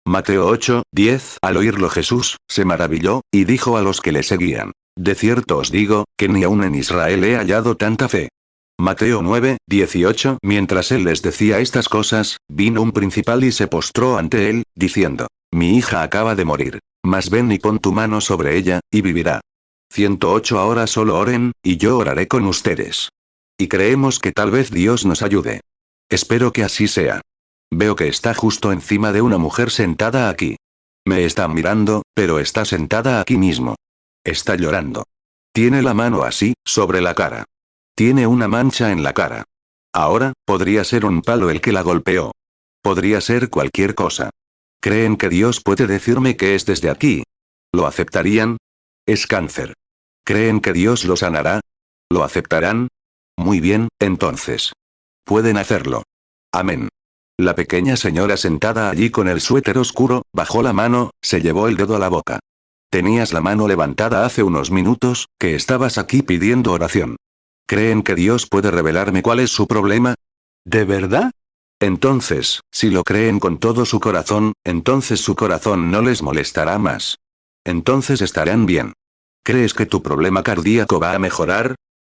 Mateo 8:10 Al oírlo Jesús, se maravilló, y dijo a los que le seguían: de cierto os digo, que ni aun en Israel he hallado tanta fe. Mateo 9:18 Mientras él les decía estas cosas, vino un principal y se postró ante él, diciendo: mi hija acaba de morir. Mas ven y pon tu mano sobre ella, y vivirá. 108 Ahora solo oren, y yo oraré con ustedes. Y creemos que tal vez Dios nos ayude. Espero que así sea. Veo que está justo encima de una mujer sentada aquí. Me está mirando, pero está sentada aquí mismo. Está llorando. Tiene la mano así, sobre la cara. Tiene una mancha en la cara. Ahora, podría ser un palo el que la golpeó. Podría ser cualquier cosa. ¿Creen que Dios puede decirme que es desde aquí? ¿Lo aceptarían? Es cáncer. ¿Creen que Dios lo sanará? ¿Lo aceptarán? Muy bien, entonces. Pueden hacerlo. Amén. La pequeña señora sentada allí con el suéter oscuro, bajó la mano, se llevó el dedo a la boca. Tenías la mano levantada hace unos minutos, que estabas aquí pidiendo oración. ¿Creen que Dios puede revelarme cuál es su problema? ¿De verdad? Entonces, si lo creen con todo su corazón, entonces su corazón no les molestará más. Entonces estarán bien. ¿Crees que tu problema cardíaco va a mejorar?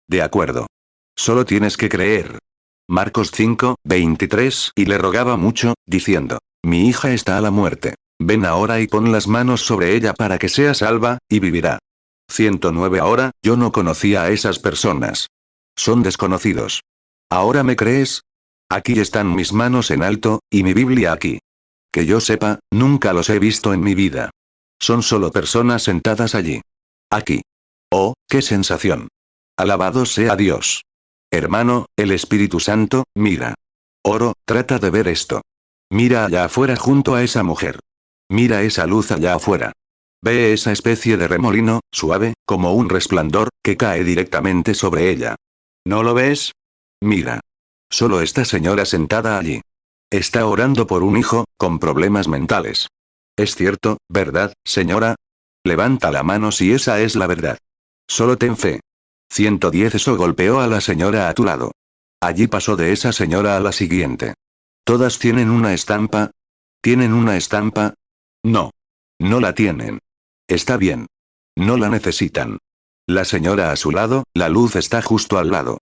De acuerdo. Solo tienes que creer. Marcos 5:23 Y le rogaba mucho, diciendo: mi hija está a la muerte. Ven ahora y pon las manos sobre ella para que sea salva, y vivirá. 109 Ahora, yo no conocía a esas personas. Son desconocidos. ¿Ahora me crees? Aquí están mis manos en alto, y mi Biblia aquí. Que yo sepa, nunca los he visto en mi vida. Son solo personas sentadas allí. Aquí. Oh, qué sensación. Alabado sea Dios. Hermano, el Espíritu Santo, mira. Oro, trata de ver esto. Mira allá afuera junto a esa mujer. Mira esa luz allá afuera. Ve esa especie de remolino, suave, como un resplandor, que cae directamente sobre ella. ¿No lo ves? Mira. Solo esta señora sentada allí. Está orando por un hijo, con problemas mentales. Es cierto, ¿verdad, señora? Levanta la mano si esa es la verdad. Solo ten fe. 110 Eso golpeó a la señora a tu lado. Allí pasó de esa señora a la siguiente. ¿Todas tienen una estampa? ¿Tienen una estampa? No. No la tienen. Está bien. No la necesitan. La señora a su lado, la luz está justo al lado.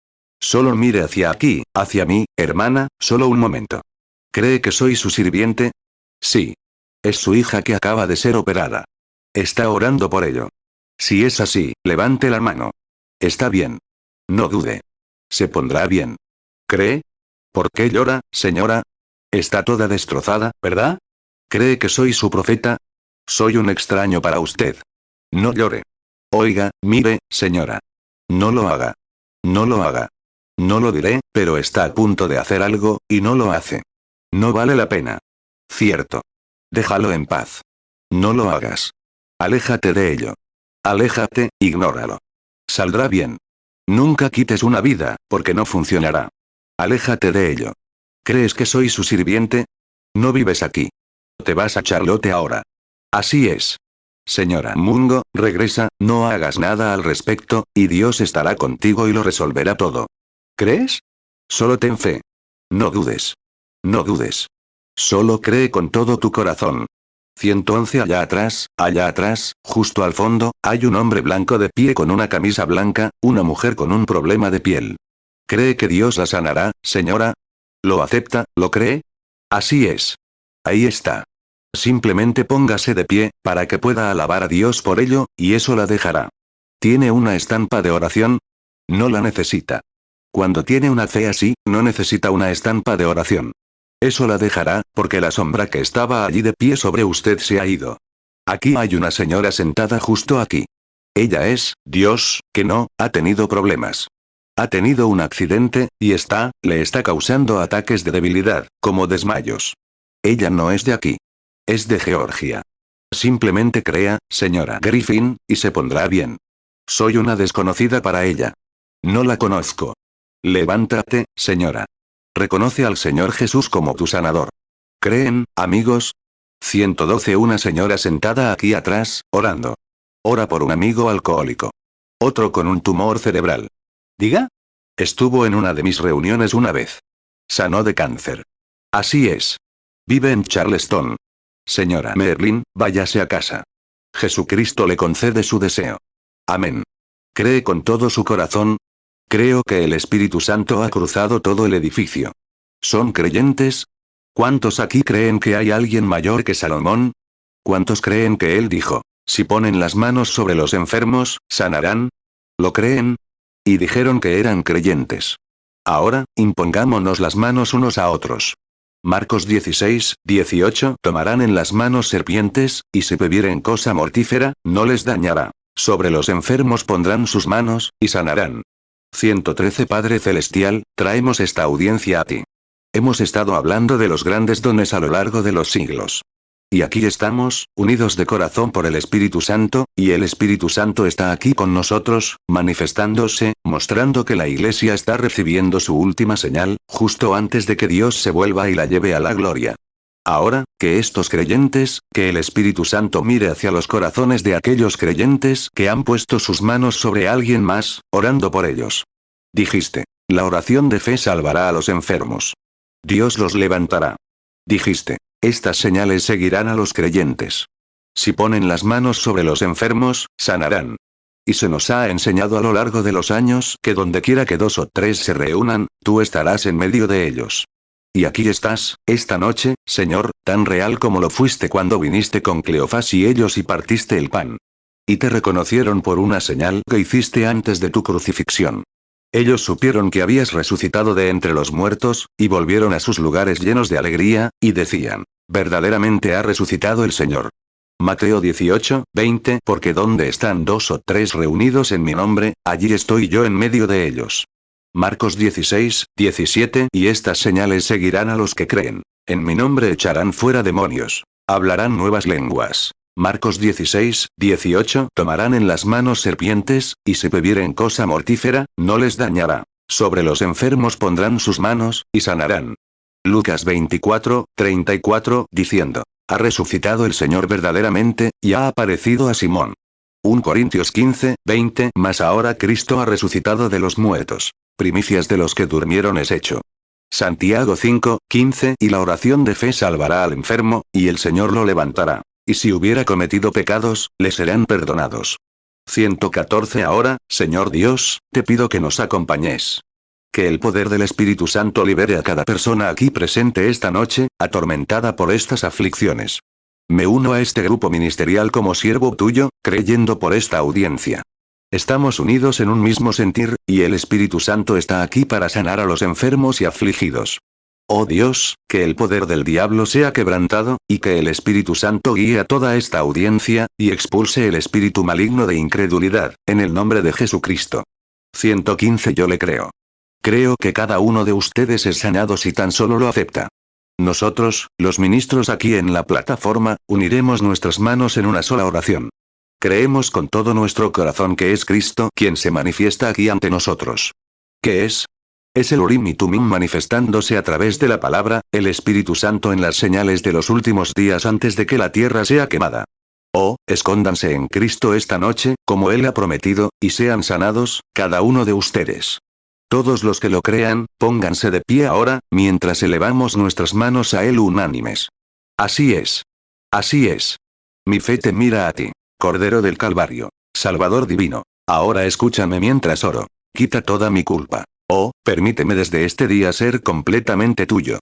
Solo mire hacia aquí, hacia mí, hermana, solo un momento. ¿Cree que soy su sirviente? Sí. Es su hija que acaba de ser operada. Está orando por ello. Si es así, levante la mano. Está bien. No dude. Se pondrá bien. ¿Cree? ¿Por qué llora, señora? Está toda destrozada, ¿verdad? ¿Cree que soy su profeta? Soy un extraño para usted. No llore. Oiga, mire, señora. No lo haga. No lo haga. No lo diré, pero está a punto de hacer algo, y no lo hace. No vale la pena. Cierto. Déjalo en paz. No lo hagas. Aléjate de ello. Aléjate, ignóralo. Saldrá bien. Nunca quites una vida, porque no funcionará. Aléjate de ello. ¿Crees que soy su sirviente? No vives aquí. Te vas a Charlotte ahora. Así es. Señora Mungo, regresa, no hagas nada al respecto, y Dios estará contigo y lo resolverá todo. ¿Crees? Solo ten fe. No dudes. No dudes. Solo cree con todo tu corazón. 111 allá atrás, justo al fondo, hay un hombre blanco de pie con una camisa blanca, una mujer con un problema de piel. ¿Cree que Dios la sanará, señora? ¿Lo acepta, lo cree? Así es. Ahí está. Simplemente póngase de pie, para que pueda alabar a Dios por ello, y eso la dejará. ¿Tiene una estampa de oración? No la necesita. Cuando tiene una fe así, no necesita una estampa de oración. Eso la dejará, porque la sombra que estaba allí de pie sobre usted se ha ido. Aquí hay una señora sentada justo aquí. Ella es, Dios, que no, ha tenido problemas. Ha tenido un accidente, y le está causando ataques de debilidad, como desmayos. Ella no es de aquí. Es de Georgia. Simplemente crea, señora Griffin, y se pondrá bien. Soy una desconocida para ella. No la conozco. Levántate, señora. Reconoce al Señor Jesús como tu sanador. ¿Creen, amigos? 112 Una señora sentada aquí atrás, orando. Ora por un amigo alcohólico. Otro con un tumor cerebral. ¿Diga? Estuvo en una de mis reuniones una vez. Sanó de cáncer. Así es. Vive en Charleston. Señora Merlin, váyase a casa. Jesucristo le concede su deseo. Amén. ¿Cree con todo su corazón? Creo que el Espíritu Santo ha cruzado todo el edificio. ¿Son creyentes? ¿Cuántos aquí creen que hay alguien mayor que Salomón? ¿Cuántos creen que él dijo, si ponen las manos sobre los enfermos, sanarán? ¿Lo creen? Y dijeron que eran creyentes. Ahora, impongámonos las manos unos a otros. Marcos 16:18 Tomarán en las manos serpientes, y si bebieren cosa mortífera, no les dañará. Sobre los enfermos pondrán sus manos, y sanarán. 113 Padre Celestial, traemos esta audiencia a ti. Hemos estado hablando de los grandes dones a lo largo de los siglos. Y aquí estamos, unidos de corazón por el Espíritu Santo, y el Espíritu Santo está aquí con nosotros, manifestándose, mostrando que la Iglesia está recibiendo su última señal, justo antes de que Dios se vuelva y la lleve a la gloria. Ahora, que estos creyentes, que el Espíritu Santo mire hacia los corazones de aquellos creyentes que han puesto sus manos sobre alguien más, orando por ellos. Dijiste, la oración de fe salvará a los enfermos. Dios los levantará. Dijiste, estas señales seguirán a los creyentes. Si ponen las manos sobre los enfermos, sanarán. Y se nos ha enseñado a lo largo de los años que donde quiera que 2 o 3 se reúnan, tú estarás en medio de ellos. Y aquí estás, esta noche, Señor, tan real como lo fuiste cuando viniste con Cleofás y ellos y partiste el pan. Y te reconocieron por una señal que hiciste antes de tu crucifixión. Ellos supieron que habías resucitado de entre los muertos, y volvieron a sus lugares llenos de alegría, y decían, verdaderamente ha resucitado el Señor. Mateo 18:20 Porque donde están 2 o 3 reunidos en mi nombre, allí estoy yo en medio de ellos. Marcos 16:17 Y estas señales seguirán a los que creen. En mi nombre echarán fuera demonios. Hablarán nuevas lenguas. Marcos 16:18 Tomarán en las manos serpientes, y si bebieren cosa mortífera, no les dañará. Sobre los enfermos pondrán sus manos, y sanarán. Lucas 24:34 diciendo, ha resucitado el Señor verdaderamente, y ha aparecido a Simón. 1 Corintios 15:20 Mas ahora Cristo ha resucitado de los muertos. Primicias de los que durmieron es hecho. Santiago 5:15 Y la oración de fe salvará al enfermo, y el Señor lo levantará. Y si hubiera cometido pecados, le serán perdonados. 114 Ahora, Señor Dios, te pido que nos acompañes. Que el poder del Espíritu Santo libere a cada persona aquí presente esta noche, atormentada por estas aflicciones. Me uno a este grupo ministerial como siervo tuyo, creyendo por esta audiencia. Estamos unidos en un mismo sentir, y el Espíritu Santo está aquí para sanar a los enfermos y afligidos. Oh Dios, que el poder del diablo sea quebrantado, y que el Espíritu Santo guíe a toda esta audiencia, y expulse el espíritu maligno de incredulidad, en el nombre de Jesucristo. 115 Yo le creo. Creo que cada uno de ustedes es sanado si tan solo lo acepta. Nosotros, los ministros aquí en la plataforma, uniremos nuestras manos en una sola oración. Creemos con todo nuestro corazón que es Cristo quien se manifiesta aquí ante nosotros. ¿Qué es? Es el Urim y Tumim manifestándose a través de la palabra, el Espíritu Santo en las señales de los últimos días antes de que la tierra sea quemada. Oh, escóndanse en Cristo esta noche, como Él ha prometido, y sean sanados, cada uno de ustedes. Todos los que lo crean, pónganse de pie ahora, mientras elevamos nuestras manos a Él unánimes. Así es. Así es. Mi fe te mira a ti. Cordero del Calvario. Salvador divino. Ahora escúchame mientras oro. Quita toda mi culpa. Oh, permíteme desde este día ser completamente tuyo.